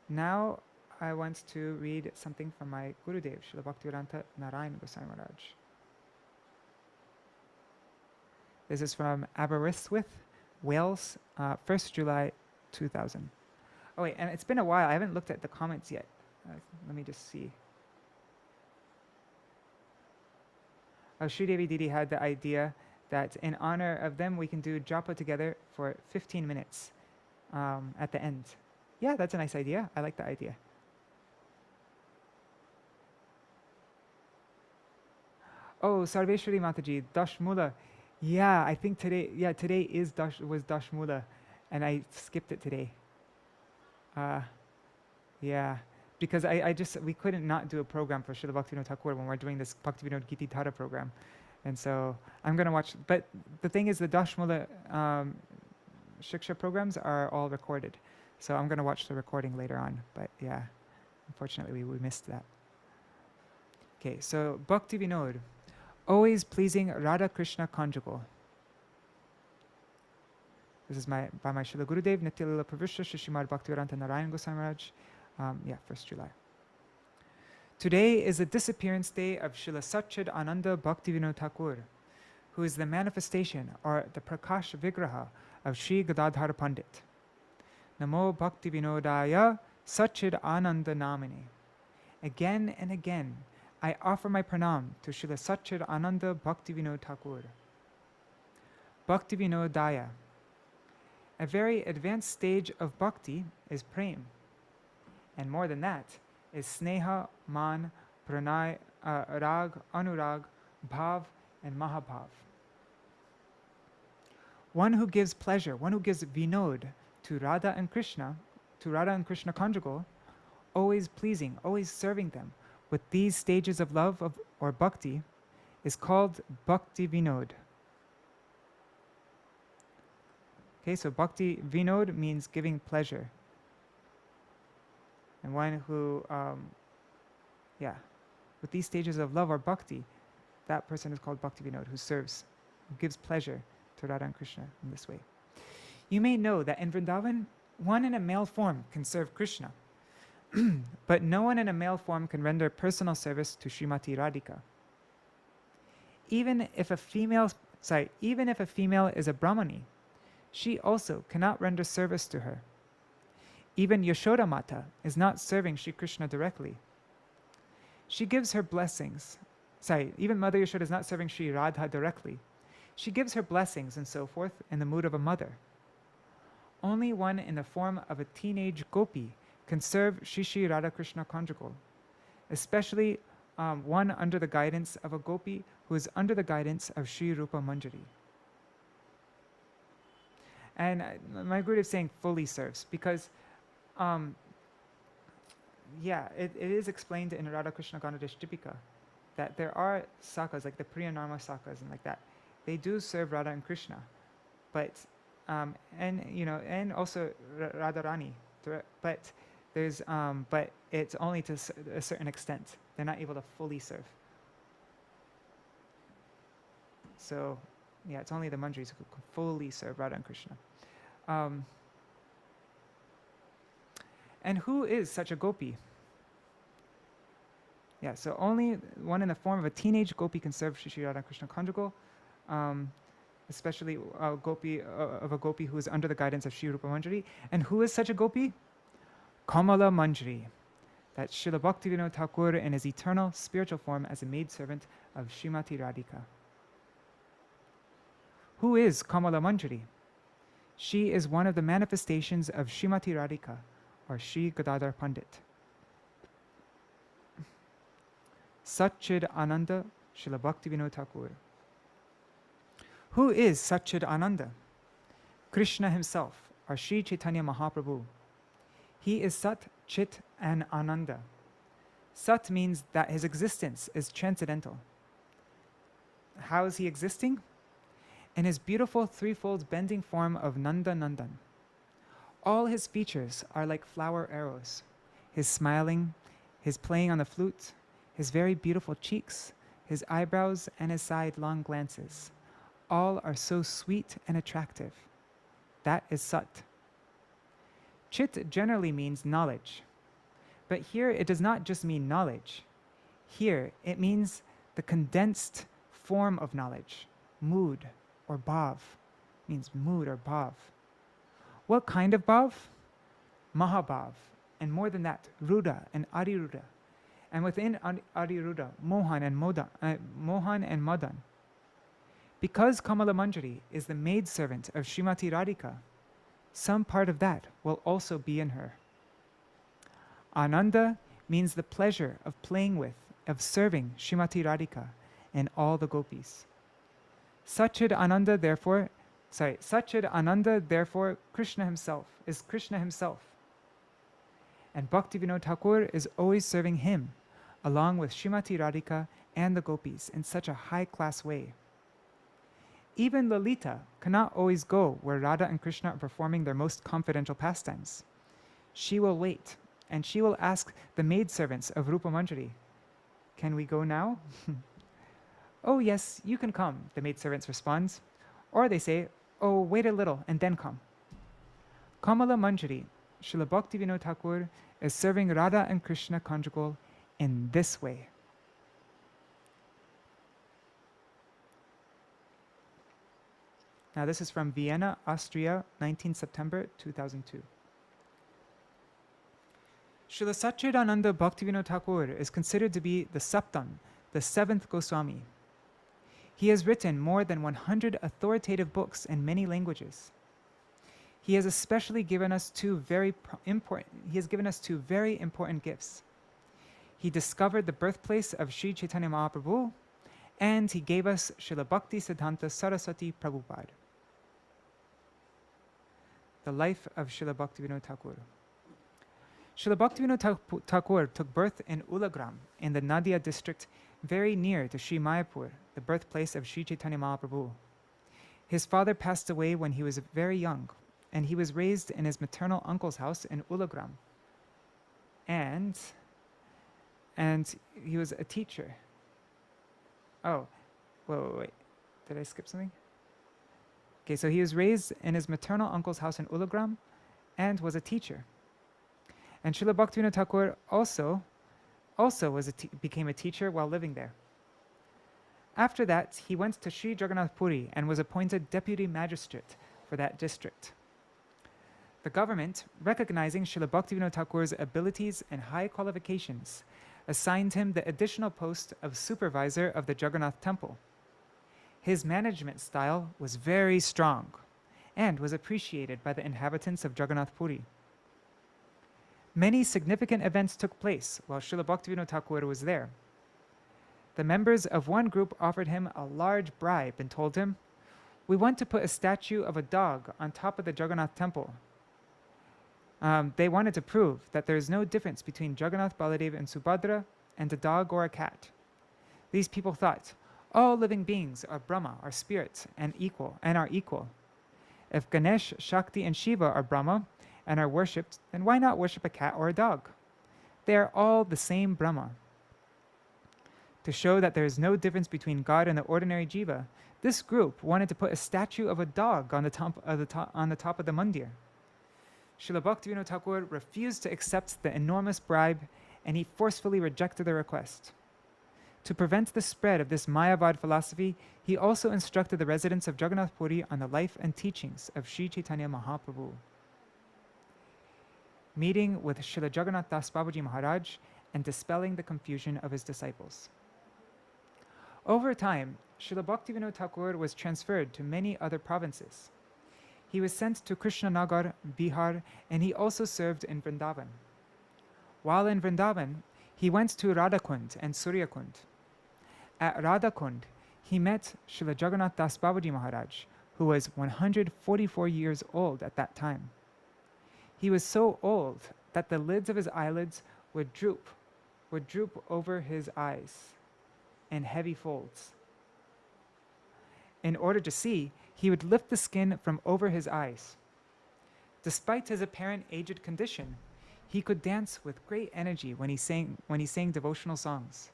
Now I want to read something from my Gurudev, Śrīla Bhaktivedanta Narayan Goswami Maharaj. This is from Aberystwyth, Wales, 1st July 2000. Oh wait, and it's been a while. I haven't looked at the comments yet. Let me just see. Sri Devi Didi had the idea that in honor of them, we can do japa together for 15 minutes at the end. Yeah, that's a nice idea. I like the idea. Oh, Sarveshwari Mataji, Dashmula. Yeah, I think today was Dashmula, and I skipped it today. Yeah, because we couldn't not do a program for Śrīla Bhaktivinoda Ṭhākura when we're doing this Bhaktivinoda Gita Dhara program. And so I'm going to watch, but the thing is the Dashmula Shiksha programs are all recorded. So I'm going to watch the recording later on. But yeah, unfortunately we missed that. Okay, so Bhakti Vinod, always pleasing Radha Krishna conjugal. This is by my Srila Gurudev, Nityalila Pravishta, Shishimad Bhaktivedanta Narayan Goswami Maharaj. 1st July. Today is the disappearance day of Srila Satchid Ananda Bhaktivinoda Ṭhākura, who is the manifestation or the Prakash Vigraha of Śrī Gadādhara Paṇḍita. Namo Bhaktivinodaya Satchid Ananda Namine. Again and again, I offer my pranam to Srila Satchid Ananda Bhaktivinoda Ṭhākura. Bhaktivinodaya. A very advanced stage of bhakti is prem. And more than that, is sneha, man, pranay, rag, anurag, bhav, and mahabhav. One who gives pleasure, one who gives vinod to Radha and Krishna conjugal, always pleasing, always serving them with these stages of love or bhakti, is called bhakti vinod. Okay, so bhakti vinod means giving pleasure. And one who, with these stages of love or bhakti, that person is called bhakti vinod, who serves, who gives pleasure to Radha and Krishna in this way. You may know that in Vrindavan, one in a male form can serve Krishna, but no one in a male form can render personal service to Srimati Radhika. Even if a female is a Brahmani, she also cannot render service to her. Even Yashoda Mata is not serving Sri Krishna directly. She gives her blessings. Even Mother Yashoda is not serving Sri Radha directly. She gives her blessings and so forth in the mood of a mother. Only one in the form of a teenage gopi can serve Shri Radha Krishna conjugal, especially one under the guidance of a gopi who is under the guidance of Sri Rupa Manjari. And my Gurudev is saying fully serves because it is explained in Radha Krishna Ganadesh Dipika that there are sakas, like the Priyanama sakas and like that. They do serve Radha and Krishna, but and also Radharani, but there's but it's only to a certain extent. They're not able to fully serve. So yeah, it's only the manjaris who can fully serve Radha and Krishna. And who is such a gopi? Yeah, so only one in the form of a teenage gopi can serve Shri Radha Krishna conjugal, especially a gopi who is under the guidance of Sri Rupa Manjari. And who is such a gopi? Kamala Manjari. That's Śrīla Bhaktivinoda Ṭhākura in his eternal spiritual form as a maidservant of Srimati Radhika. Who is Kamala Manjari? She is one of the manifestations of Srimati Radhika, or Śrī Gadādhara Paṇḍita. Satchid Ananda Śrīla Bhaktivinoda Ṭhākura. Who is Satchid Ananda? Krishna himself, or Sri Chaitanya Mahaprabhu. He is Sat, Chit, and Ananda. Sat means that his existence is transcendental. How is he existing? In his beautiful threefold bending form of Nanda Nandan. All his features are like flower arrows. His smiling, his playing on the flute, his very beautiful cheeks, his eyebrows, and his sidelong glances. All are so sweet and attractive. That is Sat. Chit generally means knowledge. But here it does not just mean knowledge. Here it means the condensed form of knowledge, mood or bhav, means mood or bhav. What kind of bhav? Mahabhav, and more than that, Ruda and Adiruda. And within Adiruda, Mohan and Madan. Because Kamala Manjari is the maidservant of Srimati Radhika, some part of that will also be in her. Ananda means the pleasure of playing with, of serving Srimati Radhika and all the gopis. Satchid Ananda, therefore, Krishna himself is Krishna himself. And Bhaktivinoda Ṭhākura is always serving him, along with Srimati Radhika and the gopis in such a high-class way. Even Lalita cannot always go where Radha and Krishna are performing their most confidential pastimes. She will wait, and she will ask the maidservants of Rupa Manjari, "Can we go now?" "Oh yes, you can come," the maidservants respond. Or they say, "Oh, wait a little and then come." Kamala Manjari, Śrīla Bhaktivinoda Ṭhākura, is serving Radha and Krishna conjugal in this way. Now this is from Vienna, Austria, 19 September 2002. Srila Satchidananda Bhaktivinoda Ṭhākura is considered to be the Saptam, the seventh Goswami. He has written more than 100 authoritative books in many languages. He has especially given us two very important gifts. He discovered the birthplace of Sri Chaitanya Mahaprabhu, and he gave us Srila Bhakti Siddhanta Saraswati Prabhupada. The life of Srila Bhaktivinoda Ṭhākura. Srila Bhaktivinoda Ṭhākura took birth in Ulagram in the Nadia district, very near to Sri Mayapur, the birthplace of Sri Chaitanya Mahaprabhu. His father passed away when he was very young, and he was raised in his maternal uncle's house in Ulagram. And he was a teacher. Oh, wait. Did I skip something? Okay, so he was raised in his maternal uncle's house in Ulagram and was a teacher. And Srila Bhaktivinoda Ṭhākura also became a teacher while living there. After that, he went to Sri Jagannath Puri and was appointed deputy magistrate for that district. The government, recognizing Srila Bhaktivinoda Ṭhākura's abilities and high qualifications, assigned him the additional post of supervisor of the Jagannath temple. His management style was very strong and was appreciated by the inhabitants of Jagannath Puri. Many significant events took place while Srila Bhaktivinoda Ṭhākura was there. The members of one group offered him a large bribe and told him, "We want to put a statue of a dog on top of the Jagannath temple." They wanted to prove that there is no difference between Jagannath, Baladev, and Subhadra and a dog or a cat. These people thought, all living beings are Brahma, are spirits, and are equal. If Ganesh, Shakti, and Shiva are Brahma and are worshipped, then why not worship a cat or a dog? They are all the same Brahma. To show that there is no difference between God and the ordinary jiva, this group wanted to put a statue of a dog on the top of the mandir. Srila Bhaktivinoda Ṭhākura refused to accept the enormous bribe, and he forcefully rejected the request. To prevent the spread of this Mayavad philosophy, he also instructed the residents of Jagannath Puri on the life and teachings of Sri Chaitanya Mahaprabhu. Meeting with Srila Jagannath Das Babaji Maharaj and dispelling the confusion of his disciples. Over time, Srila Bhaktivinoda Ṭhākura was transferred to many other provinces. He was sent to Krishnanagar, Bihar, and he also served in Vrindavan. While in Vrindavan, he went to Radhakund and Suryakund. At Radhakund, he met Srila Jagannath Das Babaji Maharaj, who was 144 years old at that time. He was so old that the lids of his eyelids would droop over his eyes in heavy folds. In order to see, he would lift the skin from over his eyes. Despite his apparent aged condition, he could dance with great energy when he sang devotional songs,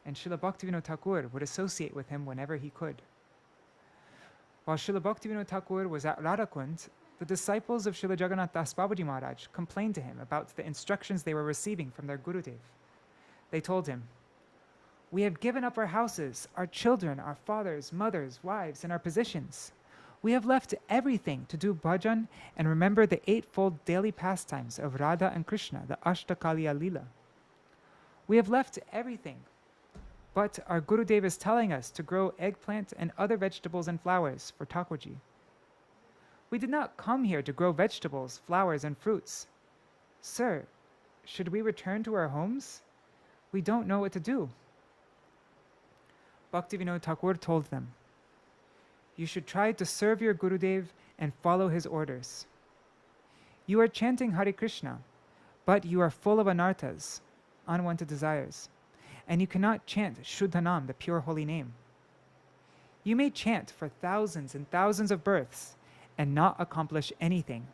and Srila Bhaktivinoda Ṭhākura would associate with him whenever he could. While Srila Bhaktivinoda Ṭhākura was at Radhakund, the disciples of Srila Jagannath Das Babaji Maharaj complained to him about the instructions they were receiving from their Gurudev. They told him, "We have given up our houses, our children, our fathers, mothers, wives, and our positions. We have left everything to do bhajan and remember the eightfold daily pastimes of Radha and Krishna, the Ashtakaliya Leela. We have left everything, but our Gurudev is telling us to grow eggplant and other vegetables and flowers for Thakurji. We did not come here to grow vegetables, flowers, and fruits. Sir, should we return to our homes? We don't know what to do." Bhaktivinoda Ṭhākura told them, "You should try to serve your Gurudev and follow his orders. You are chanting Hare Krishna, but you are full of anarthas, unwanted desires, and you cannot chant Shuddhanam, the pure holy name. You may chant for thousands and thousands of births and not accomplish anything.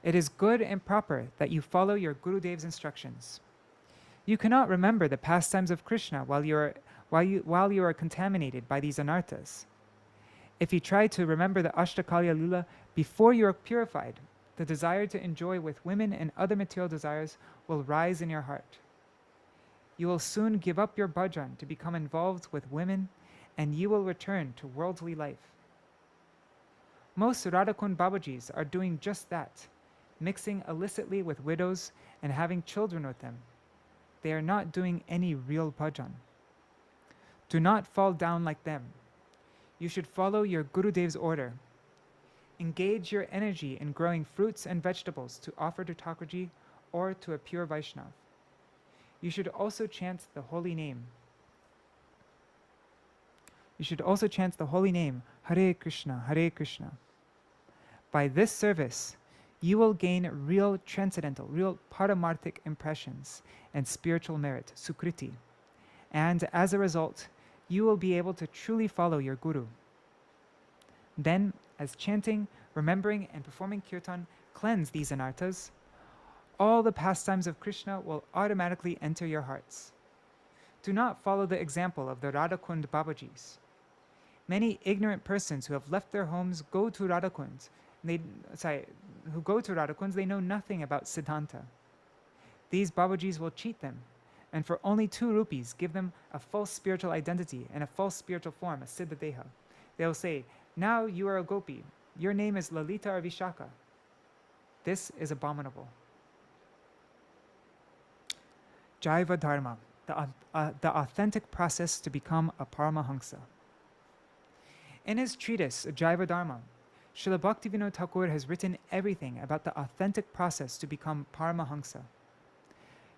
It is good and proper that you follow your Gurudev's instructions. You cannot remember the pastimes of Krishna while you are contaminated by these anarthas. If you try to remember the Ashtakalya Lila before you are purified, the desire to enjoy with women and other material desires will rise in your heart. You will soon give up your bhajan to become involved with women, and you will return to worldly life. Most Radhakund Babajis are doing just that, mixing illicitly with widows and having children with them. They are not doing any real bhajan. Do not fall down like them. You should follow your Gurudev's order. Engage your energy in growing fruits and vegetables to offer to Thakurji or to a pure Vaishnav. You should also chant the holy name. Hare Krishna, Hare Krishna. By this service, you will gain real transcendental, real paramarthic impressions and spiritual merit, sukriti. And as a result, you will be able to truly follow your Guru. Then, as chanting, remembering, and performing kirtan cleanse these anarthas, all the pastimes of Krishna will automatically enter your hearts. Do not follow the example of the Radhakund Babajis. Many ignorant persons who have left their homes go to Radhakunds. They know nothing about Siddhanta. These Babajis will cheat them, and for only 2 rupees give them a false spiritual identity and a false spiritual form, a Siddhadeha. They will say, now you are a gopi. Your name is Lalita or Vishaka. This is abominable. Jaiva Dharma, the authentic process to become a Paramahansa. In his treatise, Jaiva Dharma, Śrīla Bhaktivinoda Ṭhākura has written everything about the authentic process to become Paramahansa.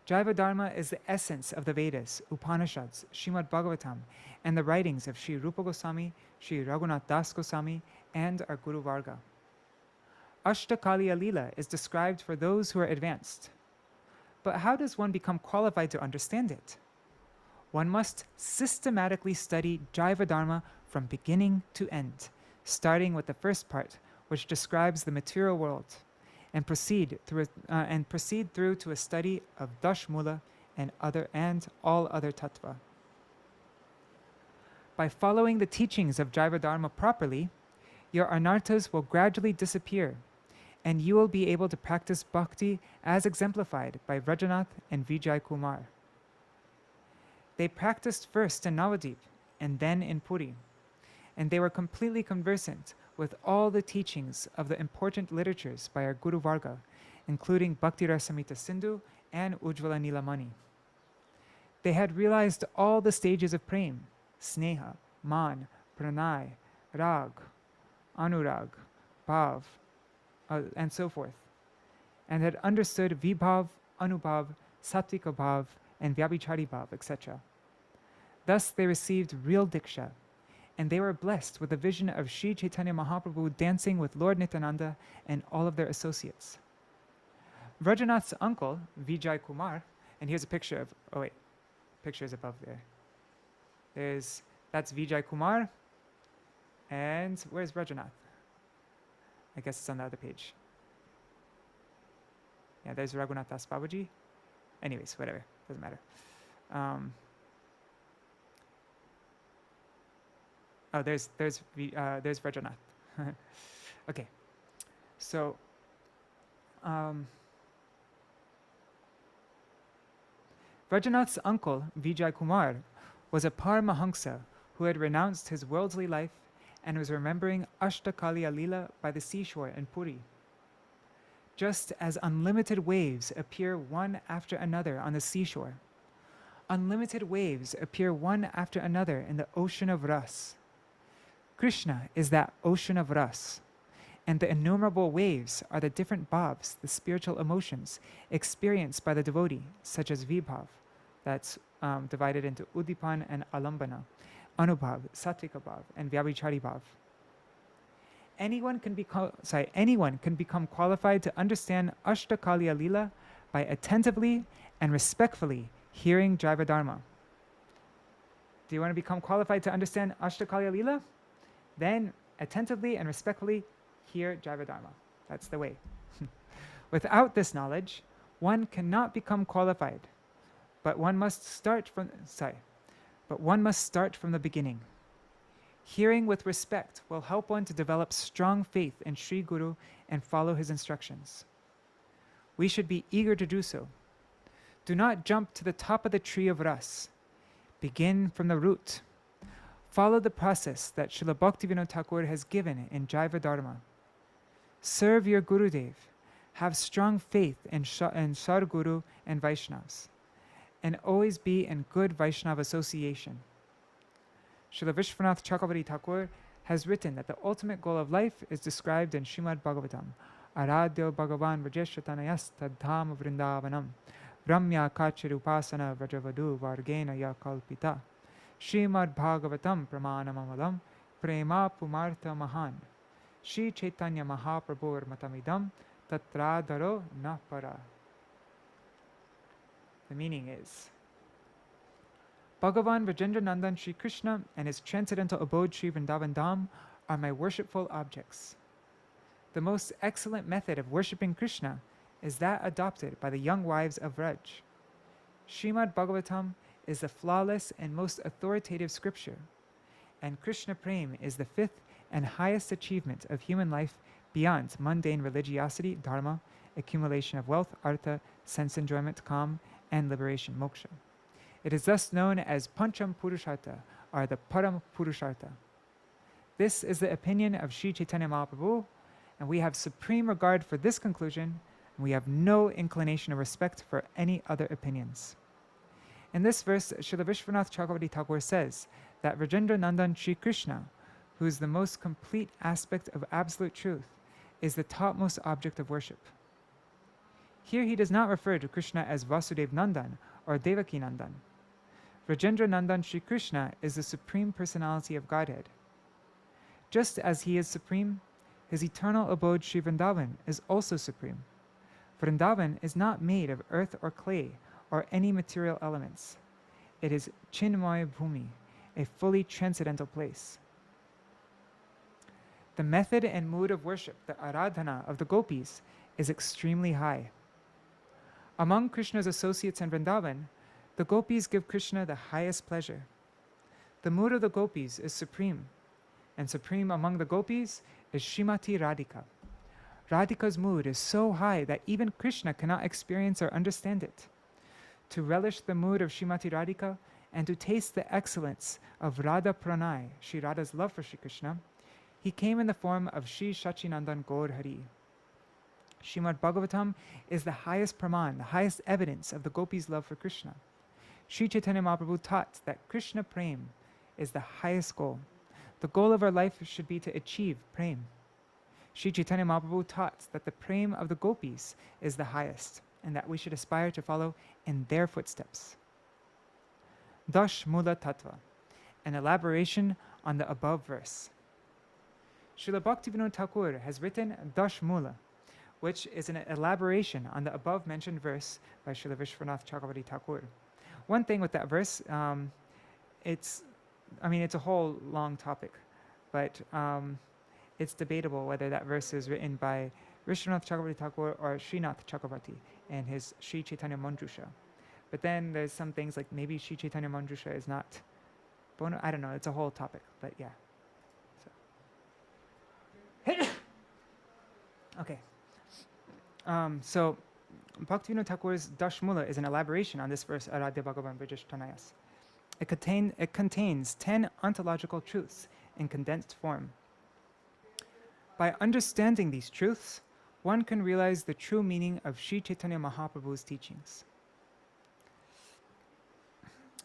Jaiva Dharma is the essence of the Vedas, Upanishads, Srimad Bhagavatam, and the writings of Sri Rupa Goswami, Sri Raghunath Das Goswami, and our Guru Varga. Ashtakaliya Lila is described for those who are advanced. But how does one become qualified to understand it? One must systematically study Jaiva Dharma from beginning to end, starting with the first part, which describes the material world, and proceed through to a study of Dashmula and all other tattva. By following the teachings of Jaiva Dharma properly, your anarthas will gradually disappear, and you will be able to practice bhakti as exemplified by Vrajanath and Vijay Kumar. They practiced first in Navadip and then in Puri, and they were completely conversant with all the teachings of the important literatures by our Guru Varga, including Bhakti Rasamrita Sindhu and Ujjvala Nilamani. They had realized all the stages of prem, sneha, man, pranay, rag, anurag, bhav, and so forth, and had understood vibhav, anubhav, sattvika bhav, and vyabhichari bhav, etc. Thus they received real diksha, and they were blessed with a vision of Sri Chaitanya Mahaprabhu dancing with Lord Nityananda and all of their associates. Vrajanath's uncle, Vijay Kumar, and here's a picture of, picture is above there. That's Vijay Kumar, and where's Vrajanath? I guess it's on the other page. Yeah, there's Raghunath Das Babaji. Anyways, whatever, doesn't matter. There's Vrajanath. Okay, so Vrajanath's uncle Vijay Kumar was a Paramahansa who had renounced his worldly life and was remembering Ashtakaliya Lila by the seashore in Puri. Just as unlimited waves appear one after another on the seashore, unlimited waves appear one after another in the ocean of ras. Krishna is that ocean of ras, and the innumerable waves are the different bhavs, the spiritual emotions, experienced by the devotee, such as vibhav, that's divided into udipan and alambana, anubhav, sattvika bhav, and vyabhichari bhav. Anyone can become qualified to understand Ashtakaliya Lila by attentively and respectfully hearing Jaiva Dharma. Do you want to become qualified to understand Ashtakalya Lila? Then attentively and respectfully hear Jaya Dharma. That's the way. Without this knowledge, one cannot become qualified, but one must start from the beginning. Hearing with respect will help one to develop strong faith in Sri Guru and follow his instructions. We should be eager to do so. Do not jump to the top of the tree of ras. Begin from the root. Follow the process that Śrīla Bhaktivinoda Ṭhākura has given in Jaya Dharma. Serve your Gurudev. Have strong faith in Sadguru and Vaishnavas, and always be in good Vaishnava association. Śrīla Vishwanath Chakravarti Ṭhākura has written that the ultimate goal of life is described in Śrīmad Bhagavatam. Aradhyo Bhagavan Vrajeshatanayas Tadham Vrindavanam Ramya Kachirupasana Vrajavadu Vargena Yakalpita Śrīmad Bhagavatam Pramanamamalam Prema Pumartha Mahan Shri Chaitanya Mahaprabhur Matamidam Tatradharo Napara. The meaning is, Bhagavan Rajendra Nandan Shri Krishna and his transcendental abode Shri Vrindavan Dham are my worshipful objects. The most excellent method of worshipping Krishna is that adopted by the young wives of Vraj. Śrīmad Bhagavatam is the flawless and most authoritative scripture, and Krishna Prem is the fifth and highest achievement of human life beyond mundane religiosity, dharma, accumulation of wealth, artha, sense enjoyment, kam, and liberation, moksha. It is thus known as Pancham Purushartha, or the Param Purushartha. This is the opinion of Sri Chaitanya Mahaprabhu, and we have supreme regard for this conclusion, and we have no inclination or respect for any other opinions. In this verse, Śrīla Vishwanath Chakravarti Ṭhākura says that Rajendra Nandan Shri Krishna, who is the most complete aspect of absolute truth, is the topmost object of worship. Here he does not refer to Krishna as Vasudev Nandan or Devaki Nandan. Rajendra Nandan Shri Krishna is the Supreme Personality of Godhead. Just as he is supreme, his eternal abode Sri Vrindavan is also supreme. Vrindavan is not made of earth or clay or any material elements. It is Chinmaya Bhumi, a fully transcendental place. The method and mood of worship, the aradhana of the gopis, is extremely high. Among Krishna's associates in Vrindavan, the gopis give Krishna the highest pleasure. The mood of the gopis is supreme, and supreme among the gopis is Srimati Radhika. Radhika's mood is so high that even Krishna cannot experience or understand it. To relish the mood of Srimati Radhika and to taste the excellence of Radha Pranay, Sri Radha's love for Sri Krishna, he came in the form of Sri Sachinandan Gaur Hari. Śrīmad Bhagavatam is the highest praman, the highest evidence of the gopis' love for Krishna. Sri Chaitanya Mahaprabhu taught that Krishna Prem is the highest goal. The goal of our life should be to achieve Prem. Sri Chaitanya Mahaprabhu taught that the Prem of the gopis is the highest, and that we should aspire to follow in their footsteps. Dash Mula Tattva, an elaboration on the above verse. Śrīla Bhaktivinoda Ṭhākura has written Dash Mula, which is an elaboration on the above mentioned verse by Śrīla Vishwanath Chakravarti Ṭhākura. One thing with that verse, it's a whole long topic, but it's debatable whether that verse is written by Vishwanath Chakravarti Ṭhākura or Srinath Chakravarti in his Sri Chaitanya Manjusha. But then there's some things like maybe Sri Chaitanya Manjusha is not, I don't know, it's a whole topic, but yeah. Okay. So Bhaktivinoda Ṭhākura's Dashmula is an elaboration on this verse, Aradhya Bhagavan Vrajeshtanayas. It contains 10 ontological truths in condensed form. By understanding these truths, one can realize the true meaning of Sri Chaitanya Mahaprabhu's teachings.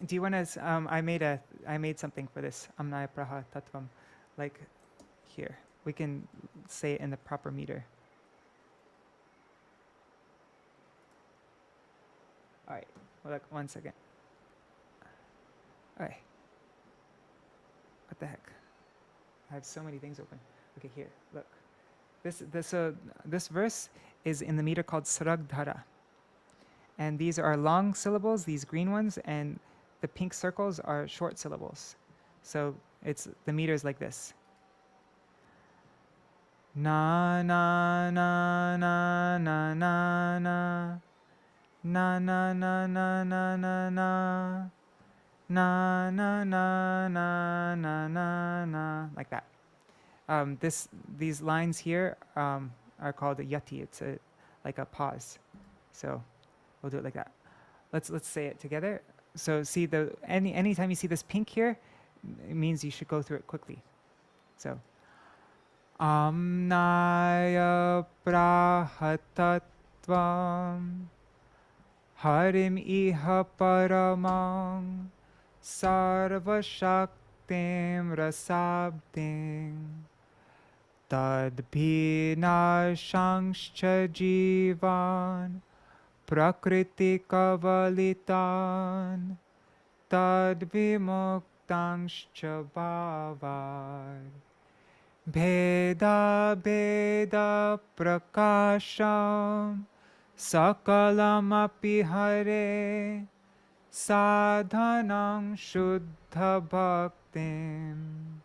Do you want to? I made something for this. Amnaya Praha Tattvam, like here. We can say it in the proper meter. All right. Well, look, 1 second. All right. What the heck? I have so many things open. Okay, here. Look. This verse is in the meter called Sragdhara. And these are long syllables, these green ones, and the pink circles are short syllables. So the meter is like this. Na na na na na na na na na na na na na na na na na na na na, like that. These lines here are called a yati. It's like a pause. So we'll do it like that. Let's say it together. So see anytime you see this pink here, it means you should go through it quickly. So Amnaya prahatatvam harim iha paramang sarvashaktim rasabdim tadbhinashangscha jivan prakriti kavalitan tadvimuktangscha bhavar Bheda Bheda Prakasham Sakalamapi Hare Sadhanam Shuddha Bhaktim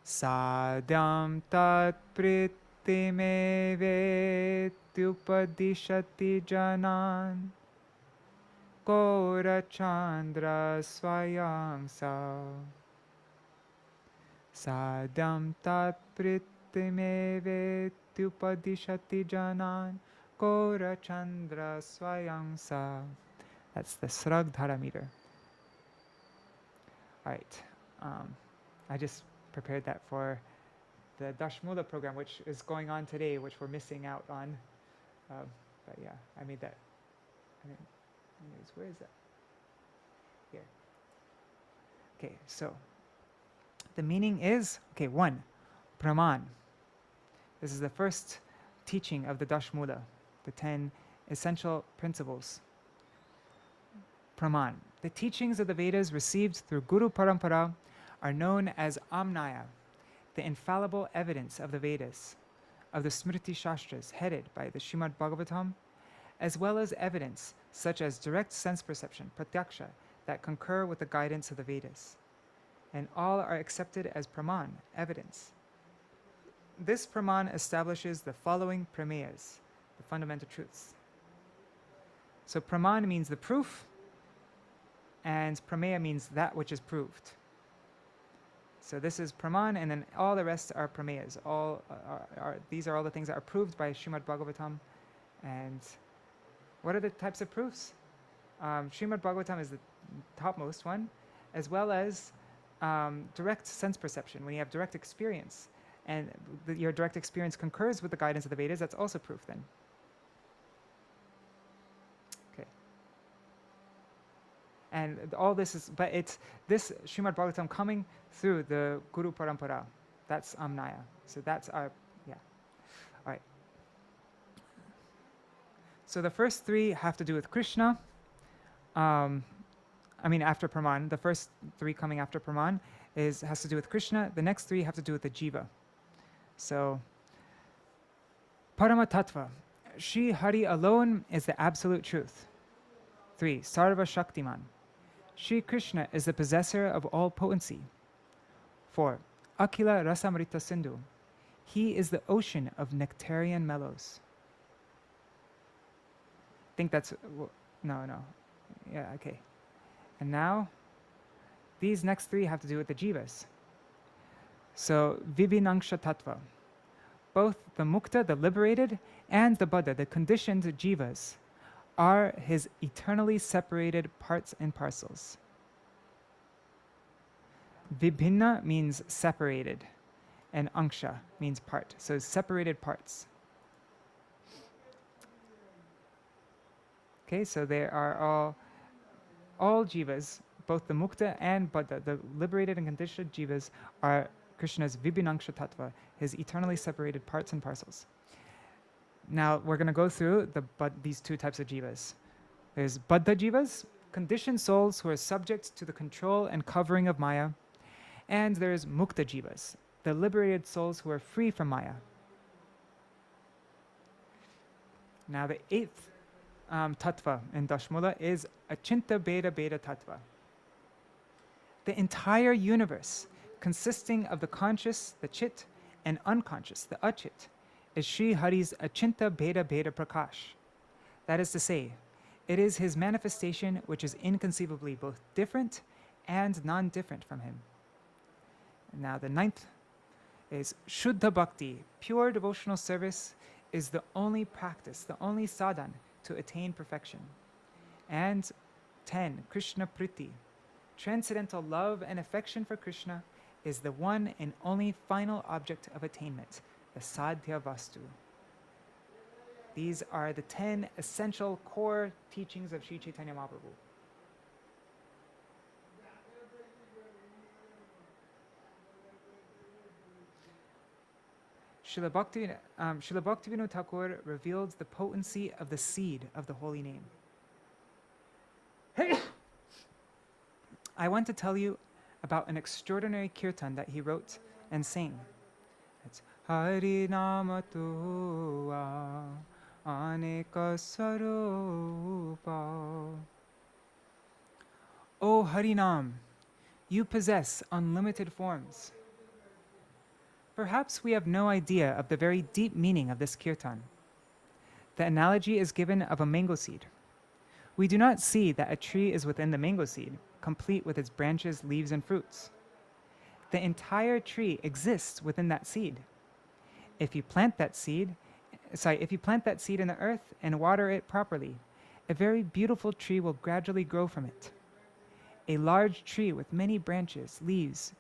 Sadhyam Tat Prittimevetyupadishati Janan Kora Chandra Swayam Sa Sadhyam tat prittimevetyupadishati janan kora chandra swayam sa. That's the Śrī Gadādhara meter. All right. I just prepared that for the Dashmula program, which is going on today, which we're missing out on. But yeah, I made that. Anyways, where is that? Here. Okay, so the meaning is, okay, 1, Praman. This is the first teaching of the Dashmula, the 10 essential principles. Praman. The teachings of the Vedas received through Guru Parampara are known as Amnaya, the infallible evidence of the Vedas, of the Smriti Shastras headed by the Srimad Bhagavatam, as well as evidence such as direct sense perception, pratyaksha, that concur with the guidance of the Vedas. And all are accepted as praman, evidence. This praman establishes the following prameyas, the fundamental truths. So praman means the proof, and prameya means that which is proved. So this is praman, and then all the rest are prameyas. These are all the things that are proved by Srimad Bhagavatam. And what are the types of proofs? Srimad Bhagavatam is the topmost one, as well as direct sense perception. When you have direct experience, and your direct experience concurs with the guidance of the Vedas, that's also proof then. Okay. And all this is, but it's this Srimad Bhagavatam coming through the Guru Parampara. That's Amnaya. So that's our, yeah. All right. So the first 3 have to do with Krishna. After Praman, the first 3 coming after Praman has to do with Krishna. The next 3 have to do with the Jiva. So, Parama Tattva. Shri Hari alone is the absolute truth. 3. Sarva Shaktiman. Shri Krishna is the possessor of all potency. 4. Akila Rasamrita Sindhu. He is the ocean of nectarian mellows. I think that's, no. Yeah, okay. And now, these next 3 have to do with the jivas. So, Vibhinangsha Tattva. Both the mukta, the liberated, and the baddha, the conditioned jivas, are his eternally separated parts and parcels. Vibhinna means separated, and angsha means part. So, separated parts. Okay, so there are all jivas, both the mukta and baddha, the liberated and conditioned jivas, are Krishna's Vibhinangsha Tattva, his eternally separated parts and parcels. Now we're going to go through these 2 types of jivas. There's baddha jivas, conditioned souls who are subject to the control and covering of Maya, and there's mukta jivas, the liberated souls who are free from Maya. Now the 8th tattva in Dashmula is Achinta Bheda Bheda Tattva. The entire universe, consisting of the conscious, the chit, and unconscious, the achit, is Sri Hari's achinta bheda bheda prakash. That is to say, it is his manifestation which is inconceivably both different and non-different from him. Now the ninth is Shuddha Bhakti. Pure devotional service is the only practice, the only sadhan to attain perfection. And 10, Krishna Priti. Transcendental love and affection for Krishna is the one and only final object of attainment, the Sadhya Vastu. These are the 10 essential core teachings of Sri Chaitanya Mahaprabhu. Śrīla Bhaktivinoda Ṭhākura revealed the potency of the seed of the holy name. I want to tell you about an extraordinary kirtan that he wrote and sang. It's Hari Nama Tua Aneka Sarupa. O Harinam, you possess unlimited forms. Perhaps we have no idea of the very deep meaning of this kirtan. The analogy is given of a mango seed. We do not see that a tree is within the mango seed, complete with its branches, leaves, and fruits. The entire tree exists within that seed. If you plant that seed in the earth and water it properly, a very beautiful tree will gradually grow from it. A large tree with many branches, leaves,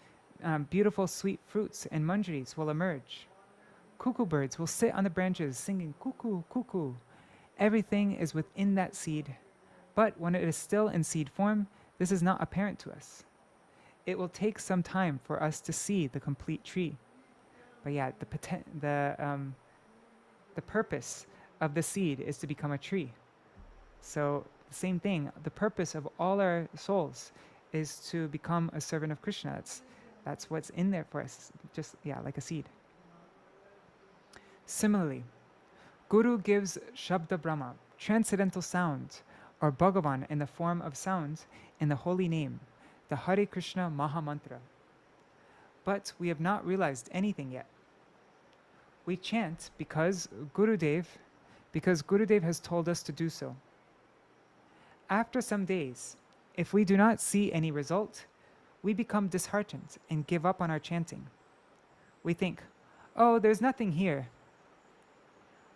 beautiful sweet fruits and manjaris will emerge. Cuckoo birds will sit on the branches singing cuckoo, cuckoo. Everything is within that seed. But when it is still in seed form, this is not apparent to us. It will take some time for us to see the complete tree. But yeah, the purpose of the seed is to become a tree. So the same thing, the purpose of all our souls is to become a servant of Krishna. That's what's in there for us, just like a seed. Similarly, Guru gives Shabda Brahma, transcendental sound, or Bhagavan in the form of sound in the holy name, the Hare Krishna Maha Mantra. But we have not realized anything yet. We chant because Gurudev has told us to do so. After some days, if we do not see any result, we become disheartened and give up on our chanting. We think, oh, there's nothing here.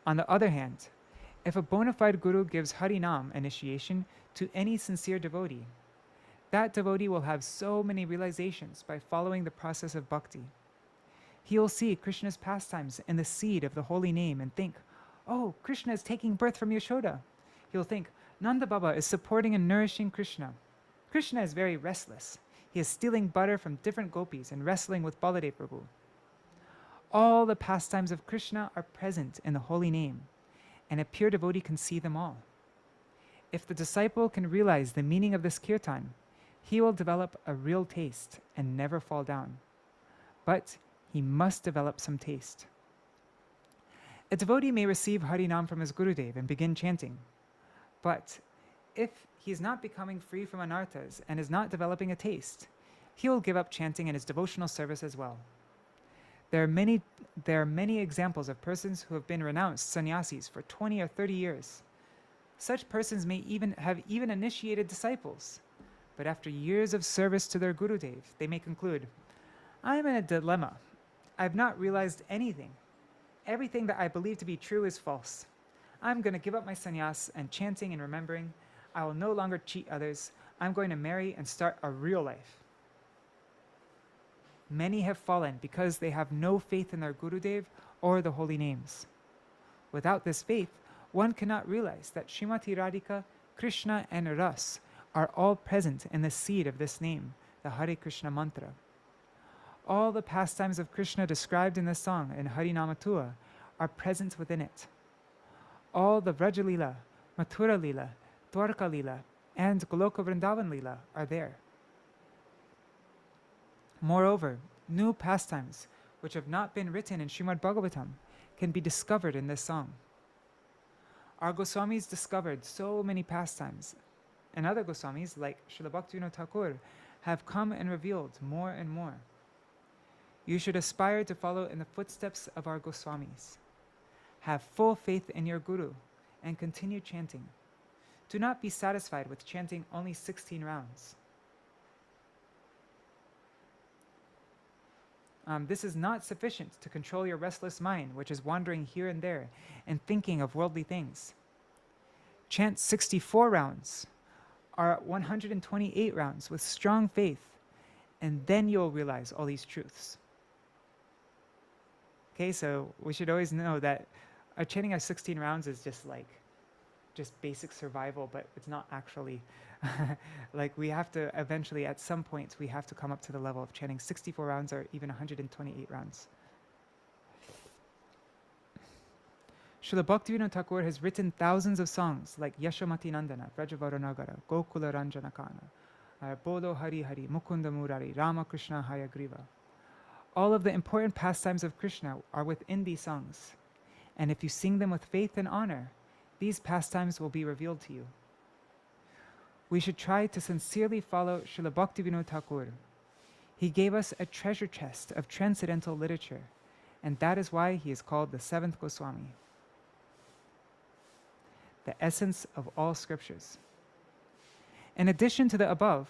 On the other hand, if a bona fide guru gives Harinam initiation to any sincere devotee, that devotee will have so many realizations by following the process of bhakti. He will see Krishna's pastimes in the seed of the holy name and think, oh, Krishna is taking birth from Yashoda. He will think, Nanda Baba is supporting and nourishing Krishna. Krishna is very restless. He is stealing butter from different gopis and wrestling with Baladev Prabhu. All the pastimes of Krishna are present in the holy name, and a pure devotee can see them all. If the disciple can realize the meaning of this kirtan, he will develop a real taste and never fall down. But he must develop some taste. A devotee may receive Harinam from his Gurudev and begin chanting, but if he is not becoming free from anarthas and is not developing a taste, he will give up chanting in his devotional service as well. There are many examples of persons who have been renounced sannyasis for 20 or 30 years. Such persons may have initiated disciples, but after years of service to their Gurudev, they may conclude, I am in a dilemma. I have not realized anything. Everything that I believe to be true is false. I'm going to give up my sannyas and chanting and remembering. I will no longer cheat others. I'm going to marry and start a real life. Many have fallen because they have no faith in their Gurudev or the holy names. Without this faith, one cannot realize that Srimati Radhika, Krishna, and Ras are all present in the seed of this name, the Hare Krishna mantra. All the pastimes of Krishna described in the song in Harinamatua are present within it. All the Vraja Lila, Mathura Lila, Dwarka Lila, and Goloka Vrindavan Lila are there. Moreover, new pastimes, which have not been written in Srimad Bhagavatam, can be discovered in this song. Our Goswamis discovered so many pastimes, and other Goswamis, like Śrīla Bhaktivinoda Ṭhākura, have come and revealed more and more. You should aspire to follow in the footsteps of our Goswamis. Have full faith in your Guru and continue chanting. Do not be satisfied with chanting only 16 rounds. This is not sufficient to control your restless mind, which is wandering here and there and thinking of worldly things. Chant 64 rounds or 128 rounds with strong faith, and then you'll realize all these truths. Okay, so we should always know that chanting at 16 rounds is just basic survival, but it's not actually like we have to eventually, at some point, we have to come up to the level of chanting 64 rounds or even 128 rounds. Śrīla Bhaktivinoda Ṭhākura has written thousands of songs like Yashamati Nandana, Vrajavaranagara, Gokula Ranjanakana, Bolo Hari Hari, Mukunda Murari, Rama Krishna Hayagriva. All of the important pastimes of Krishna are within these songs. And if you sing them with faith and honor, these pastimes will be revealed to you. We should try to sincerely follow Śrīla Bhaktivinoda Ṭhākura. He gave us a treasure chest of transcendental literature, and that is why he is called the seventh Goswami, the essence of all scriptures. In addition to the above,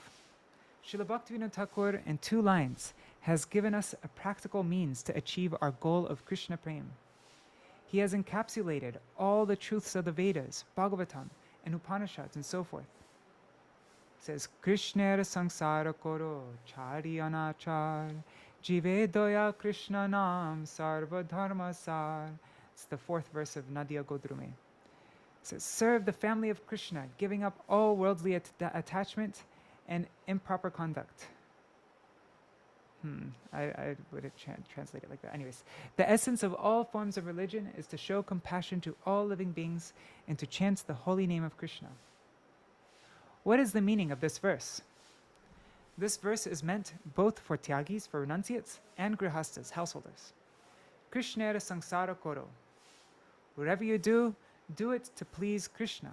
Śrīla Bhaktivinoda Ṭhākura in 2 lines has given us a practical means to achieve our goal of Krishna Prem. He has encapsulated all the truths of the Vedas, Bhagavatam, and Upanishads, and so forth. It says, Krishnera sangsara koro chari anachar, jive doya Krishna nam sarva dharma sar. It's the 4th verse of Nadia Godrume. It says, serve the family of Krishna, giving up all worldly attachment and improper conduct. I would have translated it like that. Anyways, the essence of all forms of religion is to show compassion to all living beings and to chant the holy name of Krishna. What is the meaning of this verse? This verse is meant both for tyagis, for renunciates, and grihastas, householders. Krishnera sangsara koro. Whatever you do, do it to please Krishna.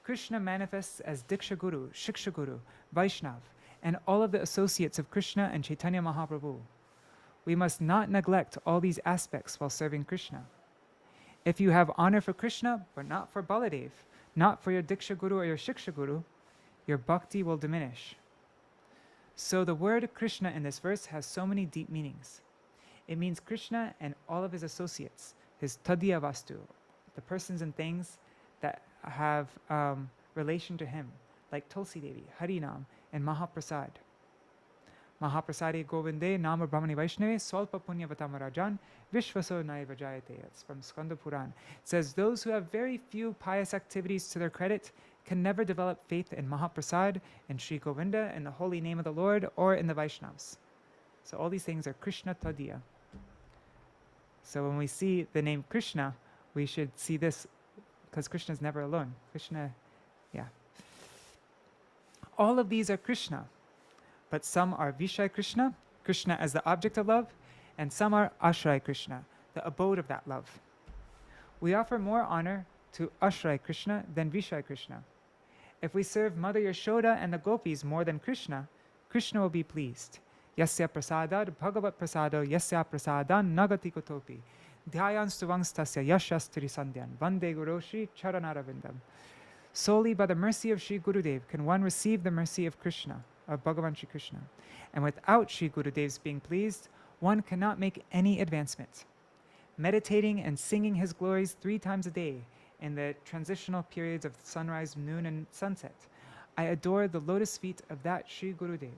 Krishna manifests as Diksha Guru, Shiksha Guru, Vaishnav, and all of the associates of Krishna and Chaitanya Mahaprabhu. We must not neglect all these aspects while serving Krishna. If you have honor for Krishna, but not for Baladev, not for your Diksha Guru or your Shiksha Guru, your bhakti will diminish. So the word Krishna in this verse has so many deep meanings. It means Krishna and all of his associates, his tadiya vastu, the persons and things that have relation to him, like Tulsi Devi, Harinam, and Mahaprasad. Mahaprasade Govinde Nama Brahmani Vaishnave Swalpa Punya Vatamarajan Vishvaso Naiva Jayate. It's from Skanda Puran. It says, those who have very few pious activities to their credit can never develop faith in Mahaprasad, in Śrī Govinda, in the holy name of the Lord, or in the Vaishnavas. So all these things are Krishna Tadiya. So when we see the name Krishna, we should see this because Krishna is never alone. Krishna, yeah. All of these are Krishna, but some are Vishaya Krishna, Krishna as the object of love, and some are Ashray Krishna, the abode of that love. We offer more honor to Ashray Krishna than Vishaya Krishna. If we serve Mother Yashoda and the gopis more than Krishna, Krishna will be pleased. Yasya prasadad bhagavat prasado yasya prasadan nagati kotopi dhyayan stuvangstasya yashastri sandhyan vande guroshi charanaravindam. Solely by the mercy of Śrī Gurudev can one receive the mercy of Krishna, of Bhagavan Shri Krishna. And without Śrī Gurudev's being pleased, one cannot make any advancement. Meditating and singing his glories 3 times a day in the transitional periods of sunrise, noon, and sunset, I adore the lotus feet of that Śrī Gurudev,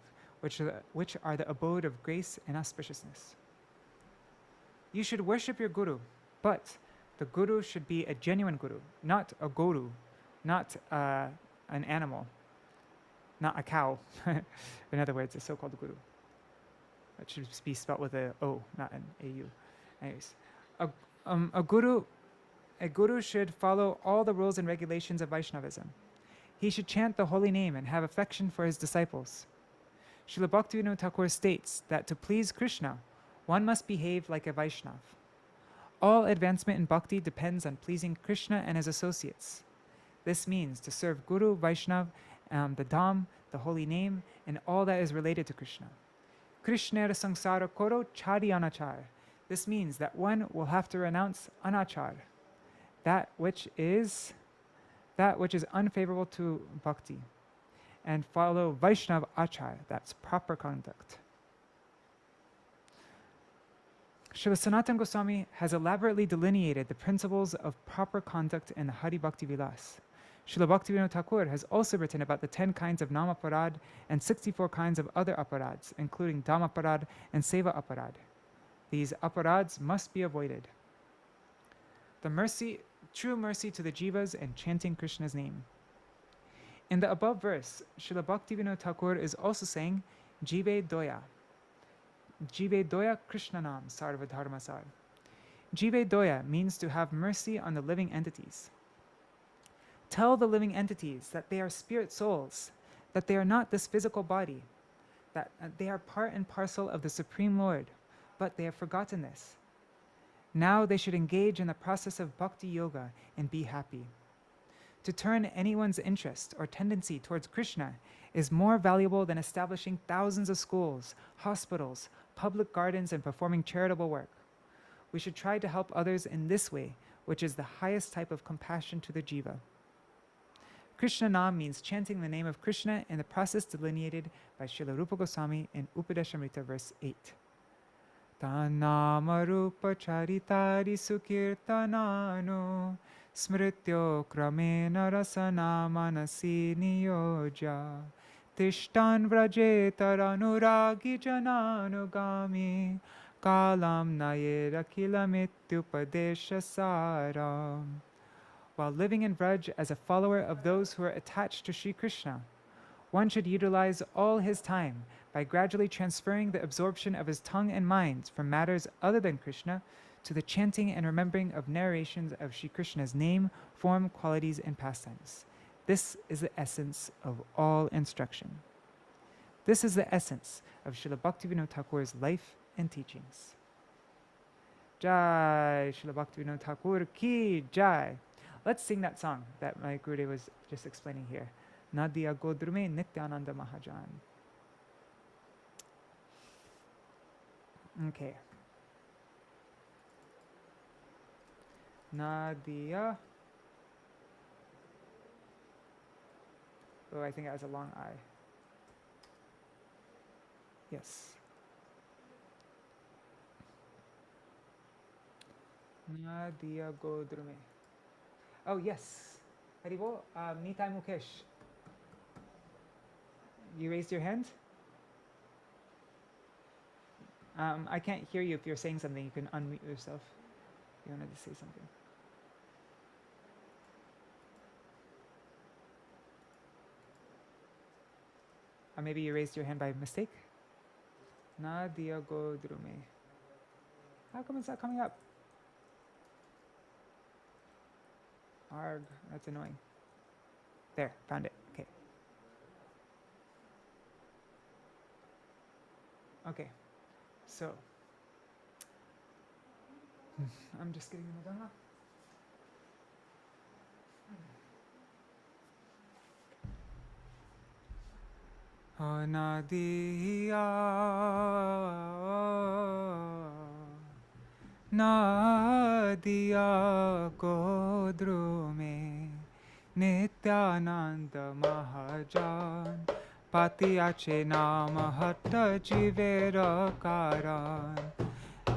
which are the abode of grace and auspiciousness. You should worship your Guru, but the Guru should be a genuine Guru, not a Guru, not an animal, not a cow. In other words, a so-called Guru. That should be spelled with a O, not an AU. Anyways, a guru should follow all the rules and regulations of Vaishnavism. He should chant the holy name and have affection for his disciples. Śrīla Bhaktivinoda Ṭhākura states that to please Krishna, one must behave like a Vaishnav. All advancement in bhakti depends on pleasing Krishna and his associates. This means to serve Guru, Vaishnav, the Dham, the holy name, and all that is related to Krishna. Krishner sangsara koro chari anachar. This means that one will have to renounce anachar, that which is unfavorable to bhakti, and follow Vaishnav achar, that's proper conduct. Srila Sanatana Goswami has elaborately delineated the principles of proper conduct in the Hari Bhakti Vilas. Śrīla Bhaktivinoda Ṭhākura has also written about the 10 kinds of namaparad and 64 kinds of other aparads, including dhammaparad and seva aparad. These aparads must be avoided. The true mercy to the jivas and chanting Krishna's name. In the above verse, Śrīla Bhaktivinoda Ṭhākura is also saying, Jive doya. Jive doya Krishnanam sarva dharmasar. Jive doya means to have mercy on the living entities. Tell the living entities that they are spirit souls, that they are not this physical body, that they are part and parcel of the Supreme Lord, but they have forgotten this. Now they should engage in the process of bhakti yoga and be happy. To turn anyone's interest or tendency towards Krishna is more valuable than establishing thousands of schools, hospitals, public gardens, and performing charitable work. We should try to help others in this way, which is the highest type of compassion to the jiva. Krishna Nam means chanting the name of Krishna in the process delineated by Srila Rupa Goswami in Upadeshamrita verse 8. Tanama rupa charitari sukirtanano smrityo kramena rasana manasi niyoja tishtan vrajetar jananugami kalam nayera kilamityupadesha saram. While living in Vraj as a follower of those who are attached to Sri Krishna, one should utilize all his time by gradually transferring the absorption of his tongue and mind from matters other than Krishna to the chanting and remembering of narrations of Sri Krishna's name, form, qualities, and pastimes. This is the essence of all instruction. This is the essence of Śrīla Bhaktivinoda Ṭhākura's life and teachings. Jai Śrīla Bhaktivinoda Ṭhākura ki jai. Let's sing that song that my Gurudev was just explaining here. Nadia Godrume Nityananda Mahajan. Okay. Nadia. Oh, I think that was a long I. Yes. Nadia Godrume. Oh, yes. Haribo, Nitai Mukesh. You raised your hand? I can't hear you. If you're saying something, you can unmute yourself. You wanted to say something. Or maybe you raised your hand by mistake? Nadia Godrume. How come it's not coming up? Arg, that's annoying. There, found it. Okay. Okay, so I'm just getting the Dhamma. Anadiya Nadia Godrume Nityananda Mahajan Patiache Nama Hatta Jivera Karan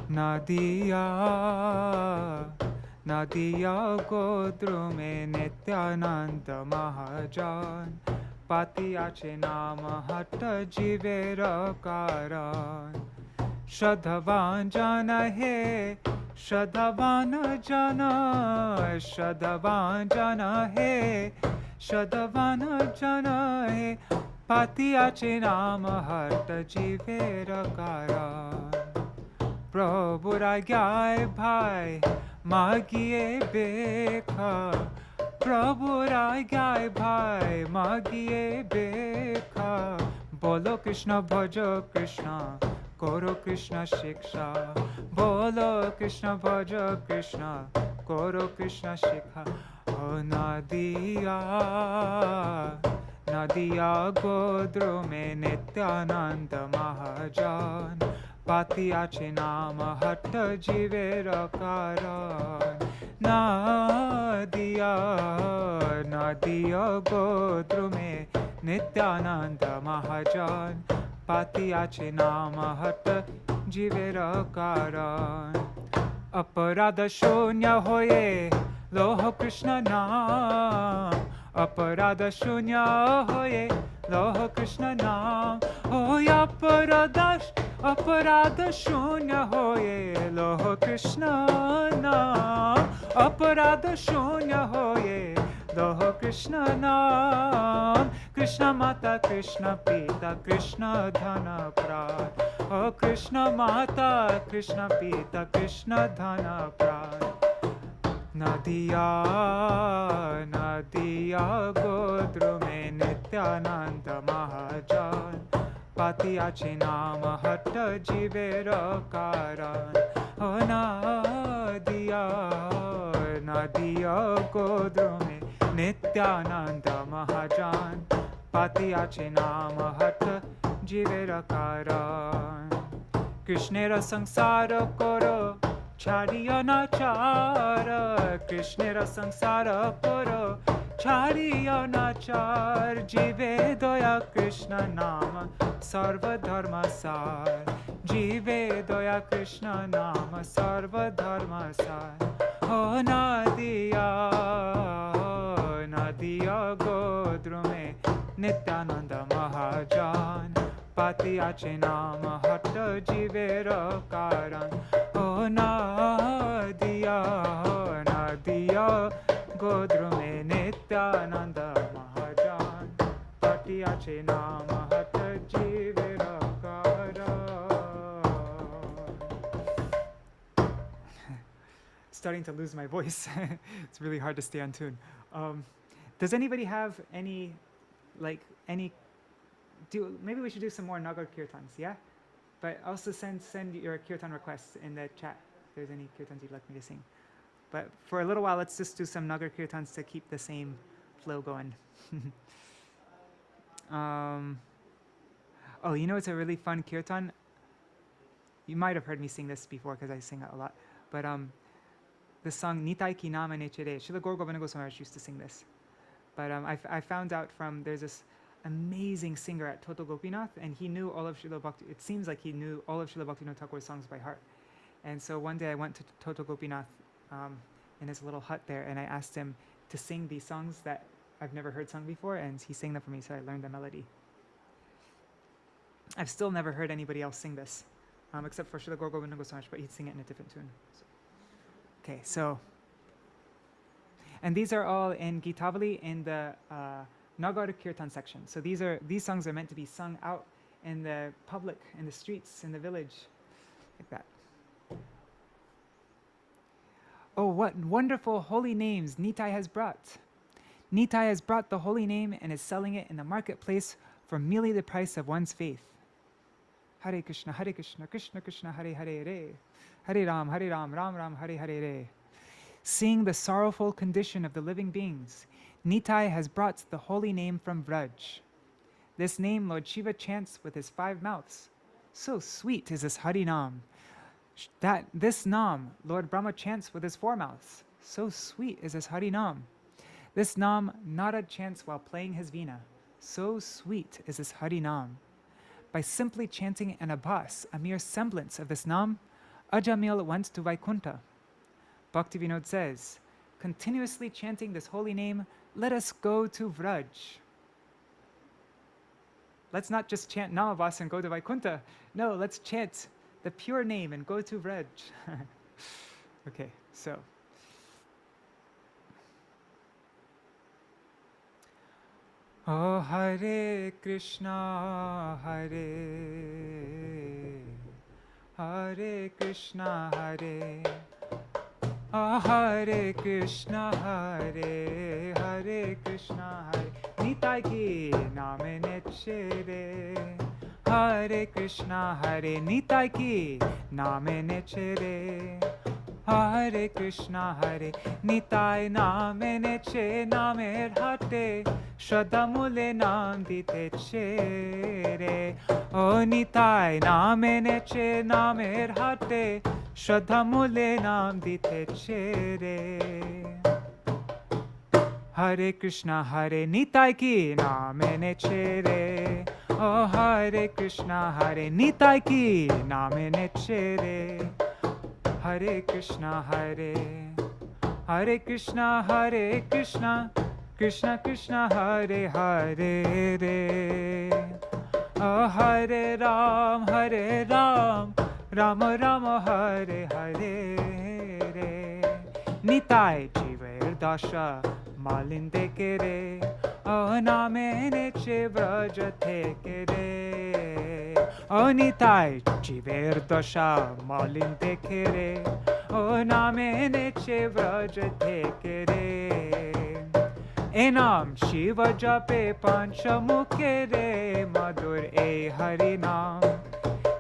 Nadia Godrume Nityananda Mahajan Patiache Nama Hatta Jivera Karan Shradhavan jana hai, Shradhavan jana, Shradhavan jana hai, Shradhavan jana hai, Patiache nama harta jivera karan. Prabhu ragyai bhai, magiye bekha, Prabhu ragyai bhai, magiye bekha, Bolo Krishna bhajo Krishna, Koro Krishna Shiksha, Bolo Krishna Bhaja Krishna, Koro Krishna Shikha. Oh Nadia, नदिया गोद्र में नित्यानंद महाजान पाती आचे नाम हट्ट जीवेर कारण नदिया नदिया गोद्र में नित्यानंद महाजान पाती आचे नाम हट्ट जीवेर कारण अपराध शून्य होए लोह कृष्ण नाम अपराध शून्य होए लोह कृष्ण नाम होय अपराध शून्य होए लोह कृष्ण नाम अपराध शून्य होए लोह कृष्ण नाम कृष्ण माता कृष्ण पिता कृष्ण धन प्राण ओ कृष्ण माता कृष्ण पिता कृष्ण धन प्राण नदिया नदिया गोद्र में नित्यानंद महाजान पाती आचे नाम हट्ट जीवेर कारण ओ नदिया नदिया गोद्र में नित्यानंद महाजान पाती आचे नाम हट्ट जीवेर कारण कृष्णेर संसार करो छाड़ियो नाचार कृष्णेर संसार करो छाड़ियो नाचार जीवे दया कृष्ण नाम सर्वधर्म सार जीवे दया कृष्ण नाम सर्वधर्म सार हो नदिया नदिया गोद्र में नित्यानंद महाजान पाती आचे नाम हट्ट जीवेर कारण ओ नदिया नदिया गोद्र में नित्यानंद महाजान पाती आचे नाम हट्ट जीवेर कारण. Starting to lose my voice. It's really hard to stay on tune. Does anybody have any maybe we should do some more Nagar Kirtans, yeah? But also send your Kirtan requests in the chat if there's any Kirtans you'd like me to sing. But for a little while, let's just do some Nagar Kirtans to keep the same flow going. Oh, you know it's a really fun Kirtan? You might have heard me sing this before because I sing it a lot. But the song Nitai Ki Nama Nechere, Śrīla Bhaktivinoda Ṭhākura used to sing this. But I found out from, there's this amazing singer at Toto Gopinath, and he knew all of Śrīla Bhakti. It seems like he knew all of Śrīla Bhaktivinoda Ṭhākura's songs by heart. And so one day I went to Toto Gopinath in his little hut there, and I asked him to sing these songs that I've never heard sung before, and he sang them for me, so I learned the melody. I've still never heard anybody else sing this, except for Śrīla Bhaktivinoda Ṭhākura, but he'd sing it in a different tune. So. Okay, so, and these are all in Gitavali in the Nagar Kirtan section. So these songs are meant to be sung out in the public, in the streets, in the village, like that. Oh, what wonderful holy names Nitai has brought. Nitai has brought the holy name and is selling it in the marketplace for merely the price of one's faith. Hare Krishna, Krishna Krishna, Hare Hare, Hare Ram, Ram Ram, Hare Hare. Seeing the sorrowful condition of the living beings, Nitai has brought the holy name from Vraj. This name Lord Shiva chants with his 5 mouths. So sweet is this Harinam. This Nam Lord Brahma chants with his 4 mouths. So sweet is this Harinam. This Nam Narad chants while playing his veena. So sweet is this Harinam. By simply chanting an abhas, a mere semblance of this Nam, Ajamil went to Vaikuntha. Bhaktivinoda says, continuously chanting this holy name, let us go to Vraj. Let's not just chant Namabhas and go to Vaikuntha. No, let's chant the pure name and go to Vraj. Okay, so. Oh, Hare Krishna, Hare Krishna, Hare. Oh, Hare Krishna, Hare Krishna, Hare. Nitai ki name nechere. Hare Krishna, Hare Nitai ki name nechere. Hare Krishna, Hare Nitai naam eneche namer hate, Shraddha mule naam diteche re. O Nitai naam eneche namer hate, Shraddha mule naam diteche re. Hare Krishna, Hare Nitai ki naam eneche re. Oh Hare Krishna, Hare Nitai ki naam eneche re. Hare Krishna, Hare Krishna, Hare Krishna, Krishna Krishna, Hare Hare Re. Oh Hare Ram, Rama Rama, Hare Hare Re. Nitai Jiver Dasha Malinde Kere, Oh Namene Chivraj Tekere. O Nitai Jiver Dasha Malinde Kere, O Namene Chivraj Tekere. Enam Shiva Jape Panchamukhe re, Madhur e Hari Nam.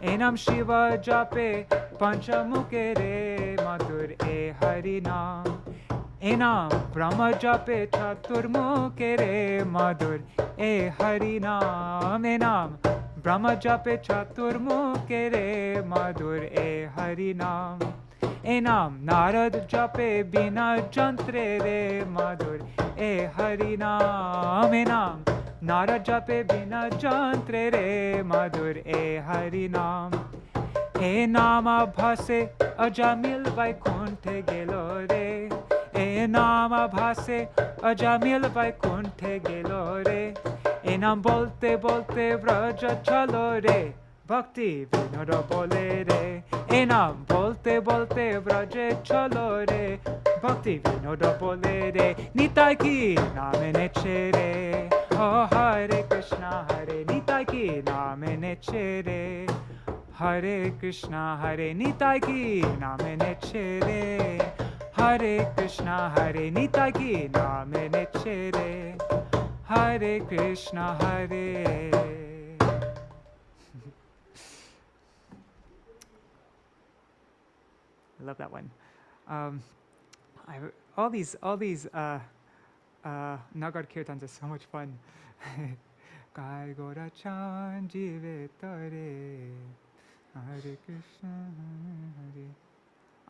Enam Shiva Jape Panchamukhe re, Madhur e Hari Nam. Enam Brahma Jape Chaturmukhe re, Madhur e Hari Nam. Enam Brahma Jape Chaturmukhe re, Madhur e Hari Nam. Enam Narad Jape Bina Jantre re, Madhur e Hari Nam. Enam Narad Jape Bina Jantre re, Madhur e Hari Nam. Enam Abhase Ajamil Vaikunthe gelo re. Enam Abhase Ajamil Vaikunthe gelo re. Enam bolte bolte vraja chalo re, Bhakti Vinoda bole re. Enam bolte bolte vraja chalo re, Bhakti Vinoda bole re. Nitai ki naam neche re. Oh Hare Krishna, Hare Nitai ki naam neche re. Hare Krishna, Hare Nitai ki naam neche re. Hare Krishna, Hare Nitai ki naam neche re. Hare Krishna, Hare. I love that one. All these Nagar Kirtans are so much fun. Kai Gora Chan Jive Tare, Hare Krishna, Hare.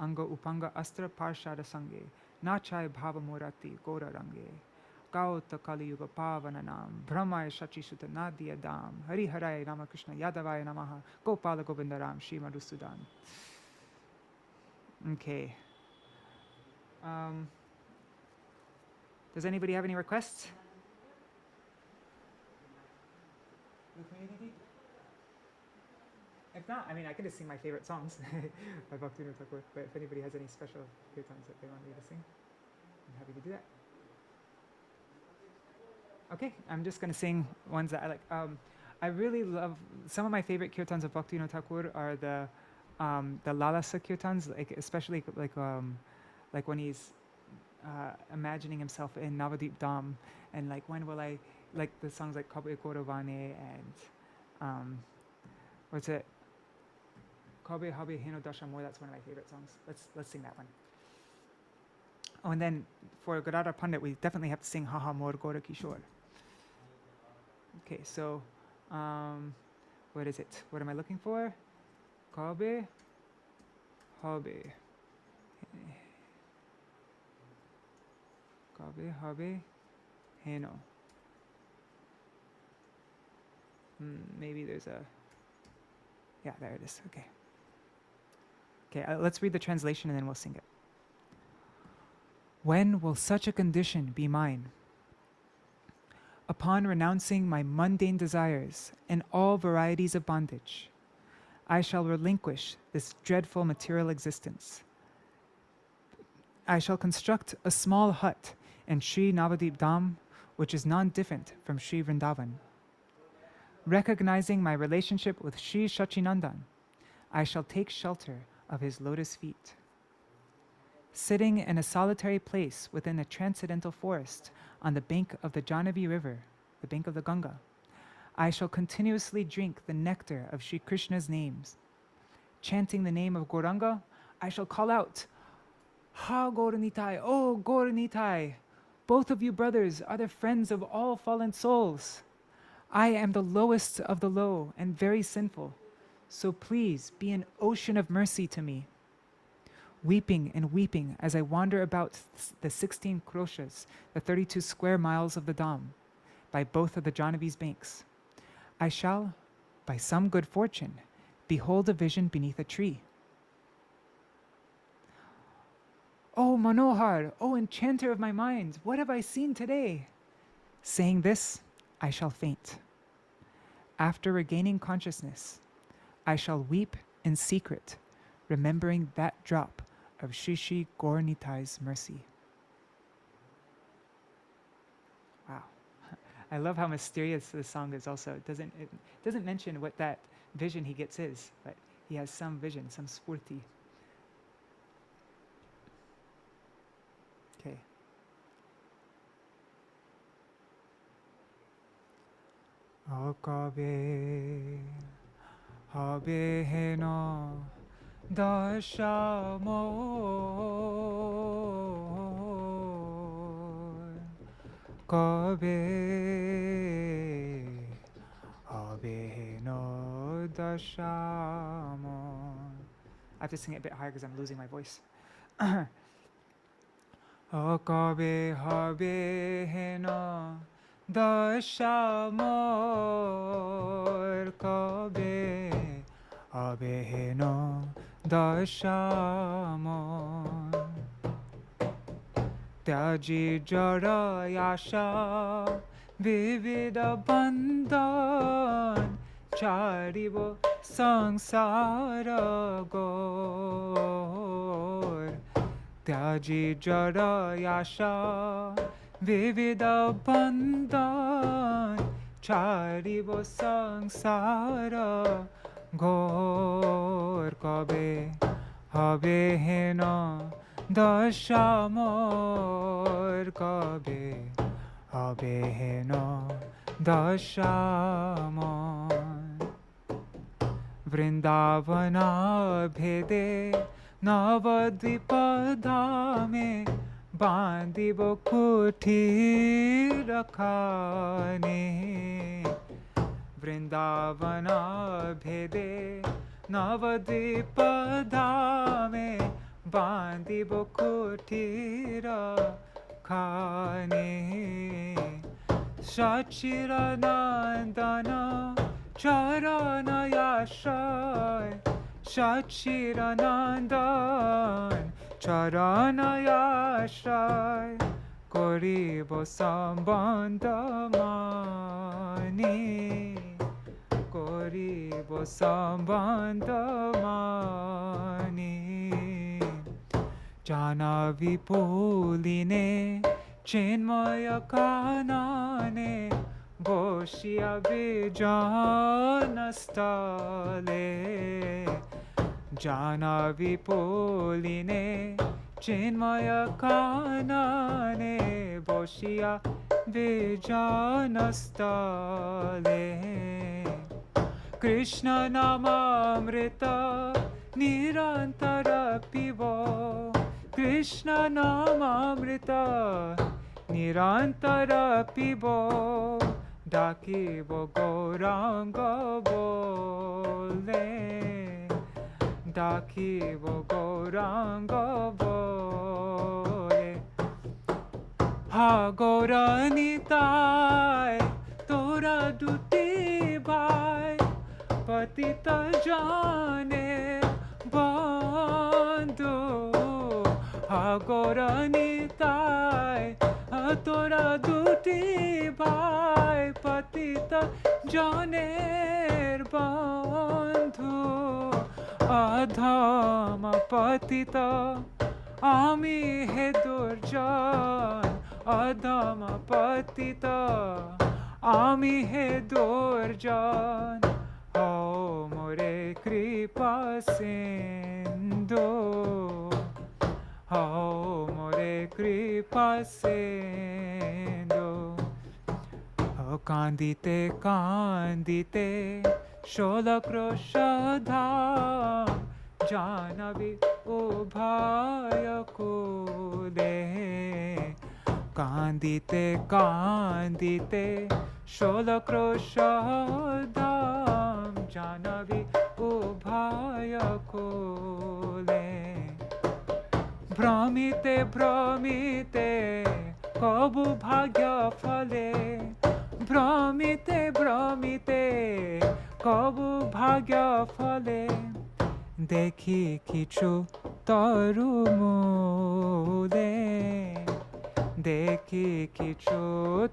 Anga Upanga Astra Parshada Sange, Nachai Bhava Murati Gora Range. Kauta Kali Yuga Pavananam, Brahmaya Shachi Sutta Nadia Dam, Hari Harai Ramakrishna Yadavaya Namaha, Gopala Govindaram, Shri Madhusudan. Okay. Does anybody have any requests? If not, I mean, I could just sing my favorite songs by Bhaktivinoda Ṭhākura, but if anybody has any special kirtans that they want me to sing, I'm happy to do that. Okay, I'm just going to sing ones that I like. I really love, some of my favorite kirtans of Bhaktivinoda Ṭhākura are the Lalasa kirtans, like especially like when he's imagining himself in Navadip Dham, and like when will I, like the songs like Kabe Korovane and what's it? Kabe Habe Hino Dashamor, that's one of my favorite songs. Let's sing that one. Oh, and then for Gadādhara Paṇḍita, we definitely have to sing Haha Mor Gora Kishore. Okay, so what is it? What am I looking for? Kabe Habe. Kabe Habe Heno. Maybe there's a, yeah, there it is. Okay. Okay, let's read the translation and then we'll sing it. When will such a condition be mine? Upon renouncing my mundane desires and all varieties of bondage, I shall relinquish this dreadful material existence. I shall construct a small hut in Sri Navadip Dham, which is non-different from Sri Vrindavan. Recognizing my relationship with Sri Shachinandan, I shall take shelter of his lotus feet. Sitting in a solitary place within a transcendental forest on the bank of the Jahnavi River, the bank of the Ganga, I shall continuously drink the nectar of Sri Krishna's names. Chanting the name of Gauranga, I shall call out, Ha Gauranitai, oh Gauranitai, both of you brothers are the friends of all fallen souls. I am the lowest of the low and very sinful, so please be an ocean of mercy to me. Weeping and weeping as I wander about the 16 kroshas, the 32 square miles of the Dham, by both of the Jahnavi's banks, I shall, by some good fortune, behold a vision beneath a tree. Oh Manohar, oh enchanter of my mind, what have I seen today? Saying this, I shall faint. After regaining consciousness, I shall weep in secret, remembering that drop of Shri Gaurnitai's mercy. Wow. I love how mysterious this song is also. It doesn't mention what that vision he gets is, but he has some vision, some spurti. Okay. Akabe habe hena dashamo kabe habe hena dashamo. I have to sing it a bit higher because I'm losing my voice. Akabe habe hena dashamor kabe habe hena dashamor tyaji jara yasha vivida bandhan charibo sangsara gor tyaji jara yasha vivida bandhan charibo sangsara gor kabe habe hena dashamor kabe habe hena dashamor vrindavana bhede navadvipadhame बांधिबो कुठी रखाने वृंदावना भेदे नवद्वीप धामे बांधिबो कुठी रखाने Sachchidanandan चरणयाश्रय Sachchidanandan Charanayashray Koribo Sambandhamani Koribo Sambandhamani Jana Vipuline Chinmaya Kanane Boshya Vijanastale Jana Vipuline Chinmaya Kanane Boshya Vijanastale Krishna Namamrita Nirantara Pivo Krishna Namamrita Nirantara Pivo Dakibo Gauranga Bole Dakibo Gauranga Bole Ha Gauranitai Tora Duti Bhai Patita Jane Bandhu Ha Gauranitai Tora Duti Bhai Patita Jane Bandhu Adhama patita ami he durjan Adhama patita ami he durjan Ho more kripa sindhu Ho more kripa sindhu Kandite kandite Shola Kroshadham Janavi ubhaya kule. Kandite kandite sholakroshadam janavi ubhaya kule. Brahmite brahmite kabu bhagya phale. Brahmite brahmite kabu bhagya phale. Dekhi kichu taru mule. Dekhi kichu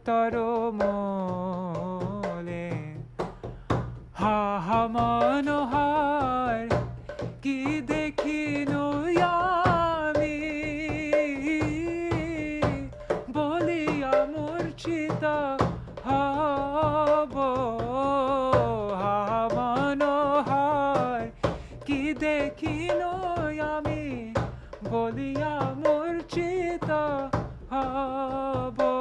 taru mule. Ha ha manohar ki dekhi no yami. Boliya murchita habo. Ha manohar ki dekhi no yami. Boliya murchita habo.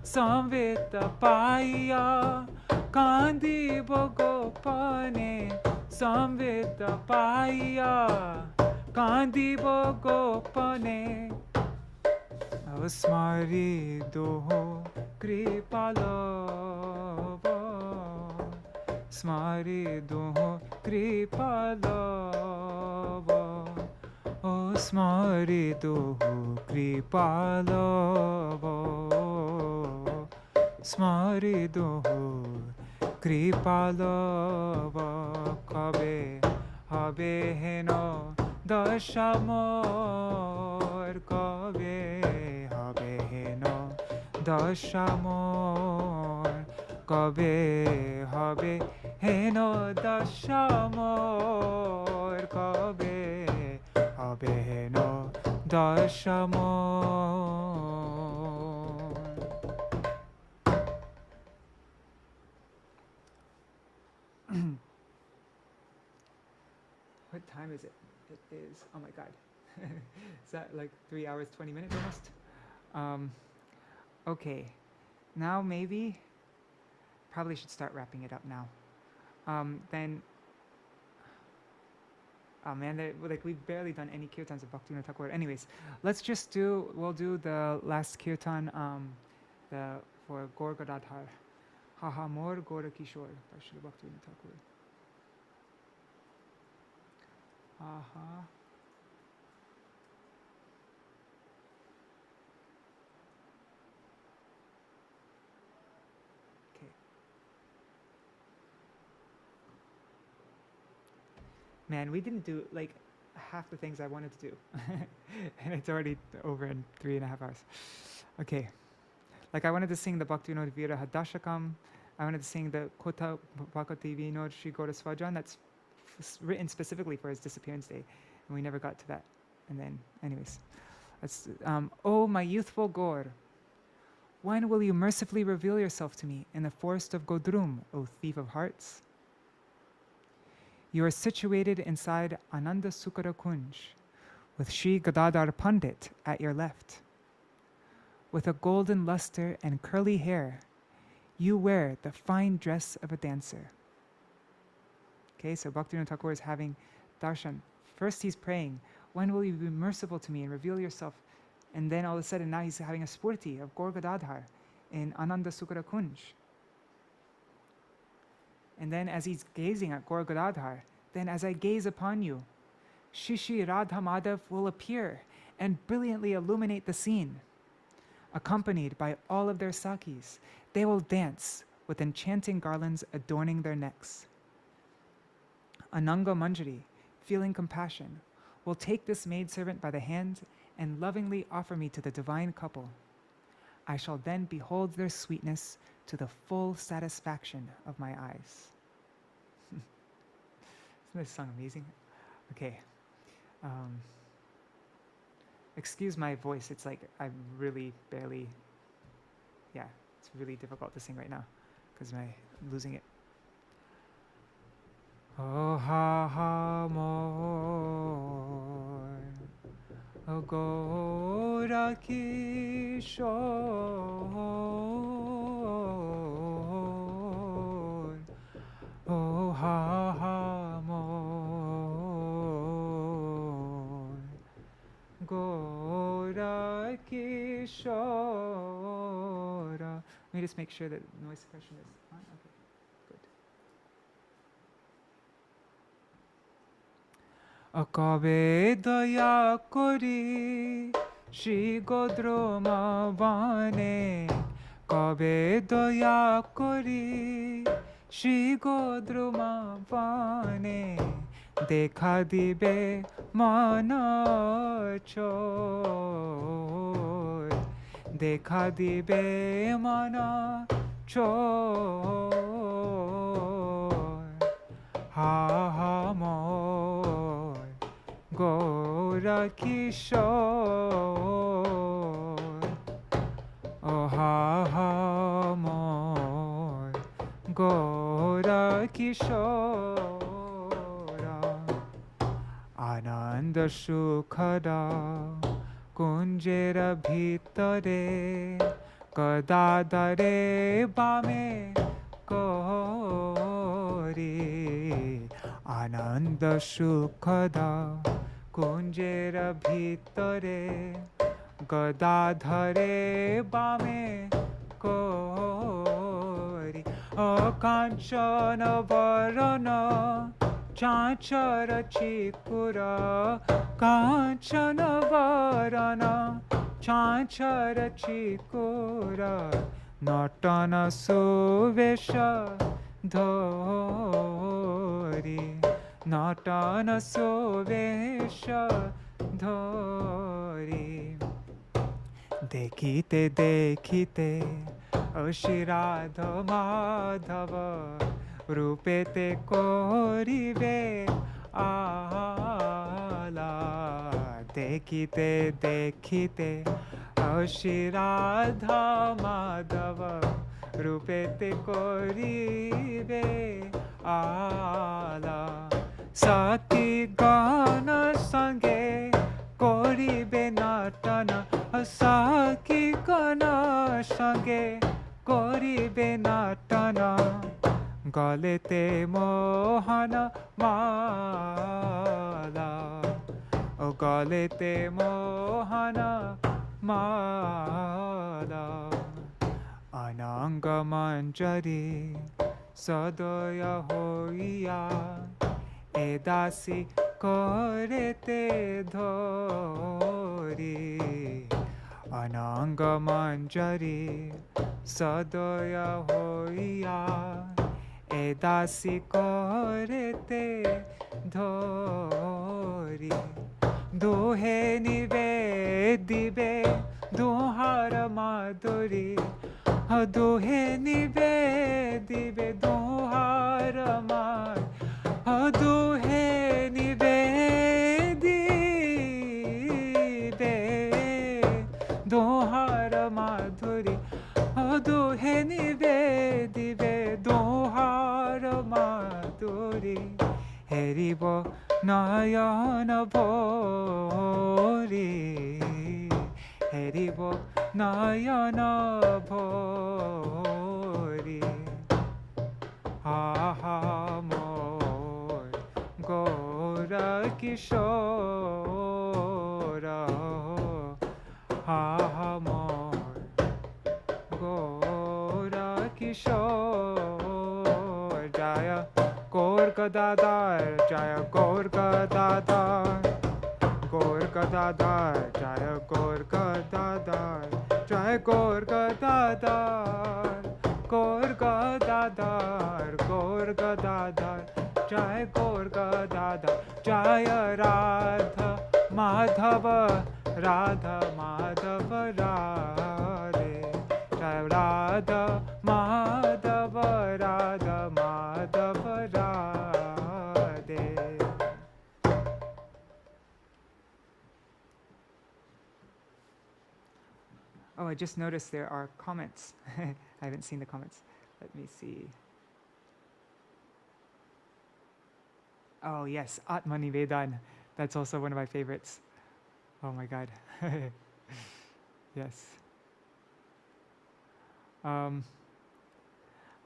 Samvita paya kandi bogopane. Samvita paya kandi bogopane. Smari doho kripalava. Smari doho kripalava. Oh, smari doho kripalava. Smari doho kripalava. Kabe habe heno dashamor. Kabe habe heno dashamor. Kabe habe heno dashamor. Kabe habe heno dashamor. What time is it? It is, oh my god. Is that like 3 hours, 20 minutes almost? Okay, now maybe, probably should start wrapping it up now. Then, oh man, like we've barely done any kirtans of Bhaktivinoda Ṭhākura. Anyways, we'll do the last kirtan for Gaur Gadādhara. Ha ha mor Gaura Kishore by Śrīla Bhaktivinoda Ṭhākura. Ha. Okay. Man, we didn't do like half the things I wanted to do. And it's already over in 3.5 hours. Okay. Like I wanted to sing the Bhaktivinoda Viraha Dashakam. I wanted to sing the Kota Bhaktivinoda Śrī Gadādhara that's written specifically for his disappearance day. And we never got to that. And then, anyways. That's, oh, my youthful Gaur, when will you mercifully reveal yourself to me in the forest of Godrum, O thief of hearts? You are situated inside Ananda Sukara Kunj, with Śrī Gadādhara Paṇḍita at your left. With a golden luster and curly hair, you wear the fine dress of a dancer. Okay, so Bhaktivinoda Ṭhākura is having darshan. First he's praying, when will you be merciful to me and reveal yourself? And then all of a sudden now he's having a spurti of Gaur Gadādhara in Ananda Sukara Kunj. And then as he's gazing at Gaur Gadādhara, then as I gaze upon you, Shishi Radha Madhav will appear and brilliantly illuminate the scene. Accompanied by all of their sakis, they will dance with enchanting garlands adorning their necks. Ananga Manjari, feeling compassion, will take this maidservant by the hand and lovingly offer me to the divine couple. I shall then behold their sweetness to the full satisfaction of my eyes. Isn't this song amazing? Okay. Excuse my voice, it's like I'm really barely, it's really difficult to sing right now because I'm losing it. Oh ha ha more, oh Gaura Kishore, oh ha ha more, Kishora. Let me just make sure that noise suppression is on. Okay, good. Akabe daya kori Śrī Gadādhara Paṇḍita. Kabe daya kori Śrī Gadādhara Paṇḍita. Dekha dibe mana chor. Dekha dibe mana chor. Ha ha moy Gora Kishore. Oh ha ha moy Gora Kishore. Ananda Sukhada Kunjera Bhitare Gadādhare Bame Kori. Ananda Sukhada Kunjera Bhitare Gadādhare Bame Kori. Akanchana Varana Chachara Chikura. Kanchana Varana Chachara Chikura. Natana Suvesha Dhari. Natana Suvesha Dhari. Dekhite dekhite Śrī Radha Madhava Rupete koribe ala. Dekhite dekhite Śrī Radha Madhava Rupete koribe ala. Sati gana sange koribe natana. Saki gana sange koribe natana. Galete mohana mala. O galete mohana mala. Ananga manjari sadaya hoiya. Edasi korete dhori. Ananga manjari sadaya hoiya. Edasi korete dhori. Duhe nivedibe duhara madhuri. Duhe nivedibe duhara madhuri. Duhe nivedibe duhara madhuri. Duhe nivedibe duhara madhuri. Heribo nayana bhori. Heribo nayana bhori. Ha ha moy Gora Kishora. Ha ha moy Gora Kishore. Jaya Gaur Gadādhar. Jaya Gaur Gadādhar. Gaur Gadādhar. Jaya Gaur Gadādhar. Jaya Gaur Gadādhar. Gaur Gadādhar. Gaur Gadādhar. Jaya Gaur Gadādhar. Jaya Radha Madhava. Radha Madhava Radhe. Jaya Radha Madhava. Radha Madhava Radhe. Oh, I just noticed there are comments. I haven't seen the comments. Let me see. Oh yes, Atmani Vedan. That's also one of my favorites. Oh my God. Yes. I'm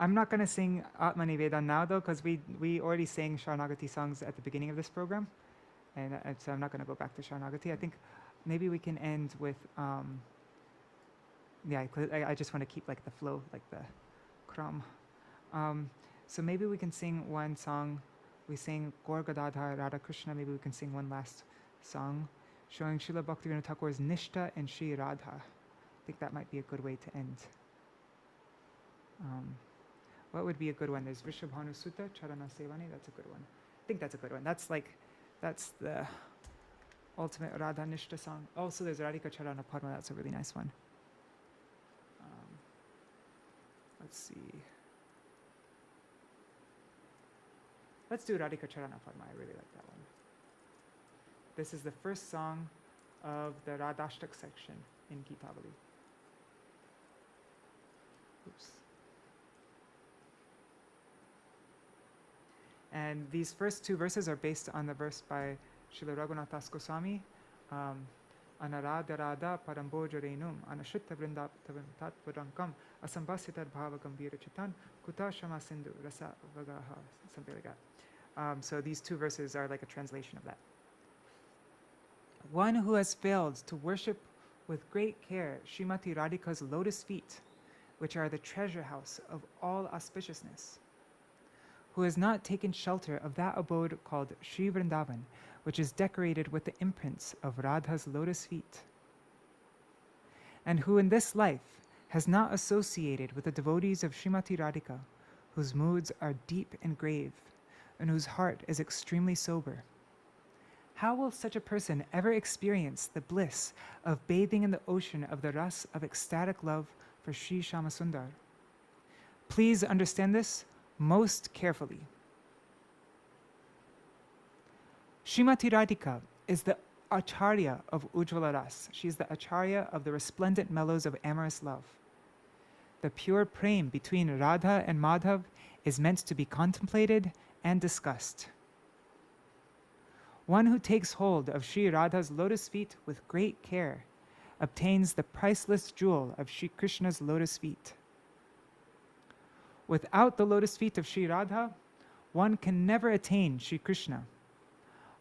not going to sing Atmani Vedan now though, because we already sang Sharanagati songs at the beginning of this program. And so I'm not going to go back to Sharanagati. I think maybe we can end with, yeah, I just want to keep like the flow, like the kram. So maybe we can sing one song. We sing Gaur Gadādhara Radha Krishna. Maybe we can sing one last song showing Śrīla Bhaktivinoda Ṭhākura's Nishtha and Śrī Radha. I think that might be a good way to end. What would be a good one? There's Vrishabhanu Sutta, Charana Sevani. That's a good one. I think that's a good one. That's the ultimate Radha Nishtha song. Also, there's Radhika Charana Padma. That's a really nice one. Let's see. Let's do Radhika Charana Padma. I really like that one. This is the first song of the Radhashtak section in Gitabali. Oops. And these first two verses are based on the verse by Srila Raghunath Das Goswami, Anarada Radha Paramboja Renum, Anashutta Vrindaptavam Tatpurankam, Asambhasitar Bhava Gambhira Chitan, Kuta Shama Sindhu Rasa Vagaha, something like that. So these two verses are like a translation of that. One who has failed to worship with great care Srimati Radhika's lotus feet, which are the treasure house of all auspiciousness, who has not taken shelter of that abode called Sri Vrindavan, which is decorated with the imprints of Radha's lotus feet, and who in this life has not associated with the devotees of Srimati Radhika, whose moods are deep and grave, and whose heart is extremely sober. How will such a person ever experience the bliss of bathing in the ocean of the ras of ecstatic love for Sri Shyamasundar? Please understand this most carefully. Srimati Radhika is the Acharya of Ujjvala Ras. She is the Acharya of the resplendent mellows of amorous love. The pure prem between Radha and Madhav is meant to be contemplated and discussed. One who takes hold of Sri Radha's lotus feet with great care obtains the priceless jewel of Sri Krishna's lotus feet. Without the lotus feet of Sri Radha, one can never attain Sri Krishna.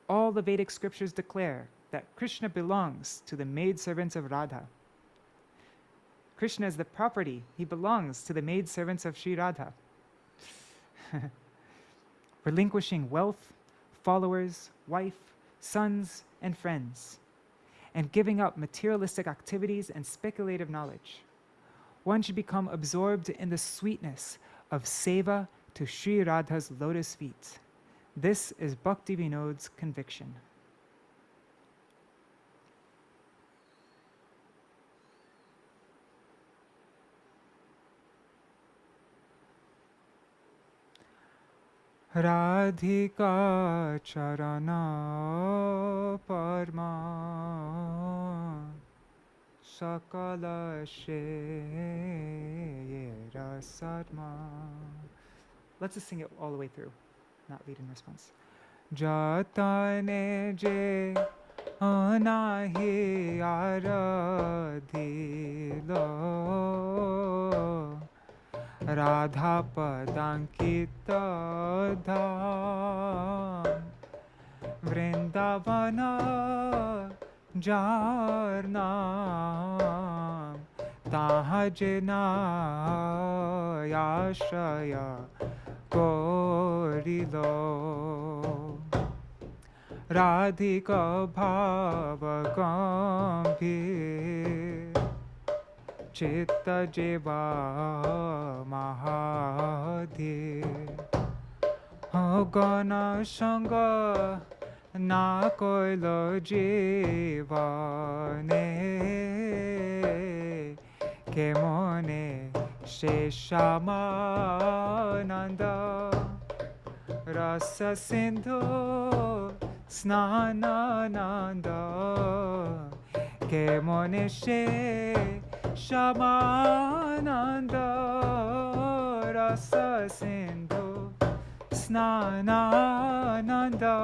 All the Vedic scriptures declare that Krishna belongs to the maidservants of Radha. Krishna is the property. He belongs to the maidservants of Sri Radha. Relinquishing wealth, followers, wife, sons, and friends, and giving up materialistic activities and speculative knowledge, one should become absorbed in the sweetness of seva to Sri Radha's lotus feet. This is Bhaktivinod's conviction. Radhika Charana Parma Sakala Shera Sadma. Let's just sing it all the way through, not lead in response. Jatane je anahi aradhilo Radha Padankita Dham Vrindavana Jarnam Tahajna Yashaya Korilo Radhika Bhava Gambhir Chitta Jiva Mahadhir Gana Sangha Na Koilo Jivane Kemone Sheshamananda Rasa Sindhu Snanananda Kemone Shamananda Rasa Sindhu Snanananda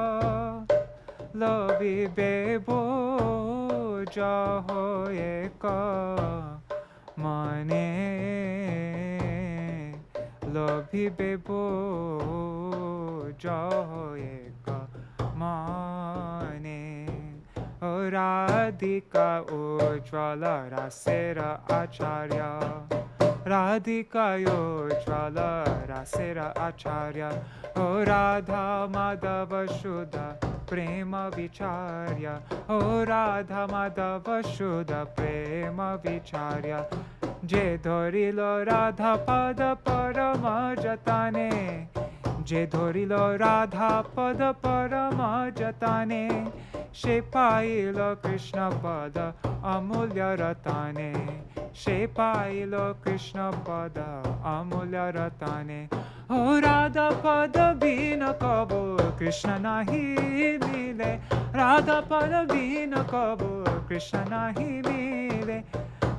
Lovi Bebo Jahoyeka Mane Lovi Bebo Jahoyeka Mane Radha Radhika Ujjvala Rasera Acharya. Radhika Ujjvala Rasera Acharya. O Radha Madhava Shuddha Prema Vicharya. O Radha Madhava Shuddha Prema Vicharya. Je dhorilo Radha Pada Parama Jatane. Je dhorilo Radha Pada Parama Jatane. She pailo Krishna Pada Amulya Ratane. She pailo Krishna Pada Amulya Ratane. O Radha Pada Bina Kabo Krishna nahi mile. Radha Pada Bina Kabo Krishna nahi mile.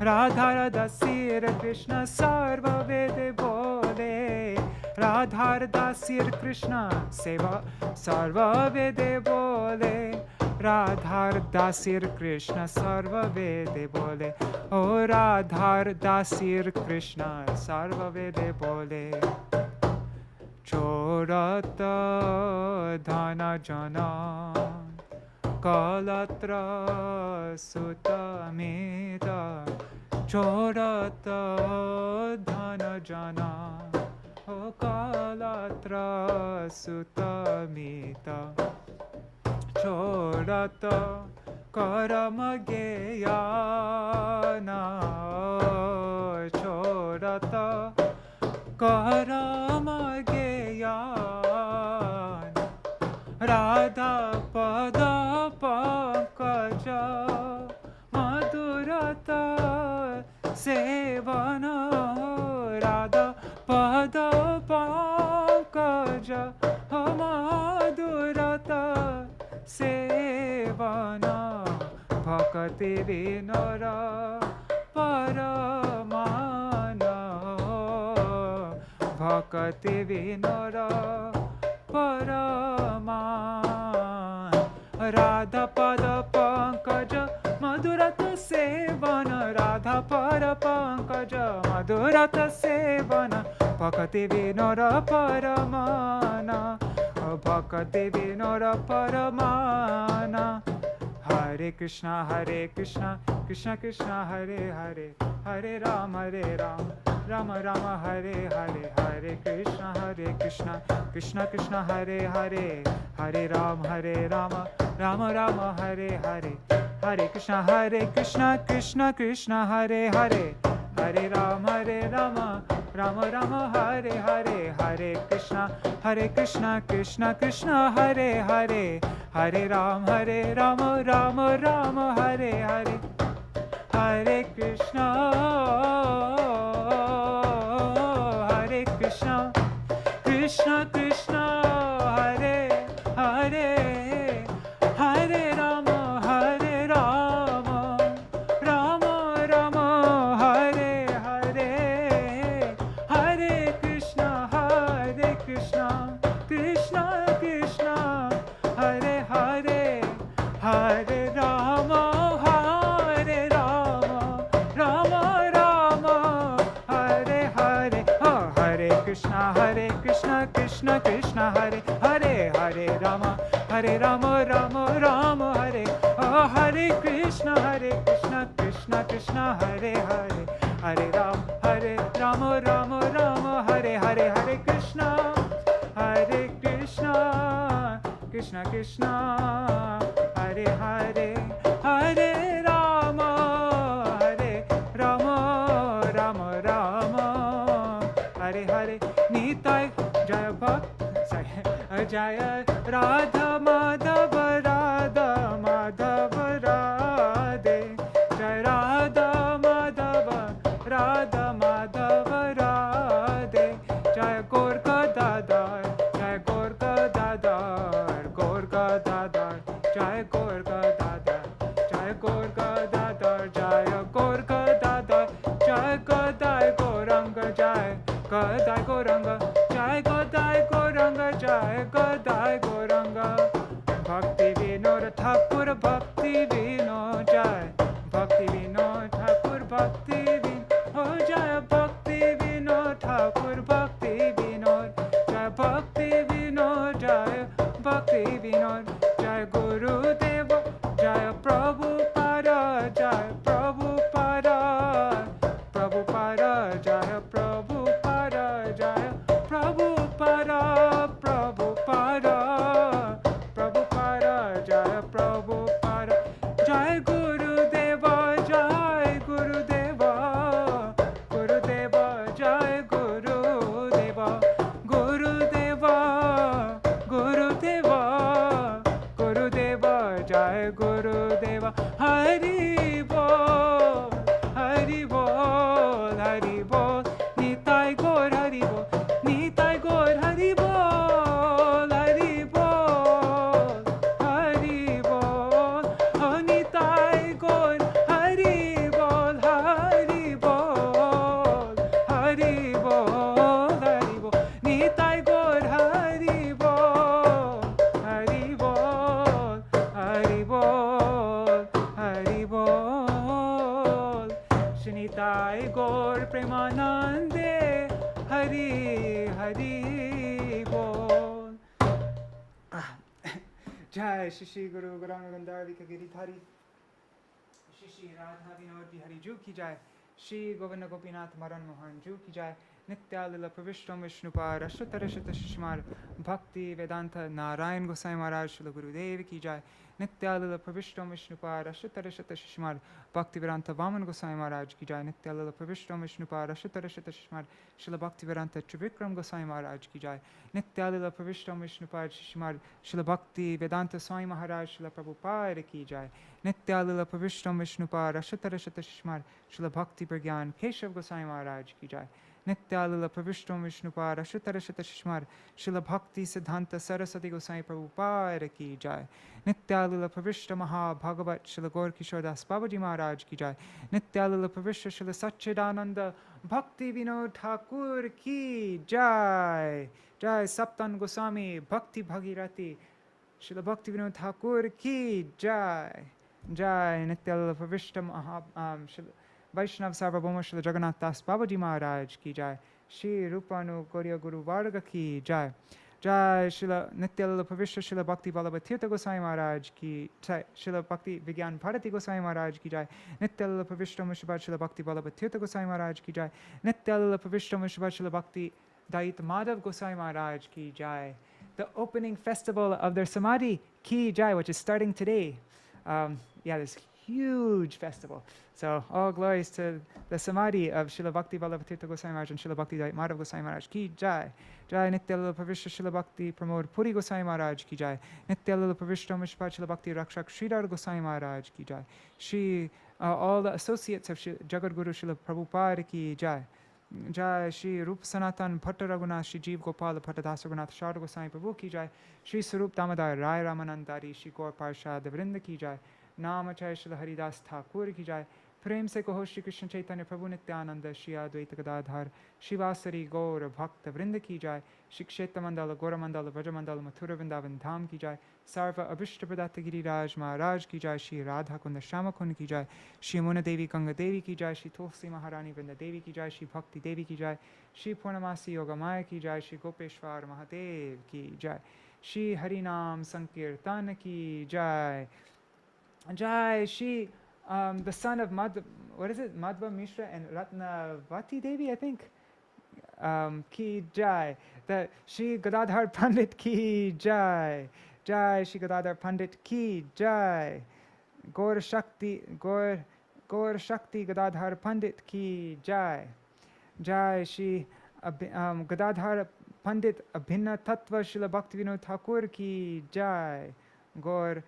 Radha Radha Sir Krishna Sarva Vede Bole. Radha Radha Sir Krishna Seva Sarva Vede Bole. Radha Radha Sir Krishna Sarva Vede Bole. O Radha Radha Sir Krishna Sarva Vede Bole. Chorata Dhana Jana Kalatra Sutamita. Chorata Dhana Jana Kalatra Sutamita. Chorata Karamageyana. Chorata Karamageyana. Radha Pada Pankaja Madhurata Sevana. Radha Pada Pankaja Madhurata Sevana. Bhakti Vinora Paramana. Bhakti Vinora Paraman. Radha Pada Pankaja Madhurata Sevana. Radha Pada Pankaja Madhurata Sevana. Bhakti Vinora Paramana. Bhakti Vinora Paramana. Hare Krishna Krishna Krishna Hare Hare. Hare Rama Rama Rama Hare Hare. Hare Krishna Krishna Krishna Hare Hare. Hare Rama Rama Rama Hare Hare. Hare Krishna Krishna Krishna Hare Hare. Hare Rama Rama Rama Hare Hare. Hare Krishna Krishna Krishna Hare Hare. Hare Rama Rama Rama Hare Hare. Hare Krishna Krishna Krishna Hare Hare. Hare Rama Rama Rama Hare Hare. Hare Krishna Krishna Krishna Hare Hare. Hare Rama Rama Rama Hare Hare. Oh, Hare Krishna Krishna Krishna Hare Hare. Hare Rama Rama Rama Hare. Oh, Hare Krishna Krishna Krishna Hare Hare. Hare Rama Rama Rama Hare Hare. Hare Krishna Krishna Krishna Hare Hare. Hare Rama Rama Rama Hare Hare. Nitai Jaya Jaya Radha Madhava Radhe. Jaya Radha Madhava Radhe. Jaya Gaur Gadādhar Jaya Gaur Gadādhar Jaya Gaur Gadādhar Jaya Gaur Gadādhar Jaya Gaur Gadādhar. Jaya Gadai Gauranga Jaya Gadai Gauranga Jaya Gadai Gauranga Jaya Gadai Gauranga. Bhakti Vinod Ṭhākura Bhakti Vinod Jaya. Bhakti Vinod Ṭhākura Bhakti Vinod. Oh Jaya Bhakti Vinod Ṭhākura Bhakti Vinod. Jaya Bhakti Vinod Jaya Bhakti Vinod. Jaya Guru Deva Jaya Prabhupada Shinitai Gaur Premanande Hari Hari Bol. Jai Shri Guru Gauranga Gandhara Giridhari Shri Radha Vinod Bihari Ju Ki Jai Shri Govinda Gopinath Madan Mohan Ju Ki Jai Nitya Lila Pravishtam Vishnupar Ashtarashata Shishmar Bhakti Vedanta Narayan Gosai Maharaj Shri Gurudev Ki Jai Nitya Lila Pravishtam Vishnupar Ashtarashata Shishmar Bhakti Vedanta Vaman Gosai Maharaj Ki Jai Nitya Lila Pravishtam Vishnupar Ashtarashata Shishmar Shri Bhakti Vedanta Trivikram Gosai Maharaj Ki Jai Nitya Lila Pravishtam Vishnupar Shishmar Shri Bhakti Vedanta Swami Maharaj Shri Prabhupada Ki Jai Nitya Lila Pravishtam Vishnupar Ashtarashata Shishmar Shri Bhakti Pragyan Keshav Gosai Maharaj Ki Jai Nitya Lila Pravishtam Vishnupar Ashtarashata Shishmar Shri Bhakti Siddhanta Saraswati Gosai Prabhupada Ki Jai Nitya Lila Pravishta Maha Bhagavat Shri Gaur Kishore Das Babaji Maharaj Ki Jai Nitya Lila Pravishta Shri Satchidananda Bhaktivinoda Ṭhākura Ki Jai Jai Saptan Goswami Bhakti Bhagirati Shri Bhaktivinoda Ṭhākura Ki Jai Jai Nitya Lila Pravishta Maha Vaishnav Sarvabhauma Shri Jagannath Das Babaji Maharaj Ki Jai Shri Rupanu Gauriya Guru Varga Ki Jai Jai Srila Nityalila Pravishta Srila Bhakti Vallabha Tirtha Gosai Maharaj Ki Jai Srila Bhakti Vigyan Bharati Gosai Maharaj Ki Jai Nityalila Pravishta Mishbhat Srila Bhakti Vallabha Tirtha Gosai Maharaj Ki Jai Nityalila Pravishta Mishbhat Srila Bhakti Dait Madhav Gosai Maharaj Ki Jai. The opening festival of their Samadhi Ki Jai, which is starting today. This huge festival. So all glories to the Samadhi of Srila Bhakti Vallabha Tirtha Gosai Maharaj and Srila Bhakti Dait Madhav Gosai Maharaj Ki Jai. Jai Nityalila Pravishta Srila Bhakti Pramod Puri Gosai Maharaj Ki Jai. Nityalila Pravishta Mishpat Srila Bhakti Rakshak Sridhar Gosai Maharaj Ki Jai. Shri all the associates of Jagadguru Srila Prabhupada Ki Jai. Jai Shri Rup Sanatan Bhatta Raghunath Shri Jeev Gopal Bhatta Das Raghunath Sharda Gosai Prabhu Ki Jai. Shri Sarup Damodar Rai Ramanandari Shri Gaur Parshad Vrinda Ki Jai. Namachay Srila Haridas Ṭhākura Ki Jai. Prem se kaho Shri Krishna Chaitanya Prabhu Nityananda Shri Advaita Gadādhara Shivasari Gaura Bhakta Vrinda Ki Jai. Shri Kshetra Mandala Gora Mandala Vraja Mandala Mathura Vrindavan Dham Ki Jai. Sarva Abhishta Pradata Giriraj Maharaj Ki Jai. Shri Radha Kunda Shama Kunda Ki Jai. Shri Muna Devi Ganga Devi Ki Jai. Shri Tulsi Maharani Vrinda Devi Ki Jai. Shri Bhakti Devi Ki Jai. Shri Purnamasi Yogamaya Ki Jai. Shri Gopeshwar Mahadev Ki Jai. Shri Harinam Sankirtan Ki Jai. Jai Shri the son of Madhva Mishra and Ratnavati Devi, I think. Ki Jai. The Śrī Gadādhara Paṇḍita Ki Jai. Jai Śrī Gadādhara Paṇḍita Ki Jai. Gaur Shakti Gadādhara Paṇḍita Ki Jai. Jai Śrī Gadādhara Paṇḍita Abhinna Tattva Śrīla Bhaktivinoda Ṭhākura Ki Jai. Gaur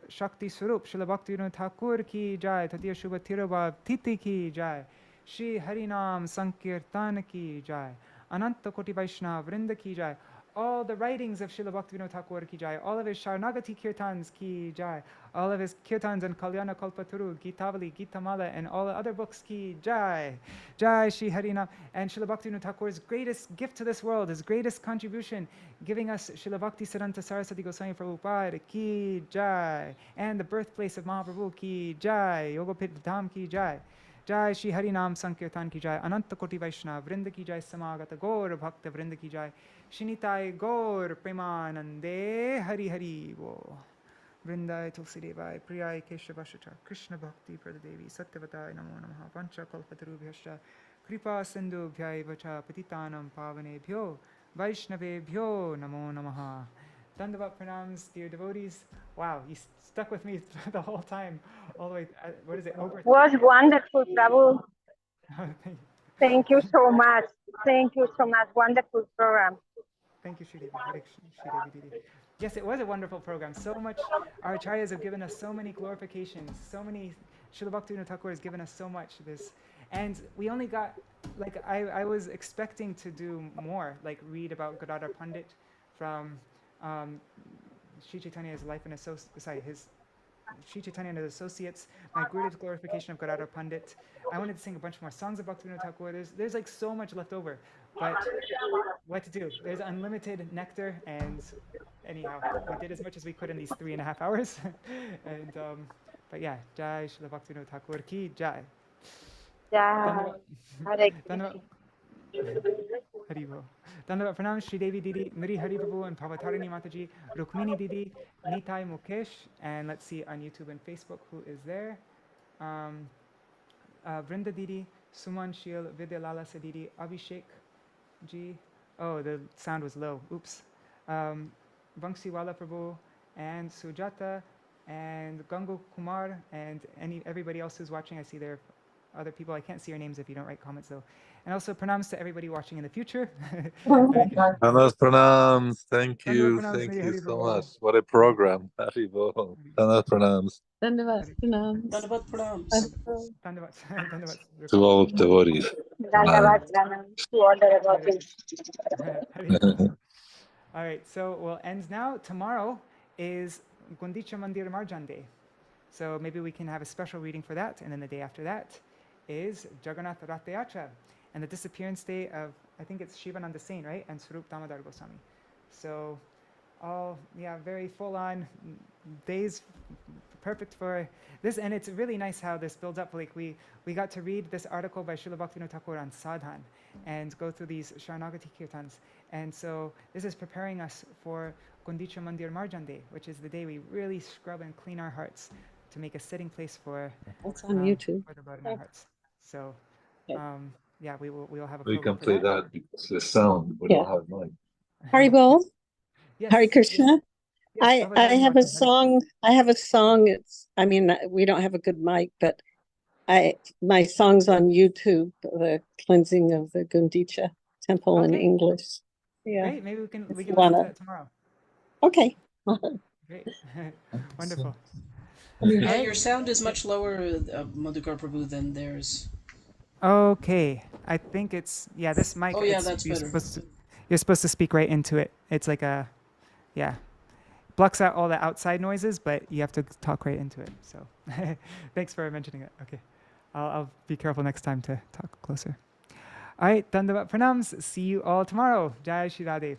Shakti Swarup Śrīla Bhaktivinoda Ṭhākura Ki Jai. Tatiya Shubha Tirobhav Titi Ki Jai. Shri Harinam Sankirtan Ki Jai. Ananta Koti Vaishnava Vrinda Ki Jai. All the writings of Śrīla Bhaktivinoda Ṭhākura Ki Jai. All of his Sharnagati Kirtans Ki Jai. All of his Kirtans and Kalyana Kalpaturu, Gitavali, Gitamala, and all the other books Ki Jai. Jai Shri Harinam. And Śrīla Bhaktivinoda Ṭhākura's greatest gift to this world, his greatest contribution, giving us Śrīla Bhakti Siddhanta Saraswati Goswami Prabhupada Ki Jai. And the birthplace of Mahaprabhu Ki Jai. Yogapit Dham Ki Jai. Jai Shri Harinam Sankirtan Ki Jai. Ananta Koti Vaishnava Vrinda Ki Jai. Samagata Gaur Bhakta Vrinda Ki Jai. Shinitai Gaur Premanande Hari Hari Bo. Vrindai Tulsi Devai Priyai Keshavashachar Krishna Bhakti Pradadevi Satyavatai Namo Namaha Pancha Kalpatarubhyascha Kripa Sindhu Bhyai Vacha Patitanam Pavane Bhyo Vaishnave Bhyo Namo Namaha. Dandavat pranams, dear devotees. Wow, you stuck with me the whole time, all the way. What is it? Over. Was wonderful, Prabhu. Thank you. Thank you so much. Thank you so much. Wonderful program. Thank you, Shri Devi. Yes, it was a wonderful program. So much, our acharyas have given us so many glorifications. So many, Śrīla Bhaktivinoda Ṭhākura has given us so much. And we only got, like, I was expecting to do more, like read about Gadādhara Paṇḍita from Sri Chaitanya's life and his Sri Chaitanya and his associates, my Gurudev's glorification of Gadādhara Paṇḍita. I wanted to sing a bunch more songs of Bhaktivinoda Ṭhākura. There's like so much left over, but what to do? There's unlimited nectar, and anyhow, we did as much as we could in these 3.5 hours. And but yeah, Jai Śrīla Bhaktivinoda Ṭhākura Ki Jai. Jai. Hare Krishna. Haribo. Dandavat Pranam, Shri Devi Didi, Miri Hari Prabhu, and Pavatarini Mataji, Rukmini Didi, Nitai Mukesh, and let's see on YouTube and Facebook who is there. Vrinda Didi, Suman Shil, Vidya Lala Sadidi, Abhishek Ji. Oh, the sound was low. Oops. Vanksiwala Prabhu, and Sujata, and Gangu Kumar, and everybody else who's watching. I see there are other people. I can't see your names if you don't write comments though. And also pranams to everybody watching in the future. Dhanas pranams. Thank you. Pranams, Thank Hari you Hari so Prabhu. much. What a program. Hari Bol. Dhanas pranams Dhanyavad pranams. Dhanyavad pranams. Dandavat. Dandavat. to all devotees. Dandavad pranam to all the devotees. Hari Prabhu. All right, so we'll end now. Tomorrow is Gundicha Mandir Marjan Day. So maybe we can have a special reading for that. And then the day after that is Jagannath Rath Yatra and the disappearance day of, I think it's Shivananda Sain, right? And Swarup Damodar Goswami. So all, very full on days, perfect for this. And it's really nice how this builds up. Like we got to read this article by Śrīla Bhaktivinoda Ṭhākura on sadhan and go through these Sharanagati Kirtans. And so this is preparing us for Gundicha Mandir Marjan Day, which is the day we really scrub and clean our hearts to make a sitting place for That's on YouTube. for the Lord in our hearts. So we will have a We program can play for that. that because the sound we don't have mic. Haribol, Yes, Hare Krishna. yes, I have a song. It's, we don't have a good mic, but my song's on YouTube, the cleansing of the Gundicha temple in Okay. English. Yeah. Great. Maybe we can If listen you to wanna- that tomorrow. Okay. Great. Wonderful. Yeah, your sound is much lower, Madhukar Prabhu, than theirs. Okay. I think it's this mic. Oh, yeah, that's better. You're supposed to speak right into it. It's like blocks out all the outside noises, but you have to talk right into it. So thanks for mentioning it. Okay. I'll be careful next time to talk closer. All right, Dandavat Pranams. See you all tomorrow. Jai Shri Radhe.